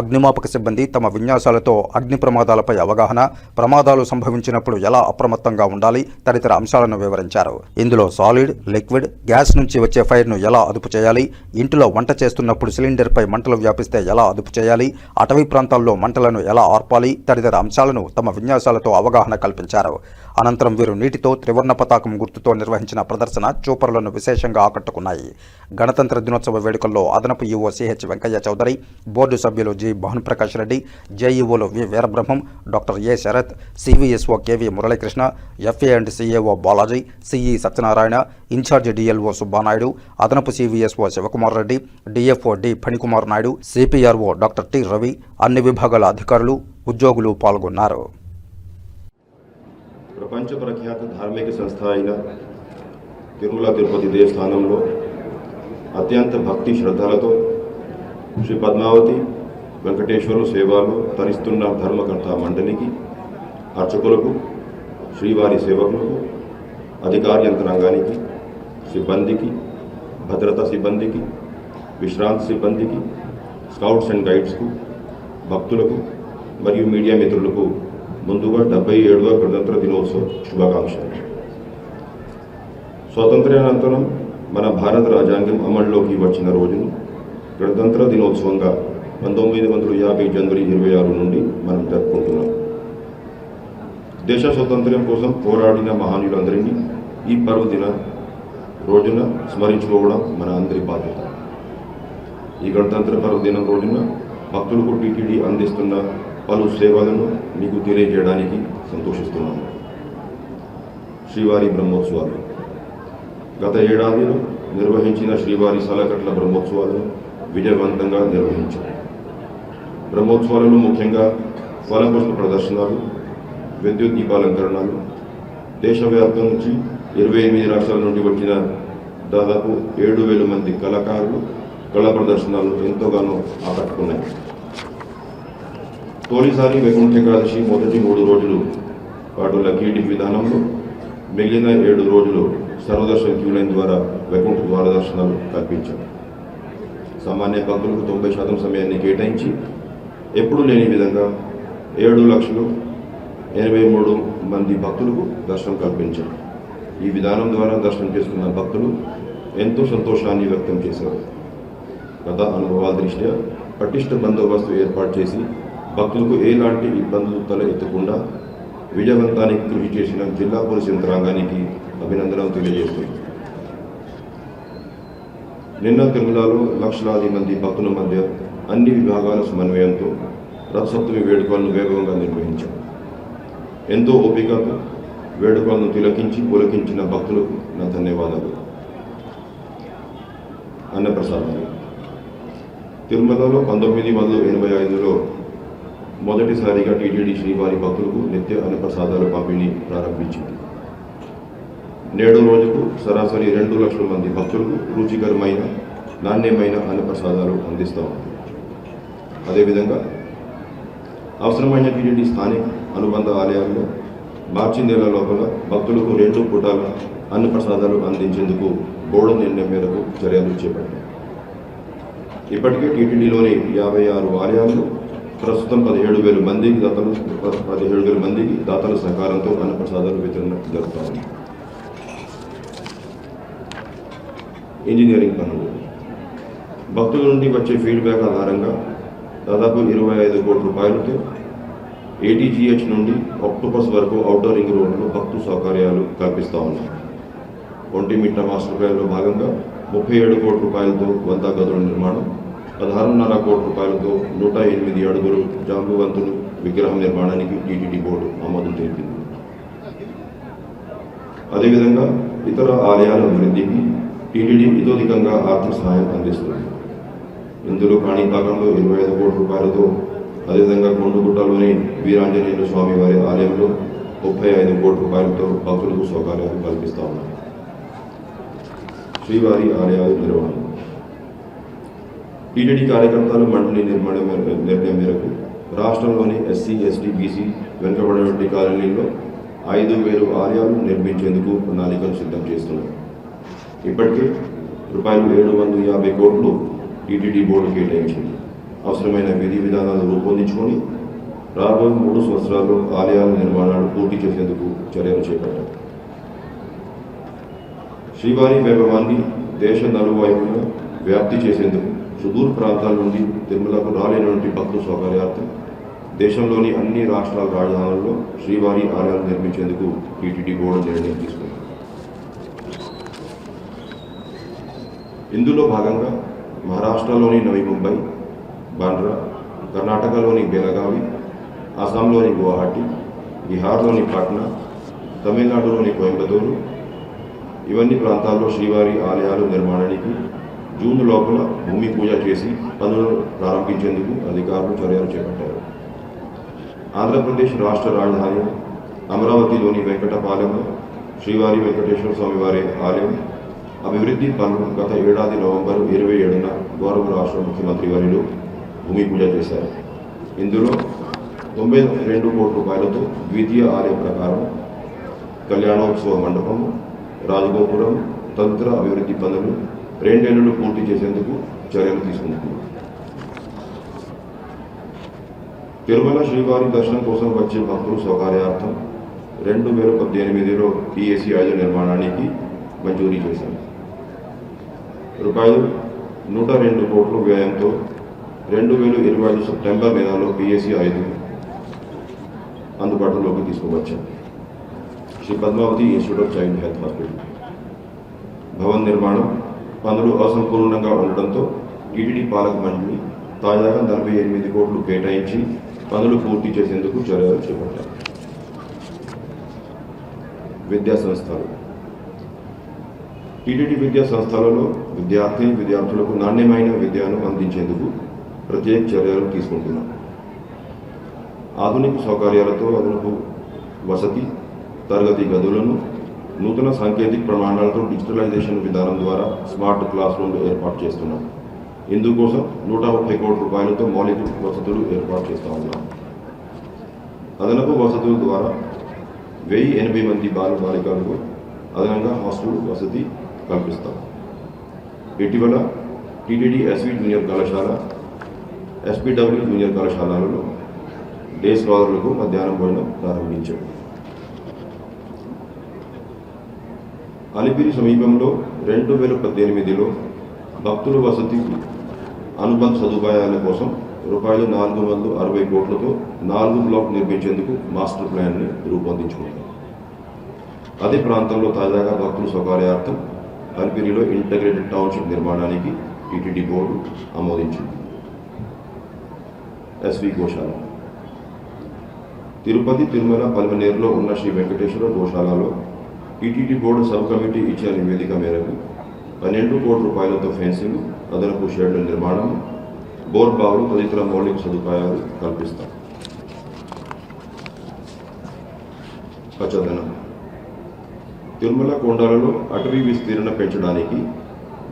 అగ్నిమాపక సిబ్బంది తమ విన్యాసాలతో అగ్ని ప్రమాదాలపై అవగాహన, ప్రమాదాలు సంభవించినప్పుడు ఎలా అప్రమత్తంగా ఉండాలి తదితర అంశాలను వివరించారు. ఇందులో సాలిడ్, లిక్విడ్, గ్యాస్ నుంచి వచ్చే ఫైర్ను ఎలా అదుపు చేయాలి, ఇంటిలో వంట చేస్తున్నప్పుడు సిలిండర్పై మంటలు వ్యాపిస్తే ఎలా అదుపు చేయాలి, అటవీ ప్రాంతాల్లో మంటలను ఎలా ఆర్పాలి తదితర అంశాలను తమ విన్యాసాలతో అవగాహన కల్పించారు. అనంతరం వీరు నీటితో త్రివర్ణ పతాకం గుర్తుతో నిర్వహించిన ప్రదర్శన చూపరులను విశేషంగా ఆకట్టుకున్నాయి. గణతంత్ర దినోత్సవ వేడుకల్లో అదనపు EO CH Venkaiah Chowdary, board సభ్యులు జి భానుప్రకాష్ రెడ్డి, జేఈఓలు V Veerabrahmam, doctor A Sarath, CVSO KV Muralikrishna, FA and CAO Balaji, CE Satyanarayana, incharge DLO Subbanaidu, అదనపు CVSO Sivakumar Reddy, DFO D Phanikumar Naidu, CPRO doctor T Ravi, అన్ని విభాగాల అధికారులు, ఉద్యోగులు పాల్గొన్నారు. ప్రపంచ ప్రఖ్యాత ధార్మిక సంస్థ అయిన తిరుమల తిరుపతి దేవస్థానంలో అత్యంత భక్తి శ్రద్ధలతో శ్రీ పద్మావతి వెంకటేశ్వర సేవలు తరిస్తున్న ధర్మకర్త మండలికి, అర్చకులకు, శ్రీవారి సేవకులకు, అధికార యంత్రాంగానికి, సిబ్బందికి, భద్రతా సిబ్బందికి, విశ్రాంతి సిబ్బందికి, స్కౌట్స్ అండ్ గైడ్స్కు, భక్తులకు మరియు మీడియా మిత్రులకు ముందుగా 77వ గణతంత్ర దినోత్సవ శుభాకాంక్షలు. స్వాతంత్ర్యానంతరం మన భారత రాజ్యాంగం అమల్లోకి వచ్చిన రోజును గణతంత్ర దినోత్సవంగా 1950 జనవరి 26 నుండి మనం జరుపుకుంటున్నాం. దేశ స్వాతంత్ర్యం కోసం పోరాడిన మహానీయులందరినీ ఈ పర్వదిన రోజున స్మరించుకోవడం మన అందరి బాధ్యత. ఈ గణతంత్ర పర్వదినం రోజున భక్తులకు టీటీడీ అందిస్తున్న పలు సేవలను మీకు తెలియజేయడానికి సంతోషిస్తున్నాను. శ్రీవారి బ్రహ్మోత్సవాలు. గత ఏడాదిలో నిర్వహించిన శ్రీవారి సాలకట్ల బ్రహ్మోత్సవాలను విజయవంతంగా నిర్వహించారు. బ్రహ్మోత్సవాలలో ముఖ్యంగా ఫలపుష్ప ప్రదర్శనలు, విద్యుత్ దీపాలంకరణలు, దేశవ్యాప్తం నుంచి 28 రాష్ట్రాల నుండి వచ్చిన దాదాపు 7,000 మంది కళాకారులు కళా ప్రదర్శనలు ఎంతోగానో ఆకట్టుకున్నాయి. తొలిసారి వైకుంఠ ఏకాదశి మొదటి 3 రోజులు పాటు లక్కీ విధానంలో, మిగిలిన 7 రోజులు సర్వదర్శన క్యూ లైన్ ద్వారా వైకుంఠ ద్వార దర్శనాలు కల్పించారు. సామాన్య భక్తులకు 90% సమయాన్ని కేటాయించి ఎప్పుడూ లేని విధంగా 7,83,000 మంది భక్తులకు దర్శనం కల్పించారు. ఈ విధానం ద్వారా దర్శనం చేసుకున్న భక్తులు ఎంతో సంతోషాన్ని వ్యక్తం చేశారు. గత అనుభవాల దృష్ట్యా పటిష్ట బందోబస్తు ఏర్పాటు చేసి భక్తులకు ఎలాంటి ఇబ్బందులు తల ఎత్తకుండా విజయవంతానికి కృషి చేసిన జిల్లా పోలీసు యంత్రాంగానికి అభినందనలు తెలియజేస్తుంది. నిన్న తిరుమలలో లక్షలాది మంది భక్తుల మధ్య అన్ని విభాగాల సమన్వయంతో రథసప్తమి వేడుకలను వేగంగా నిర్వహించారు. ఎంతో ఓపికతో వేడుకలను తిలకించి పులకించిన భక్తులకు నా ధన్యవాదాలు. అన్నప్రసాదాలు. తిరుమలలో 1985లో మొదటిసారిగా టీటీడీ శ్రీవారి భక్తులకు నిత్య అన్నప్రసాదాల పంపిణీ ప్రారంభించింది. నేడు రోజుకు సరాసరి 2 లక్షల మంది భక్తులకు రుచికరమైన నాణ్యమైన అన్నప్రసాదాలు అందిస్తాం. అదేవిధంగా అవసరమైన టీటీడీ స్థానిక అనుబంధ ఆలయాల్లో మార్చి నెల లోపల భక్తులకు 2 పూటాల అన్నప్రసాదాలు అందించేందుకు బోర్డు నిర్ణయం మేరకు చర్యలు చేపట్టారు. ఇప్పటికే టీటీడీలోని 56 ఆలయాల్లో ప్రస్తుతం 17,000 మందికి దాతల సహకారంతో అన్నప్రసాదాలు వితరణ జరుగుతుంది. ఇంజనీరింగ్ పనులు భక్తుల నుండి వచ్చే ఫీడ్బ్యాక్ ఆధారంగా దాదాపు 25 కోట్ల రూపాయలతో ATGH నుండి ఆక్టోపస్ వరకు అవుటర్ రింగ్ రోడ్లో భక్తు సౌకర్యాలు కల్పిస్తూ ఉన్నాయి. ఒంటిమిట్ట మాస్టర్ ప్లాన్లో భాగంగా 37 కోట్ల రూపాయలతో 100 గదుల నిర్మాణం, 16.5 కోట్ల రూపాయలతో 108 అడుగులు జాంబువంతులు విగ్రహం నిర్మాణానికి టీటీడీ బోర్డు ఆమోదం తెలిపింది. అదేవిధంగా ఇతర ఆలయాల అభివృద్ధికి టీటీడీ ఇతోధికంగా ఆర్థిక సహాయం అందిస్తుంది. ఇందులో కాణిపాకంలో 25 కోట్ల రూపాయలతో, అదేవిధంగా కొండగుట్టలోని వీరాంజనేయుల స్వామి వారి ఆలయంలో 35 కోట్ల రూపాయలతో భక్తులకు సౌకర్యాలు కల్పిస్తూ ఉన్నాయి. శ్రీవారి ఆలయాల నిర్వహణ టీటీడీ కార్యకర్తలు మండలి నిర్ణయం మేరకు రాష్ట్రంలోని SC, ST, BC వెనుకబడిన కాలనీల్లో 5,000 ఆలయాలు నిర్మించేందుకు ప్రణాళికలు సిద్ధం చేస్తున్నారు. ఇప్పటికే ₹750 కోట్లు టీటీడీ బోర్డు కేటాయించింది. అవసరమైన విధి విధానాలు రూపొందించుకొని రాబోయే 3 సంవత్సరాల్లో ఆలయాల నిర్మాణాలు పూర్తి చేసేందుకు చర్యలు చేపట్టారు. శ్రీవారి వైభవాన్ని దేశ నలువైపులా వ్యాప్తి చేసేందుకు సుదూర ప్రాంతాల నుండి తిరుమలకు రాలేనటువంటి భక్తుల సౌకర్యార్థం దేశంలోని అన్ని రాష్ట్రాల రాజధానుల్లో శ్రీవారి ఆలయాలు నిర్మించేందుకు టీటీడీ బోర్డు నిర్ణయం తీసుకుంది. ఇందులో భాగంగా మహారాష్ట్రలోని నవీ ముంబై, బాంద్రా, కర్ణాటకలోని బెలగావి, అస్సాంలోని గువాహటి, బీహార్లోని పాట్నా, తమిళనాడులోని కోయంబత్తూరు ఇవన్నీ ప్రాంతాల్లో శ్రీవారి ఆలయాలు నిర్మాణానికి జూన్ లోపల భూమి పూజ చేసి పనులు ప్రారంభించేందుకు అధికారులు చర్యలు చేపట్టారు. ఆంధ్రప్రదేశ్ రాష్ట్ర రాజధాని అమరావతిలోని వెంకటపాలెంలో శ్రీవారి వెంకటేశ్వర స్వామివారి ఆలయం అభివృద్ధి పనులు గత ఏడాది నవంబర్ 27న గౌరవ రాష్ట్ర ముఖ్యమంత్రి వర్యులు భూమి పూజ చేశారు. ఇందులో 92 కోట్ల రూపాయలతో ద్వితీయ ఆలయ ప్రకారం కళ్యాణోత్సవ మండపం, రాజగోపురం తదితర అభివృద్ధి పనులు 2 ఏళ్లలో పూర్తి చేసేందుకు చర్యలు తీసుకుంటున్నారు. తిరుమల శ్రీవారి దర్శనం కోసం వచ్చే భక్తుల సౌకర్యార్థం 2018లో PAC 5 నిర్మాణానికి మంజూరీ చేశారు. ₹102 కోట్ల వ్యయంతో 2025 సెప్టెంబర్ నెలలో PAC 5 అందుబాటులోకి తీసుకువచ్చారు. Sri Padmavati institute of child health hospital భవన్ నిర్మాణం పనులు అసంపూర్ణంగా ఉండడంతో టీటీడీ పాలక మండలి తాజాగా 48 కోట్లు కేటాయించి పనులు పూర్తి చేసేందుకు చర్యలు చేపట్టారు. విద్యా సంస్థలు టీటీడీ విద్యా సంస్థలలో విద్యార్థులకు నాణ్యమైన విద్యను అందించేందుకు ప్రత్యేక చర్యలు తీసుకుంటున్నాం. ఆధునిక సౌకర్యాలతో అదనపు వసతి, తరగతి గదులను నూతన సాంకేతిక ప్రమాణాలతో డిజిటలైజేషన్ విధానం ద్వారా స్మార్ట్ క్లాస్ రూమ్లు ఏర్పాటు చేస్తున్నాం. ఇందుకోసం 130 కోట్ల రూపాయలతో మౌలిక వసతులు ఏర్పాటు చేస్తూ ఉన్నాం. అదనపు వసతుల ద్వారా 1080 మంది బాలికలకు అదనంగా హాస్టల్ వసతి కల్పిస్తాం. ఇటీవల టీటీడీ SV జూనియర్ కళాశాల, SPW జూనియర్ కళాశాలలో డే స్కాలర్లకు మధ్యాహ్నం భోజనం ప్రారంభించాం. అలిపిరి సమీపంలో 2018లో భక్తుల వసతి అనుబంధ సదుపాయాల కోసం ₹460 కోట్లతో 4 బ్లాక్ నిర్మించేందుకు మాస్టర్ ప్లాన్ని రూపొందించుకున్నాం. అదే ప్రాంతంలో తాజాగా భక్తుల సౌకర్యార్థం అలిపిరిలో ఇంటగ్రేటెడ్ టౌన్షిప్ నిర్మాణానికి టీటీడీ బోర్డు ఆమోదించింది. SV గోశాల తిరుపతి, తిరుమల, పల్మనేరులో ఉన్న శ్రీ వెంకటేశ్వర గోశాలలో టీటీడీ బోర్డు సబ్ కమిటీ ఇచ్చిన నివేదిక మేరకు 12 కోట్ల రూపాయలతో ఫెన్సింగ్, అదనపు షెడ్ల నిర్మాణం, బోర్ బావులు తదితర మౌలిక సదుపాయాలు కల్పిస్తాం. పచ్చదనం తిరుమల కొండలలో అటవీ విస్తీర్ణ పెంచడానికి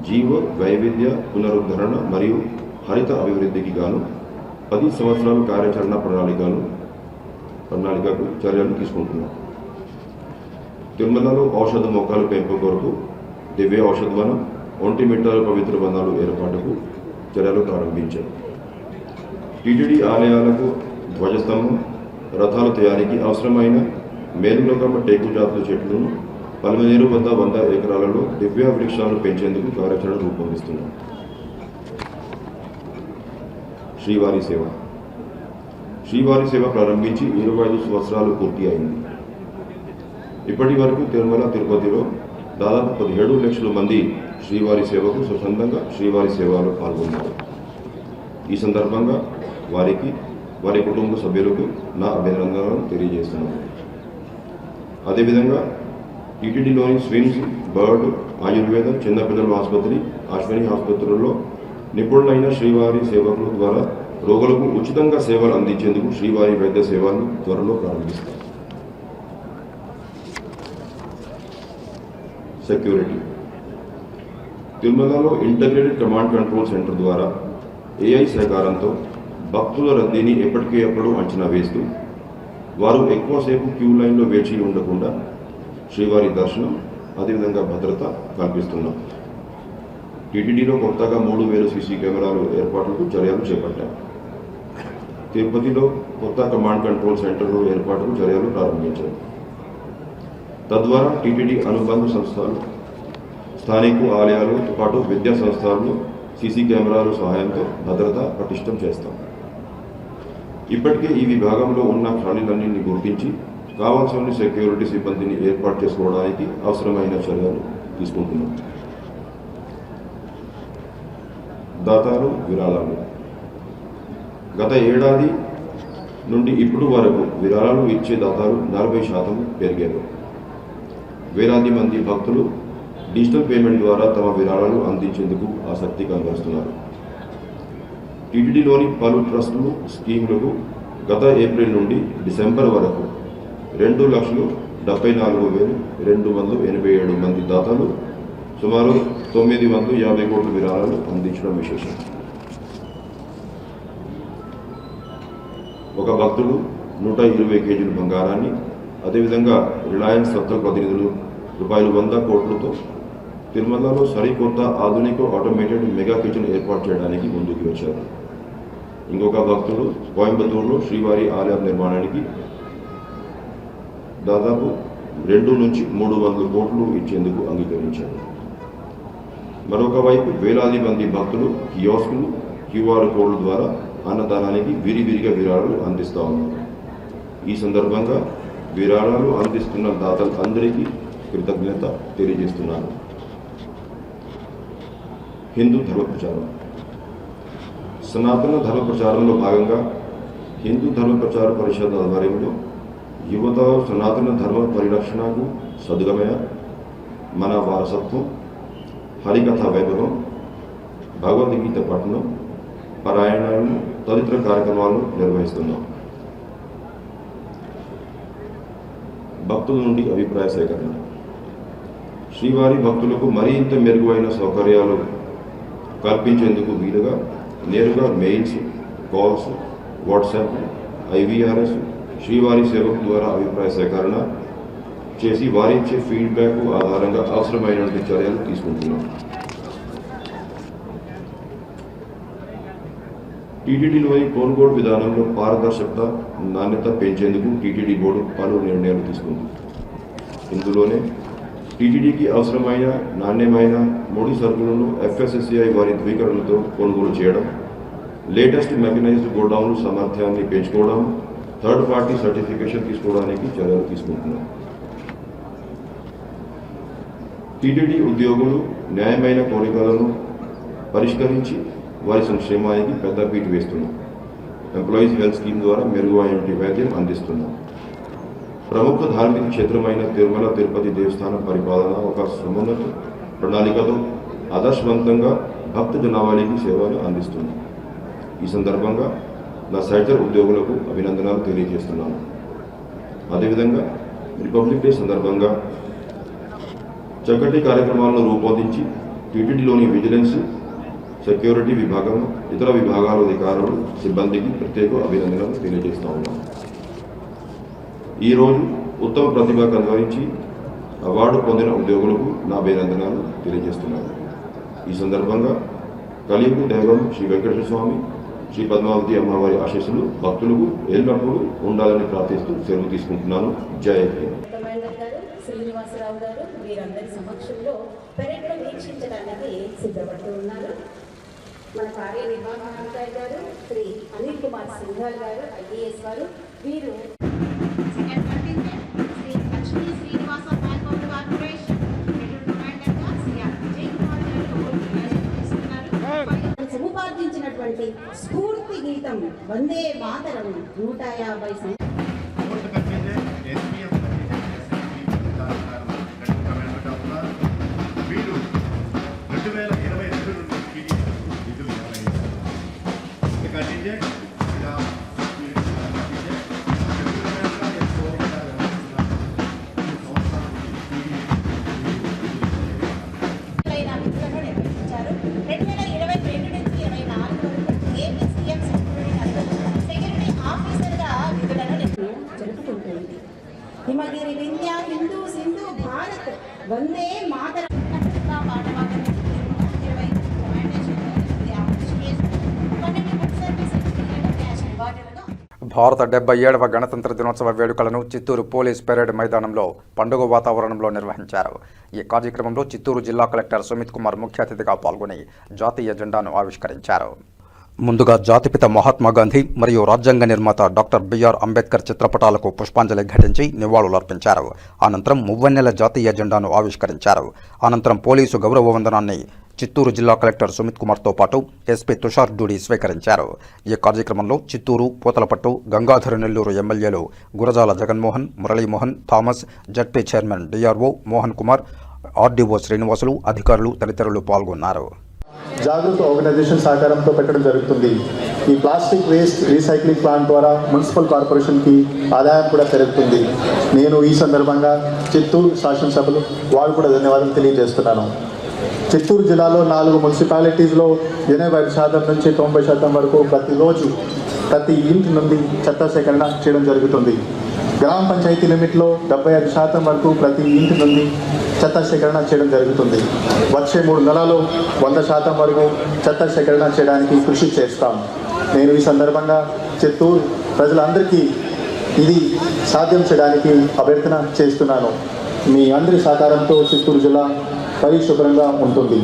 జీవ వైవిధ్య పునరుద్ధరణ మరియు హరిత అభివృద్ధికి గాను 10 సంవత్సరాల కార్యాచరణ ప్రణాళికకు చర్యలు తీసుకుంటున్నాం. తిరుమలలో ఔషధ మొక్కల పెంపు కొరకు దివ్య ఔషధవనం, ఒంటిమిట్టాల పవిత్ర వనాలు ఏర్పాటుకు చర్యలు ప్రారంభించారు. టీటీడీ ఆలయాలకు ధ్వజస్తంభం, రథాల తయారీకి అవసరమైన మేలులోకమ్మ టేకు జాతుల చెట్లను పల్మనేరు వద్ద 100 ఎకరాలలో దివ్య వృక్షాలు పెంచేందుకు కార్యాచరణ రూపొందిస్తున్నాం. శ్రీవారి సేవ. శ్రీవారి సేవ ప్రారంభించి 25 సంవత్సరాలు పూర్తి అయింది. ఇప్పటి వరకు తిరుమల తిరుపతిలో దాదాపు 17 లక్షల మంది శ్రీవారి సేవకు స్వచ్ఛందంగా శ్రీవారి సేవలో పాల్గొన్నారు. ఈ సందర్భంగా వారికి, వారి కుటుంబ సభ్యులకు నా అభినందనలను తెలియజేస్తున్నాను. అదేవిధంగా టీటీడీలోని స్విమ్స్, బర్డ్, ఆయుర్వేద, చిన్నపిల్లల ఆసుపత్రి, అశ్విని ఆసుపత్రుల్లో నిపుణులైన శ్రీవారి సేవకుల ద్వారా రోగులకు ఉచితంగా సేవలు అందించేందుకు శ్రీవారి వైద్య సేవలను త్వరలో ప్రారంభిస్తారు. సెక్యూరిటీ. తిరుమలలో ఇంటగ్రేటెడ్ కమాండ్ కంట్రోల్ సెంటర్ ద్వారా ఏఐ సహకారంతో భక్తుల రద్దీని ఎప్పటికప్పుడు అంచనా వేస్తూ వారు ఎక్కువసేపు క్యూ లైన్లో వేచి ఉండకుండా శ్రీవారి దర్శనం, అదేవిధంగా భద్రత కల్పిస్తున్నాం. టీటీడీలో కొత్తగా 3000 సీసీ కెమెరాలు ఏర్పాట్లకు చర్యలు చేపట్టారు. తిరుపతిలో కొత్త కమాండ్ కంట్రోల్ సెంటర్ ఏర్పాటుకు చర్యలు ప్రారంభించారు. తద్వారా టీటీడీ అనుబంధ సంస్థలు, స్థానిక ఆలయాలతో పాటు విద్యా సంస్థలను సీసీ కెమెరాల సహాయంతో భద్రత పటిష్టం చేస్తాం. ఇప్పటికే ఈ విభాగంలో ఉన్న ఖాళీలన్నింటినీ గుర్తించి కావాల్సిన సెక్యూరిటీ సిబ్బందిని ఏర్పాటు చేసుకోవడానికి అవసరమైన చర్యలు తీసుకుంటున్నాం. దాతాలు, విరాళాలు. గత ఏడాది నుండి ఇప్పుడు వరకు విరాళాలు ఇచ్చే దాతాలు 40% పెరిగారు. వేలాది మంది భక్తులు డిజిటల్ పేమెంట్ ద్వారా తమ విరాళాలు అందించేందుకు ఆసక్తి కనబరుస్తున్నారు. టీటీడీలోని పలు ట్రస్టులు, స్కీములకు గత ఏప్రిల్ నుండి డిసెంబర్ వరకు 2,74,287 మంది దాతలు సుమారు 950 కోట్ల విరాళాలు అందించడం విశేషం. ఒక భక్తుడు 120 కేజీల బంగారాన్ని, అదేవిధంగా రిలయన్స్ సత్తా ప్రతినిధులు రూపాయలు 100 కోట్లతో తిరుమలలో సరికొత్త ఆధునిక ఆటోమేటెడ్ మెగా కిచెన్ ఏర్పాటు చేయడానికి ముందుకు వచ్చారు. ఇంకొక భక్తుడు కోయంబత్తూరులో శ్రీవారి ఆలయం నిర్మాణానికి దాదాపు 2 నుంచి 300 కోట్లు ఇచ్చేందుకు అంగీకరించారు. మరొక వైపు వేలాది మంది భక్తులు కియోస్కులు, క్యూఆర్ కోడ్ల ద్వారా అన్నదానానికి విరివిరిగా విరాళాలు అందిస్తూ ఉన్నారు. ఈ సందర్భంగా విరాళాలు అందిస్తున్న దాతలు అందరికీ కృతజ్ఞత తెలియజేస్తున్నాను. హిందూ ధర్మ ప్రచారం. సనాతన ధర్మ ప్రచారంలో భాగంగా హిందూ ధర్మ ప్రచార పరిషత్ ఆధ్వర్యంలో యువత సనాతన ధర్మ పరిరక్షణకు సద్గమయ, మన వారసత్వం, హరికథ వైభవం, భగవద్గీత పఠనం, పారాయణాలను తదితర కార్యక్రమాలను నిర్వహిస్తున్నాం. భక్తుల నుండి అభిప్రాయ సేకరణ. శ్రీవారి భక్తులకు మరింత మెరుగైన సౌకర్యాలు కల్పించేందుకు వీలుగా నేరుగా మెయిల్స్, కాల్స్, వాట్సాప్, IVRS, శ్రీవారి సేవకు ద్వారా అభిప్రాయ సేకరణ చేసి వారిచ్చే ఫీడ్బ్యాక్ ఆధారంగా అవసరమైనటువంటి చర్యలు తీసుకుంటున్నాం. టీటీడీలోని కొనుగోలు విధానంలో పారదర్శకత, నాణ్యత పెంచేందుకు టీటీడీ బోర్డు పలు నిర్ణయాలు తీసుకుంది. ఇందులోనే టీటీడీకి అవసరమైన నాణ్యమైన ముడి సరుకులను FSSAI వారి ధృవీకరణతో కొనుగోలు చేయడం, లేటెస్ట్ మెకనైజ్డ్ గోడౌన్ల సామర్థ్యాన్ని పెంచుకోవడం, థర్డ్ పార్టీ సర్టిఫికేషన్ తీసుకోవడానికి చర్యలు తీసుకుంటున్నాం. టీటీడీ ఉద్యోగులు న్యాయమైన కోరికలను పరిష్కరించి వారి సంక్షేమానికి పెద్దపీట వేస్తున్నాం. ఎంప్లాయీస్ హెల్త్ స్కీమ్ ద్వారా మెరుగైన వైద్యం అందిస్తున్నాం. ప్రముఖ ధార్మిక క్షేత్రమైన తిరుమల తిరుపతి దేవస్థానం పరిపాలన ఒక సమున్నత ప్రణాళికతో ఆదర్శవంతంగా భక్త జనాభానికి సేవలు అందిస్తుంది. ఈ సందర్భంగా నా సైటర్ ఉద్యోగులకు అభినందనలు తెలియజేస్తున్నాను. అదేవిధంగా రిపబ్లిక్ డే సందర్భంగా చక్కటి కార్యక్రమాలను రూపొందించి టీటీడీలోని విజిలెన్స్, సెక్యూరిటీ విభాగం, ఇతర విభాగాల అధికారులు, సిబ్బందికి ప్రత్యేక అభినందనలు తెలియజేస్తా ఉన్నాను. ఈరోజు ఉత్తమ ప్రతిభ కనబరించి అవార్డు పొందిన ఉద్యోగులకు నా అభినందనలు తెలియజేస్తున్నాను. ఈ సందర్భంగా కలియుగ దైవం శ్రీ వెంకటేశ్వర స్వామి, శ్రీ పద్మావతి అమ్మవారి ఆశీస్సులు భక్తులకు ఎల్లప్పుడూ ఉండాలని ప్రార్థిస్తూ సెలవు తీసుకుంటున్నాను. జై హింద్. శ్రీనివాసరావు గారు వీరందరి సమక్షంలో పెరేడ్ను వీక్షించడానికి సిద్ధపడుతూ ఉన్నారు. మన కార్యనిర్వాహకాధికారి గారు శ్రీ అనిల్ కుమార్ సింఘాల్ గారు IAS వారు వీరు Shri Lakshmi Srinivasa bank of corporation సముపార్జించినటువంటి స్ఫూర్తి గీతం వందే మాతరం 150 హిమగిరి వింధ్య హిందూ సింధు భారత్ వందే మాతరం భారత 77వ గణతంత్ర దినోత్సవ వేడుకలను చిత్తూరు పోలీస్ పెరేడ్ మైదానంలో పండుగ వాతావరణంలో నిర్వహించారు. ఈ కార్యక్రమంలో చిత్తూరు జిల్లా కలెక్టర్ సుమిత్ కుమార్ ముఖ్య అతిథిగా పాల్గొని జాతీయ జెండాను ఆవిష్కరించారు. ముందుగా జాతిపిత మహాత్మా గాంధీ మరియు రాజ్యాంగ నిర్మాత డాక్టర్ బిఆర్ అంబేద్కర్ చిత్రపటాలకు పుష్పాంజలి ఘటించి నివాళులర్పించారు. అనంతరం మువ్వన్నెల జాతీయ జెండాను ఆవిష్కరించారు. అనంతరం పోలీసు గౌరవ వందనాన్ని చిత్తూరు జిల్లా కలెక్టర్ సుమిత్ కుమార్తో పాటు ఎస్పీ తుషార్ డూడి స్వీకరించారు. ఈ కార్యక్రమంలో చిత్తూరు, పూతలపట్టు, గంగాధర నెల్లూరు ఎమ్మెల్యేలు Gurajala Jaganmohan, Muralimohan, Thomas, ZP chairman DRO Mohan Kumar, RDO Srinivasulu, అధికారులు తదితరులు పాల్గొన్నారు. జాగృత ఆర్గనైజేషన్ సహకారంతో పెట్టడం జరుగుతుంది. ఈ ప్లాస్టిక్ వేస్ట్ రీసైక్లింగ్ ప్లాంట్ ద్వారా మున్సిపల్ కార్పొరేషన్కి ఆదాయం కూడా పెరుగుతుంది. నేను ఈ సందర్భంగా చిత్తూరు శాసనసభలు వారు కూడా ధన్యవాదాలు తెలియజేస్తున్నాను. చిత్తూరు జిల్లాలో 4 మున్సిపాలిటీస్లో 85% నుంచి 90% వరకు ప్రతిరోజు ప్రతి ఇంటి నుండి చెత్త సేకరణ చేయడం జరుగుతుంది. గ్రామ పంచాయతీ లిమిట్లో 75% వరకు ప్రతి ఇంటి నుండి చెత్త సేకరణ చేయడం జరుగుతుంది. వచ్చే 3 నెలల్లో 100% వరకు చెత్త సేకరణ చేయడానికి కృషి చేస్తాం. నేను ఈ సందర్భంగా చిత్తూరు ప్రజలందరికీ ఇది సాధ్యం చేయడానికి అభ్యర్థన చేస్తున్నాను. మీ అందరి సహకారంతో చిత్తూరు జిల్లా పరిశుభ్రంగా ఉంటుంది.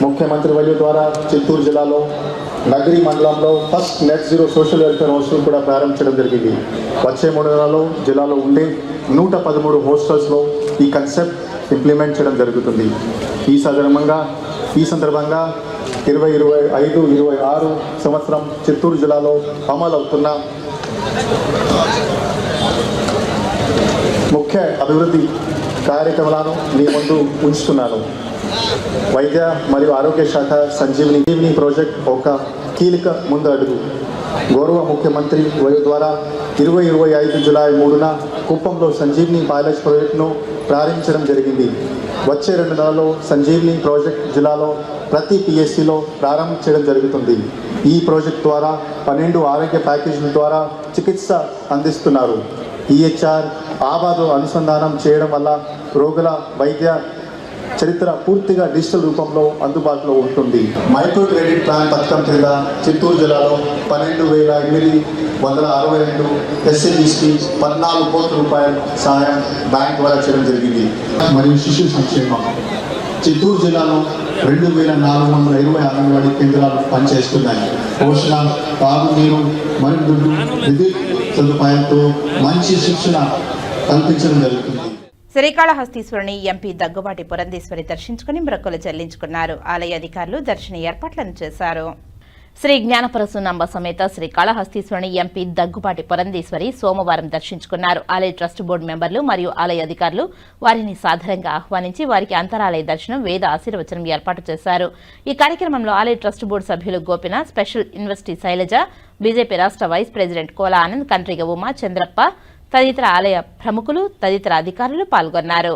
ముఖ్యమంత్రి వర్యుల ద్వారా చిత్తూరు జిల్లాలో నగరి మండలంలో first net zero social welfare hostel కూడా ప్రారంభించడం జరిగింది. వచ్చే 3 నెలల్లో జిల్లాలో ఉండే 113 హాస్టల్స్లో ఈ కన్సెప్ట్ ఇంప్లిమెంట్ చేయడం జరుగుతుంది. ఈ సందర్భంగా 2025-26 సంవత్సరం చిత్తూరు జిల్లాలో అమలు అవుతున్న ముఖ్య అభివృద్ధి కార్యక్రమాలను మీ ముందు ఉంచుతున్నాను. వైద్య మరియు ఆరోగ్య శాఖ సంజీవిని ప్రాజెక్ట్ ఒక కీలక ముందు అడుగు. గౌరవ ముఖ్యమంత్రి వర్యుల ద్వారా 2025 జూలై 3న కుప్పంలో సంజీవిని పైలట్ ప్రాజెక్టును ప్రారంభించడం జరిగింది. వచ్చే 2 నెలల్లో సంజీవిని ప్రాజెక్ట్ జిల్లాలో ప్రతి PSCలో ప్రారంభించడం జరుగుతుంది. ఈ ప్రాజెక్ట్ ద్వారా 12 ఆరోగ్య ప్యాకేజీల ద్వారా చికిత్స అందిస్తున్నారు. EHR ఆబాదు అనుసంధానం చేయడం వల్ల రోగుల వైద్య చరిత్ర పూర్తిగా డిజిటల్ రూపంలో అందుబాటులో ఉంటుంది. మైక్రో క్రెడిట్ ప్లాన్ పథకం కింద చిత్తూరు జిల్లాలో 12,862 SMEస్కి 14 కోట్ల రూపాయల సహాయం బ్యాంక్ ద్వారా చేయడం జరిగింది. మరియు శిశు సంక్షేమం చిత్తూరు జిల్లాలో 2,420 అంగన్వాడీ కేంద్రాలు పనిచేస్తున్నాయి. పోషణ, తాగునీరు, మరుగుదొడ్లు, విద్యుత్ సదుపాయంతో మంచి శిక్షణ కల్పించడం జరుగుతుంది. శ్రీకాళహస్తీశ్వరుని ఎంపీ దగ్గుబాటి పురంధేశ్వరి దర్శించుకుని మొక్కులు చెల్లించుకున్నారు. ఆలయ అధికారులు దర్శన ఏర్పాట్లను చేశారు. శ్రీ జ్ఞానపరశునాంబ సమేత శ్రీకాళహస్తీశ్వరుని ఎంపీ దగ్గుబాటి పురంధేశ్వరి సోమవారం దర్శించుకున్నారు. ఆలయ ట్రస్ట్ బోర్డు మెంబర్లు మరియు ఆలయ అధికారులు వారిని సాదరంగా ఆహ్వానించి వారికి అంతరాలయ దర్శనం, వేద ఆశీర్వచనం ఏర్పాటు చేశారు. ఈ కార్యక్రమంలో ఆలయ ట్రస్ట్ బోర్డు సభ్యులు గోపినాథ్, స్పెషల్ ఇన్వెస్టీ శైలజ, బీజేపీ రాష్ట్ర వైస్ ప్రెసిడెంట్ కోలా ఆనంద్, కంట్రిగ ఉమా, చంద్రప్ప తదితర ఆలయ ప్రముఖులు తదితర అధికారులు పాల్గొన్నారు.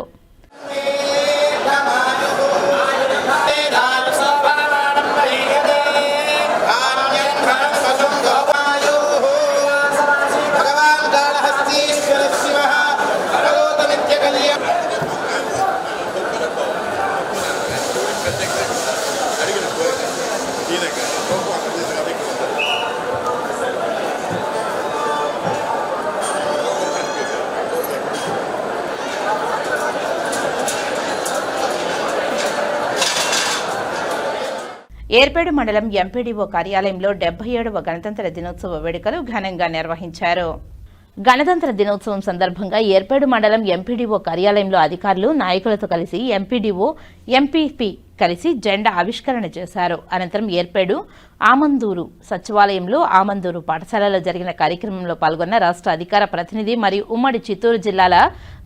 ఏర్పేడు మండలం ఎంపీడీఓ కార్యాలయంలో 77వ గణతంత్ర దినోత్సవ వేడుకలు ఘనంగా నిర్వహించారు. గణతంత్ర దినోత్సవం సందర్భంగా ఏర్పేడు మండలం ఎంపీడీఓ కార్యాలయంలో అధికారులు నాయకులతో కలిసి ఎంపీడీఓ ఎంపీపీ కలిసి జెండా ఆవిష్కరణ చేశారు. అనంతరం ఏర్పేడు ఆమందూరు సచివాలయంలో ఆమందూరు పాఠశాలలో జరిగిన కార్యక్రమంలో పాల్గొన్న రాష్ట్ర అధికార ప్రతినిధి మరియు ఉమ్మడి చిత్తూరు జిల్లాల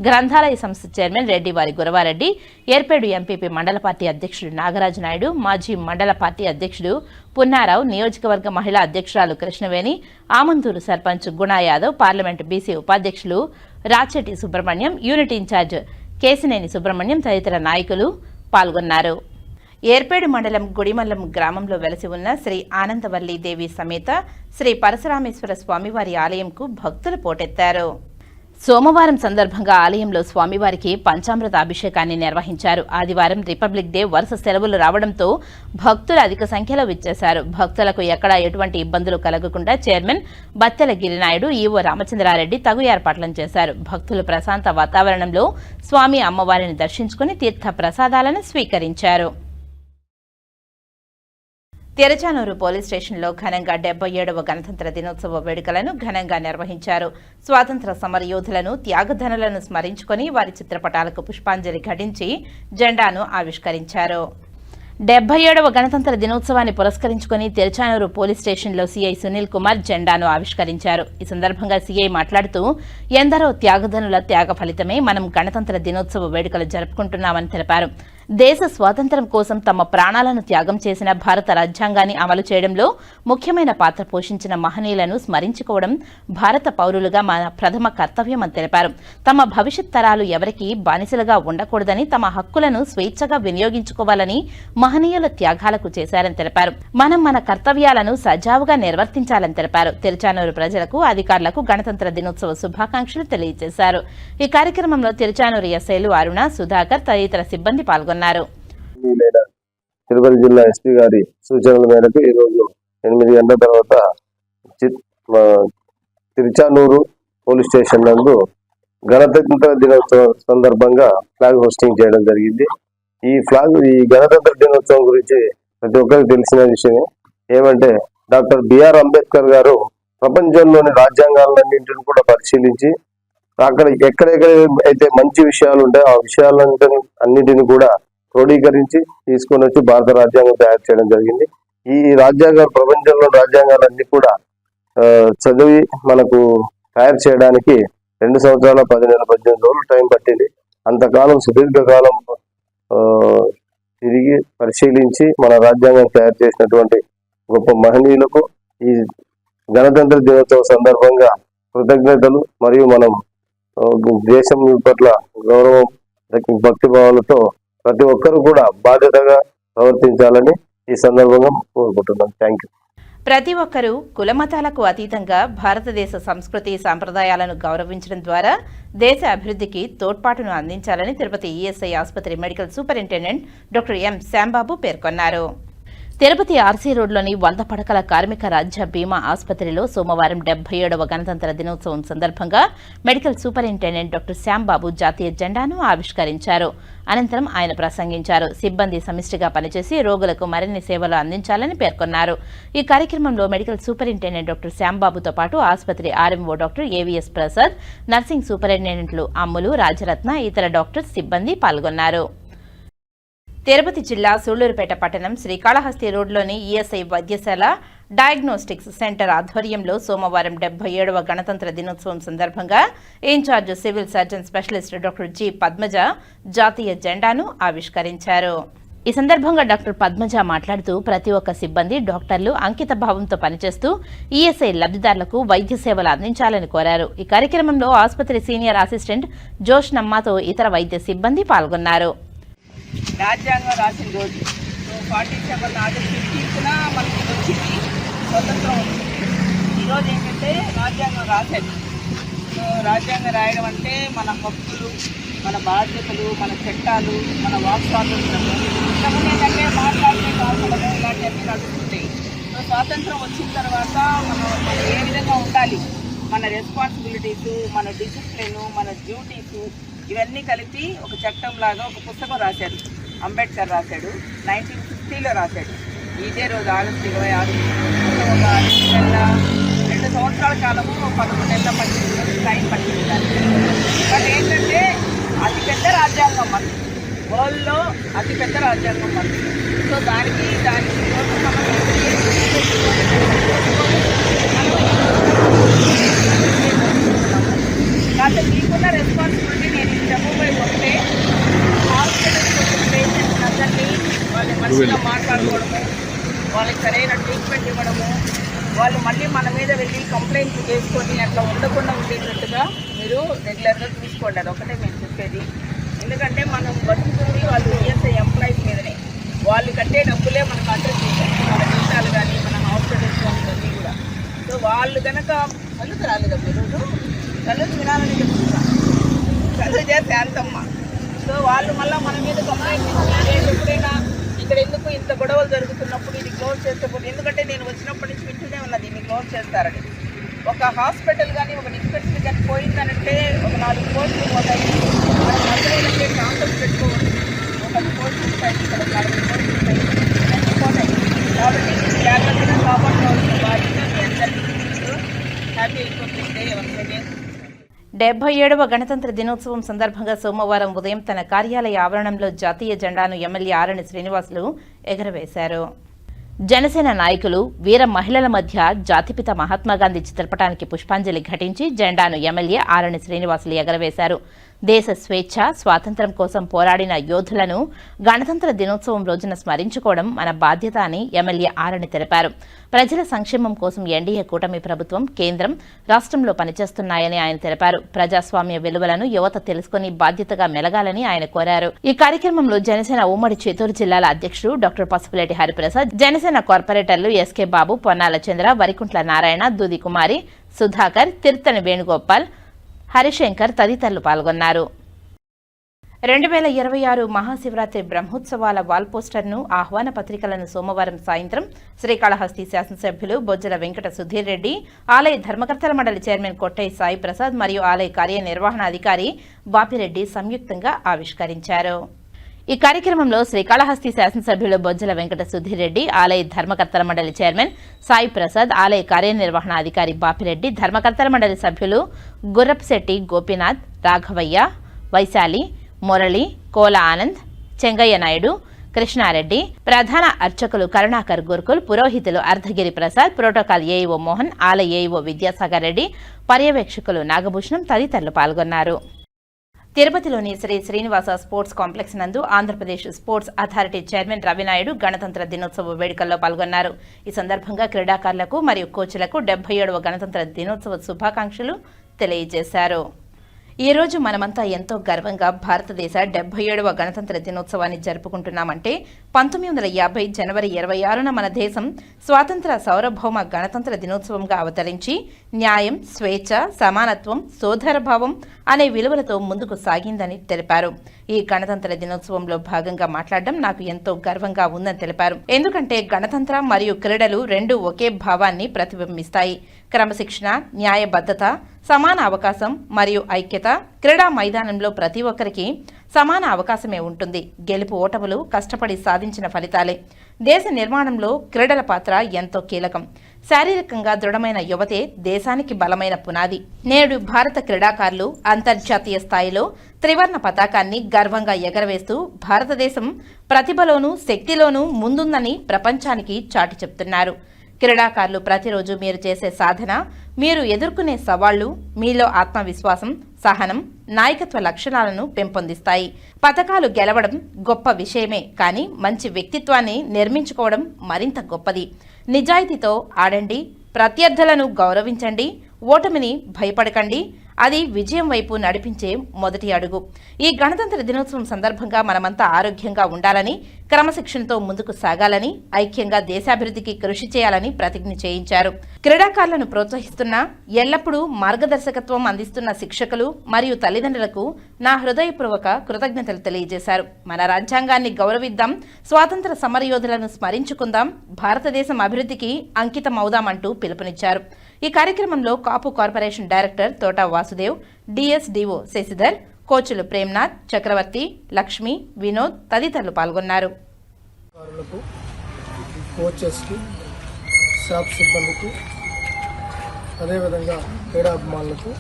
గ్రంథాలయ సంస్థ చైర్మన్ రెడ్డివారి గురవారెడ్డి, ఏర్పేడు ఎంపీపీ మండల పార్టీ అధ్యక్షుడు నాగరాజు నాయుడు, మాజీ మండల పార్టీ అధ్యక్షుడు పున్నారావు, నియోజకవర్గ మహిళా అధ్యక్షురాలు కృష్ణవేణి, ఆమందూరు సర్పంచ్ గుణా యాదవ్, పార్లమెంటు బీసీ ఉపాధ్యక్షులు రాచెట్టి సుబ్రహ్మణ్యం, యూనిట్ ఇన్ఛార్జ్ కేసినేని సుబ్రహ్మణ్యం తదితర నాయకులు పాల్గొన్నారు. ఏర్పేడు మండలం గుడిమల్లం గ్రామంలో వెలసి ఉన్న శ్రీ ఆనందవల్లి దేవి సమేత శ్రీ పరశురామేశ్వర స్వామివారి ఆలయంకు భక్తులు పోటెత్తారు. సోమవారం సందర్భంగా ఆలయంలో స్వామివారికి పంచామృత అభిషేకాన్ని నిర్వహించారు. ఆదివారం రిపబ్లిక్ డే వరుస సెలవులు రావడంతో భక్తులు అధిక సంఖ్యలో విచ్చేశారు. భక్తులకు ఎక్కడా ఎటువంటి ఇబ్బందులు కలగకుండా చైర్మన్ బత్తెల గిరినాయుడు, ఈవో రామచంద్రారెడ్డి తగు ఏర్పాట్లను చేశారు. భక్తులు ప్రశాంత వాతావరణంలో స్వామి అమ్మవారిని దర్శించుకుని తీర్థ ప్రసాదాలను స్వీకరించారు. తిరుచానూరు పోలీస్ స్టేషన్లో ఘనంగా 77వ గణతంత్ర దినోత్సవ వేడుకలను ఘనంగా నిర్వహించారు. స్వాతంత్ర సమరయోధులను, త్యాగధనులను స్మరించుకుని వారి చిత్రపటాలకు పుష్పాంజలి ఘటించి జెండాను ఆవిష్కరించారు. 77వ గణతంత్ర దినోత్సవాన్ని పురస్కరించుకుని తిరుచానూరు పోలీస్ స్టేషన్లో సీఐ సునీల్ కుమార్ జెండాను ఆవిష్కరించారు. ఈ సందర్భంగా సీఐ మాట్లాడుతూ ఎందరో త్యాగధనుల త్యాగ ఫలితమే మనం గణతంత్ర దినోత్సవ వేడుకలు జరుపుకుంటున్నామని తెలిపారు. దేశ స్వాతంత్ర్యం కోసం తమ ప్రాణాలను త్యాగం చేసిన భారత రాజ్యాంగాన్ని అమలు చేయడంలో ముఖ్యమైన పాత్ర పోషించిన మహనీయులను స్మరించుకోవడం భారత పౌరులుగా మన ప్రథమ కర్తవ్యమని తెలిపారు. తమ భవిష్యత్ తరాలు ఎవరికీ బానిసలుగా ఉండకూడదని, తమ హక్కులను స్వేచ్ఛగా వినియోగించుకోవాలని మహనీయుల త్యాగాలకు చేశారని తెలిపారు. మనం మన కర్తవ్యాలను సజావుగా నిర్వర్తించాలని తెలిపారు. తిరుచానూరు ప్రజలకు, అధికారులకు గణతంత్ర దినోత్సవ శుభాకాంక్షలు తెలియజేశారు. ఈ కార్యక్రమంలో తిరుచానూరు ఎస్ఐలు అరుణ, సుధాకర్ తదితర సిబ్బంది పాల్గొన్నారు. తిరుపతి జిల్లా ఎస్పీ గారి సూచనల మేరకు ఈరోజు 8 గంటల తర్వాత తిరుచానూరు పోలీస్ స్టేషన్ నందు గణతంత్ర దినోత్సవం సందర్భంగా ఫ్లాగ్ హోస్టింగ్ చేయడం జరిగింది. ఈ గణతంత్ర దినోత్సవం గురించి ప్రతి ఒక్కరికి తెలిసిన విషయమే. ఏమంటే డాక్టర్ బిఆర్ అంబేద్కర్ గారు ప్రపంచంలోని రాజ్యాంగాలన్నింటిని కూడా పరిశీలించి అక్కడ ఎక్కడెక్కడ అయితే మంచి విషయాలు ఉంటాయో ఆ విషయాలన్నింటినీ కూడా క్రోడీకరించి తీసుకొని వచ్చి భారత రాజ్యాంగం తయారు చేయడం జరిగింది. ఈ రాజ్యాంగాలు, ప్రపంచంలో రాజ్యాంగాలన్నీ కూడా చదివి మనకు తయారు చేయడానికి 2 సంవత్సరాల 10 నెలల 18 రోజులు టైం పట్టింది. అంతకాలం సుదీర్ఘకాలం తిరిగి పరిశీలించి మన రాజ్యాంగం తయారు చేసినటువంటి గొప్ప మహనీయులకు ఈ గణతంత్ర దినోత్సవ సందర్భంగా కృతజ్ఞతలు మరియు మనం దేశం పట్ల గౌరవం, భక్తిభావాలతో ప్రతి ఒక్కరు కూడా బాధ్యతగా ప్రవర్తించాలని ఈ సందర్భంగా కోరుకుంటున్నాను. Thank you. ప్రతి ఒక్కరూ కులమతాలకు అతీతంగా భారతదేశ సంస్కృతి సాంప్రదాయాలను గౌరవించడం ద్వారా దేశ అభివృద్ధికి తోడ్పాటును అందించాలని తిరుపతి ఈఎస్ఐ ఆసుపత్రి medical superintendent doctor M Shyam Babu పేర్కొన్నారు. తిరుపతి ఆర్సీ రోడ్లోని 100 పడకల కార్మిక రాజ్య బీమా ఆసుపత్రిలో సోమవారం 77వ గణతంత్ర దినోత్సవం సందర్భంగా మెడికల్ సూపరింటెండెంట్ డాక్టర్ శ్యాంబాబు జాతీయ జెండాను ఆవిష్కరించారు. అనంతరం ఆయన ప్రసంగించారు. సిబ్బంది సమిష్టిగా పనిచేసి రోగులకు మరిన్ని సేవలు అందించాలని పేర్కొన్నారు. ఈ కార్యక్రమంలో మెడికల్ సూపరింటెండెంట్ డాక్టర్ శ్యాంబాబుతో పాటు ఆసుపత్రి RMO doctor AVS Prasad, nursing సూపరింటెండెంట్లు అమ్ములు, రాజరత్న, ఇతర డాక్టర్స్, సిబ్బంది పాల్గొన్నారు. తిరుపతి జిల్లా సూళ్లూరుపేట పట్టణం శ్రీకాళహస్తి రోడ్లోని ఈఎస్ఐ వైద్యశాల డయాగ్నోస్టిక్స్ సెంటర్ ఆధ్వర్యంలో సోమవారం 77వ గణతంత్ర దినోత్సవం సందర్భంగా incharge civil surgeon specialist doctor G Padmaja జాతీయ జెండాను ఆవిష్కరించారు. ఈ సందర్భంగా డాక్టర్ పద్మజ మాట్లాడుతూ ప్రతి ఒక్క సిబ్బంది, డాక్టర్లు అంకిత భావంతో పనిచేస్తూ ఈఎస్ఐ లబ్ధిదారులకు వైద్య సేవలు అందించాలని కోరారు. ఈ కార్యక్రమంలో ఆసుపత్రి సీనియర్ అసిస్టెంట్ జోష్నమ్మతో ఇతర వైద్య సిబ్బంది పాల్గొన్నారు. రాజ్యాంగం రాసిన రోజు 47 ఆగస్టు 15న మనకి వచ్చింది స్వతంత్రం వచ్చింది. ఈరోజు ఏంటంటే రాజ్యాంగం రాశారు. రాజ్యాంగం రాయడం అంటే మన హక్కులు, మన బాధ్యతలు, మన చట్టాలు, మన వాక్ స్వాతంత్రం. ఇంతకుముందు ఏంటంటే మాట్లాడితే కాకుండా ఇలాంటివన్నీ నడుస్తుంటాయి. స్వాతంత్రం వచ్చిన తర్వాత మనం ఏ విధంగా ఉండాలి, మన రెస్పాన్సిబిలిటీస్, మన డిసిప్లిన్, మన డ్యూటీస్ ఇవన్నీ కలిపి ఒక చట్టం లాగా ఒక పుస్తకం రాశారు. అంబేద్కర్ రాశాడు, 1950లో రాశాడు. ఇదే రోజు ఆగస్టు 26 ఒక 2 సంవత్సరాల కాలము 11 నెలల 18 రోజులు టైం పట్టింది దానికి. బట్ ఏంటంటే అతిపెద్ద రాజ్యాంగం మనది, వరల్డ్లో అతిపెద్ద రాజ్యాంగం మనది. సో దానికి కాకపోతే మీకున్న రెస్పాన్సిబిలిటీ నేను చెప్పబోయి వస్తే హాస్పిటల్కి వచ్చిన పేషెంట్స్ అందరినీ వాళ్ళు మంచిగా మాట్లాడుకోవడము, వాళ్ళకి సరైన ట్రీట్మెంట్ ఇవ్వడము, వాళ్ళు మళ్ళీ మన మీద వెళ్ళి కంప్లైంట్ చేసుకొని అట్లా ఉండకుండా ఉండేటట్టుగా మీరు రెగ్యులర్గా చూసుకోండి. అదొకటే మేము చెప్పేది. ఎందుకంటే మనం బతుకుతుంది వాళ్ళు ఈఎస్ఐ ఎంప్లాయీస్ మీదనే, వాళ్ళు కట్టే డబ్బులే మనకు అడ్రస్ చేశారు, మన జీతాలు కానీ మన హాస్పిటల్స్ కానీ కూడా. సో వాళ్ళు కనుక కళ్ళు రాలేదా ఈరోజు కళ్ళు వినాలని చెప్తున్నా, కళ్ళు చేస్తే అంతమ్మ. సో వాళ్ళు మళ్ళీ మన మీద కంప్లైంట్ ఇచ్చి ఎప్పుడైనా ఇక్కడ ఎందుకు ఇంత గొడవలు జరుగుతున్నప్పుడు ఇది క్లోజ్ చేసేప్పుడు, ఎందుకంటే నేను వచ్చినప్పటి నుంచి వింటూనే ఉన్నది దీన్ని క్లోజ్ చేస్తారని. ఒక హాస్పిటల్ కానీ ఒక డిస్పెన్సరీ కానీ పోయిందనంటే ఒక 4 కోట్లు పోతాయి. మనం మధ్యలో కాంటాక్ట్ పెట్టుకోవచ్చు, ఒక కోట్లు ఉంటాయి, ఇక్కడ 4 కోట్లు ఉంటాయి పోతాయి. కాబట్టి జాగ్రత్తగా కాపాడుకోవాల్సిన బాధ్యత మీ అందరికీ. Happy republic day once again. 77వ గణతంత్ర దినోత్సవం సందర్భంగా సోమవారం ఉదయం తన కార్యాలయ ఆవరణంలో జాతీయ జెండాను ఎమ్మెల్యే ఆరణి శ్రీనివాసులు ఎగురవేశారు. జనసేన నాయకులు వీర మహిళల మధ్య జాతిపిత మహాత్మాగాంధీ చిత్రపటానికి పుష్పాంజలి ఘటించి జెండాను ఎమ్మెల్యే ఆరణి శ్రీనివాసులు ఎగరవేశారు. దేశ స్వేచ్ఛ స్వాతంత్ర్యం కోసం పోరాడిన యోధులను గణతంత్ర దినోత్సవం రోజున స్మరించుకోవడం మన బాధ్యత అని ఎమ్మెల్యే ఆరణి తెలిపారు. ప్రజల సంక్షేమం కోసం ఎన్డీఏ కూటమి ప్రభుత్వం, కేంద్రం, రాష్ట్రంలో పనిచేస్తున్నాయని ఆయన తెలిపారు. ప్రజాస్వామ్య విలువలను యువత తెలుసుకుని బాధ్యతగా మెలగాలని ఆయన కోరారు. ఈ కార్యక్రమంలో జనసేన ఉమ్మడి చిత్తూరు జిల్లాల అధ్యక్షుడు డాక్టర్ పసుపులేటి హరిప్రసాద్, జనసేన కార్పొరేటర్లు ఎస్కే బాబు, పొన్నాల చంద్ర, వరికుంట్ల నారాయణ, దూది కుమారి, సుధాకర్, తిరుత్తని వేణుగోపాల్, హరిశంకర్ తదితరులు పాల్గొన్నారు. 2026 మహాశివరాత్రి బ్రహ్మోత్సవాల వాల్ పోస్టర్ను, ఆహ్వాన పత్రికలను సోమవారం సాయంత్రం శ్రీకాళహస్తి శాసనసభ్యులు బొజ్జల వెంకట సుధీర్ రెడ్డి, ఆలయ ధర్మకర్తల మండలి చైర్మన్ కొట్టయ్య సాయి ప్రసాద్ మరియు ఆలయ కార్యనిర్వహణాధికారి బాపిరెడ్డి సంయుక్తంగా ఆవిష్కరించారు. ఈ కార్యక్రమంలో శ్రీకాళహస్తి శాసనసభ్యులు బొజ్జల వెంకట సుధీర్ రెడ్డి, ఆలయ ధర్మకర్తల మండలి చైర్మన్ సాయి ప్రసాద్, ఆలయ కార్యనిర్వహణాధికారి బాపిరెడ్డి, ధర్మకర్తల మండలి సభ్యులు గుర్రప్శెట్టి గోపీనాథ్, రాఘవయ్య, వైశాలి, మురళి, కోల ఆనంద్, చెంగయ్య నాయుడు, కృష్ణారెడ్డి, ప్రధాన అర్చకులు కరుణాకర్ గురుకుల్, పురోహితులు అర్ధగిరి ప్రసాద్, ప్రోటోకాల్ ఏఈఓ మోహన్, ఆలయ ఏఈఓ విద్యాసాగర్ రెడ్డి, పర్యవేక్షకులు నాగభూషణం తదితరులు పాల్గొన్నారు. తిరుపతిలోని శ్రీ శ్రీనివాస స్పోర్ట్స్ కాంప్లెక్స్ నందు Andhra Pradesh sports authority chairman Ravi Naidu గణతంత్ర దినోత్సవ వేడుకల్లో పాల్గొన్నారు. ఈ సందర్భంగా క్రీడాకారులకు మరియు కోచ్లకు 77వ గణతంత్ర దినోత్సవ శుభాకాంక్షలు తెలియజేశారు. ఈ రోజు మనమంతా ఎంతో గర్వంగా భారతదేశ 77వ గణతంత్ర దినోత్సవాన్ని జరుపుకుంటున్నామంటే 1950 జనవరి 26న మన దేశం స్వాతంత్ర సార్వభౌమ గణతంత్ర దినోత్సవంగా అవతరించి న్యాయం, స్వేచ్ఛ, సమానత్వం, సోదరభావం అనే విలువలతో ముందుకు సాగిందని తెలిపారు. ఈ గణతంత్ర దినోత్సవంలో భాగంగా మాట్లాడడం నాకు ఎంతో గర్వంగా ఉందని తెలిపారు. ఎందుకంటే గణతంత్ర మరియు క్రీడలు రెండు ఒకే భావాన్ని ప్రతిబింబిస్తాయి. క్రమశిక్షణ, న్యాయబద్ధత, సమాన అవకాశం మరియు ఐక్యత. క్రీడా మైదానంలో ప్రతి ఒక్కరికి సమాన అవకాశమే ఉంటుంది. గెలుపు ఓటములు కష్టపడి సాధించిన ఫలితాలే. దేశ నిర్మాణంలో క్రీడల పాత్ర ఎంతో కీలకం. శారీరకంగా దృఢమైన యువతే దేశానికి బలమైన పునాది. నేడు భారత క్రీడాకారులు అంతర్జాతీయ స్థాయిలో త్రివర్ణ పతాకాన్ని గర్వంగా ఎగరవేస్తూ భారతదేశం ప్రతిభలోనూ శక్తిలోనూ ముందుందని ప్రపంచానికి చాటి చెప్తున్నారు. క్రీడాకారులు ప్రతిరోజు మీరు చేసే సాధన, మీరు ఎదుర్కొనే సవాళ్లు మీలో ఆత్మవిశ్వాసం, సహనం, నాయకత్వ లక్షణాలను పెంపొందిస్తాయి. పతకాలు గెలవడం గొప్ప విషయమే, కానీ మంచి వ్యక్తిత్వాన్ని నిర్మించుకోవడం మరింత గొప్పది. నిజాయితీతో ఆడండి, ప్రత్యర్థులను గౌరవించండి, ఓటమిని భయపడకండి. అది విజయం వైపు నడిపించే మొదటి అడుగు. ఈ గణతంత్ర దినోత్సవం సందర్భంగా మనమంతా ఆరోగ్యంగా ఉండాలని, క్రమశిక్షణతో ముందుకు సాగాలని, ఐక్యంగా దేశాభివృద్ధికి కృషి చేయాలని ప్రతిజ్ఞ చేయించారు. క్రీడాకారులను ప్రోత్సహిస్తున్న, ఎల్లప్పుడూ మార్గదర్శకత్వం అందిస్తున్న శిక్షకులు మరియు తల్లిదండ్రులకు నా హృదయపూర్వక కృతజ్ఞతలు తెలియజేశారు. మన రాజ్యాంగాన్ని గౌరవిద్దాం, స్వాతంత్ర సమరయోధులను స్మరించుకుందాం, భారతదేశం అభివృద్ధికి అంకితమవుదామంటూ పిలుపునిచ్చారు. ఈ కార్యక్రమంలో Kapu corporation director Thota Vasudev, DSDO Sasidhar, కోచులు ప్రేమ్నాథ్, చక్రవర్తి, లక్ష్మి, వినోద్ తదితరులు పాల్గొన్నారు. కోచెస్కి, స్టాఫ్ సిబ్బందికి, అదేవిధంగా క్రీడాభిమానులకు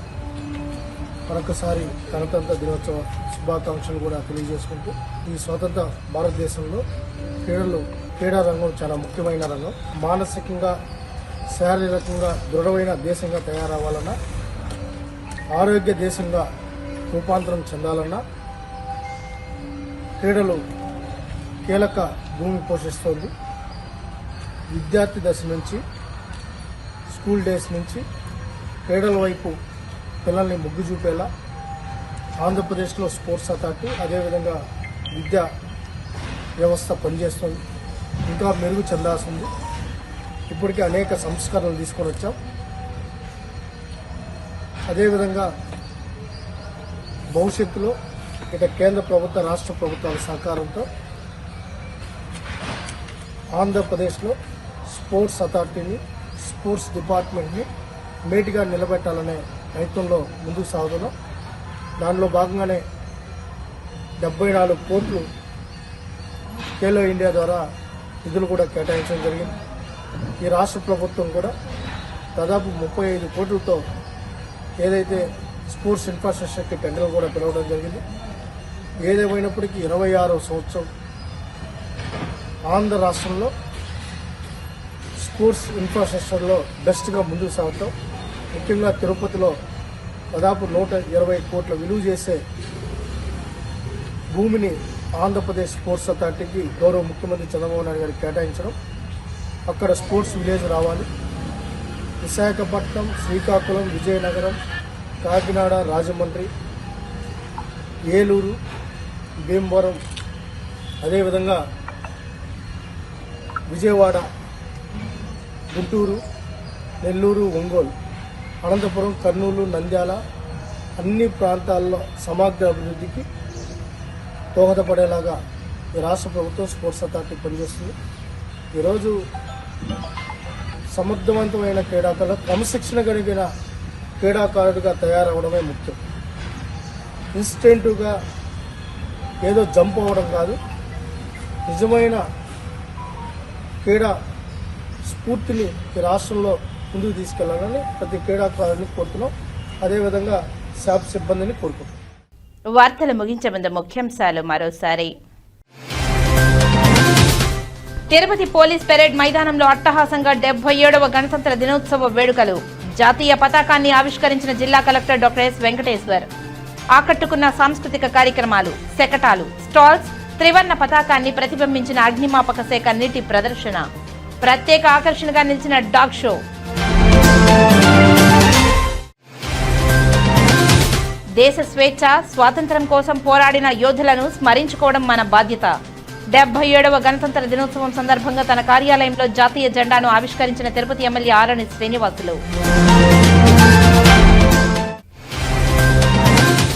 మరొకసారి గణతంత్ర దినోత్సవ శుభాకాంక్షలు కూడా తెలియజేసుకుంటూ, ఈ స్వతంత్ర భారతదేశంలో క్రీడా రంగం చాలా ముఖ్యమైన రంగం. మానసికంగా, శారీరకంగా దృఢమైన దేశంగా తయారవ్వాలన్నా, ఆరోగ్య దేశంగా రూపాంతరం చెందాలన్నా క్రీడలు కీలక భూమి పోషిస్తుంది. విద్యార్థి దశ నుంచి, స్కూల్ డేస్ నుంచి క్రీడల వైపు పిల్లల్ని మొగ్గు చూపేలా ఆంధ్రప్రదేశ్లో స్పోర్ట్స్ అథారిటీ, అదేవిధంగా విద్యా వ్యవస్థ పనిచేస్తుంది. ఇంకా మెరుగు చెందాల్సింది. ఇప్పటికే అనేక సంస్కరణలు తీసుకొని వచ్చాం. అదేవిధంగా భవిష్యత్తులో ఇక కేంద్ర ప్రభుత్వ, రాష్ట్ర ప్రభుత్వాల సహకారంతో ఆంధ్రప్రదేశ్లో స్పోర్ట్స్ అథారిటీని, స్పోర్ట్స్ డిపార్ట్మెంట్ని మేటిగా నిలబెట్టాలనే ప్రయత్నంలో ముందుకు సాగుతున్నాం. దానిలో భాగంగానే 74 కోట్లు ఖేలో ఇండియా ద్వారా నిధులు కూడా కేటాయించడం జరిగింది. ఈ రాష్ట్ర ప్రభుత్వం కూడా దాదాపు 35 కోట్లతో ఏదైతే స్పోర్ట్స్ ఇన్ఫ్రాస్ట్రక్చర్కి టెండర్లు కూడా పిలవడం జరిగింది. ఏదేమైనప్పటికీ 26వ సంవత్సరం ఆంధ్ర రాష్ట్రంలో స్పోర్ట్స్ ఇన్ఫ్రాస్ట్రక్చర్లో బెస్ట్గా ముందుకు సాగుతాం. ముఖ్యంగా తిరుపతిలో దాదాపు 120 కోట్ల విలువ చేసే భూమిని ఆంధ్రప్రదేశ్ స్పోర్ట్స్ అథారిటీకి గౌరవ ముఖ్యమంత్రి చంద్రబాబు నాయుడు గారికి కేటాయించడం. అక్కడ స్పోర్ట్స్ విలేజ్ రావాలి. విశాఖపట్నం, శ్రీకాకుళం, విజయనగరం, కాకినాడ, రాజమండ్రి, ఏలూరు, భీమవరం, అదేవిధంగా విజయవాడ, గుంటూరు, నెల్లూరు, ఒంగోలు, అనంతపురం, కర్నూలు, నంద్యాల అన్ని ప్రాంతాల్లో సమగ్ర అభివృద్ధికి దోహదపడేలాగా ఈ రాష్ట్ర ప్రభుత్వం స్పోర్ట్స్ అథారిటీ పనిచేస్తుంది. ఈరోజు సమర్థవంతమైన క్రీడాకారులు, క్రమశిక్షణ కలిగిన క్రీడాకారుడిగా తయారవడమే ముఖ్యం. ఇన్స్టెంట్గా ఏదో జంప్ అవ్వడం కాదు, నిజమైన క్రీడా స్ఫూర్తిని ఈ రాష్ట్రంలో ముందుకు తీసుకెళ్లాలని ప్రతి క్రీడాకారుని కోరుతున్నాం. అదేవిధంగా శాప్ సిబ్బందిని కోరుకుంటున్నాం. వార్తలు ముగించే ముందు ముఖ్యాంశాలు మరోసారి. తిరుపతి పోలీస్ పెరేడ్ మైదానంలో అట్టహాసంగా 77వ గణతంత్ర దినోత్సవ వేడుకలు. జాతీయ పతాకాన్ని ఆవిష్కరించిన జిల్లా కలెక్టర్ డాక్టర్ ఎస్ వెంకటేశ్వర్. ఆకట్టుకున్న సాంస్కృతిక కార్యక్రమాలు, శకటాలు, స్టాల్స్, త్రివర్ణ పతాకాన్ని ప్రతిబింబించిన అగ్నిమాపక శాఖ నీటి ప్రదర్శన. ప్రత్యేక ఆకర్షణగా నిలిచిన డాగ్ షో. దేశ స్వేచ్ఛ, స్వాతంత్ర్యం కోసం పోరాడిన యోధులను స్మరించుకోవడం మన బాధ్యత. 77వ గణతంత్ర దినోత్సవం సందర్భంగా తన కార్యాలయంలో జాతీయ జెండాను ఆవిష్కరించిన తిరుపతి ఎమ్మెల్యే ఆరణి శ్రీనివాసులు.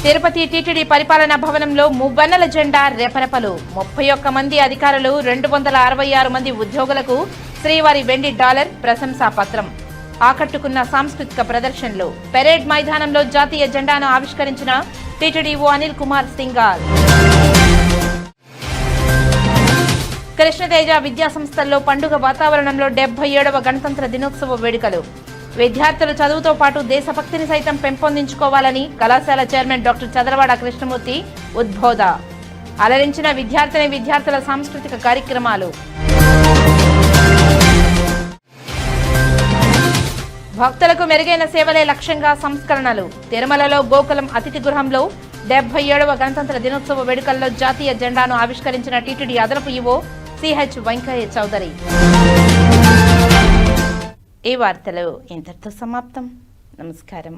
తిరుపతి టీటీడీ పరిపాలనా భవనంలో మువ్వన్నెల జెండా రెపరెపలు. 31 మంది అధికారులు, 266 మంది ఉద్యోగులకు శ్రీవారి వెండి డాలర్ ప్రశంసా పత్రం. ఆకట్టుకున్న సాంస్కృతిక ప్రదర్శనలు. పెరేడ్ మైదానంలో జాతీయ జెండాను ఆవిష్కరించిన టీటీడీఓ అనిల్ కుమార్ సింఘాల్. కృష్ణతేజ విద్యా సంస్థల్లో పండుగ వాతావరణంలో 77వ గణతంత్ర దినోత్సవ వేడుకలు. విద్యార్థులు చదువుతో పాటు దేశభక్తిని సైతం పెంపొందించుకోవాలని కళాశాల చైర్మన్ డాక్టర్ చదలవాడ కృష్ణమూర్తి ఉద్బోధ. అలరించిన విద్యార్థుల సాంస్కృతిక కార్యక్రమాలు. భక్తులకు మెరుగైన సేవలే లక్ష్యంగా సంస్కరణలు. తిరుమలలో గోకులం అతిథి గృహంలో 77వ గణతంత్ర దినోత్సవ వేడుకల్లో జాతీయ జెండాను ఆవిష్కరించిన టీటీడీ అదనపు ఈవో సిహెచ్ వెంకయ్య చౌదరి. ఈ వార్తలు ఇంతటితో సమాప్తం. నమస్కారం.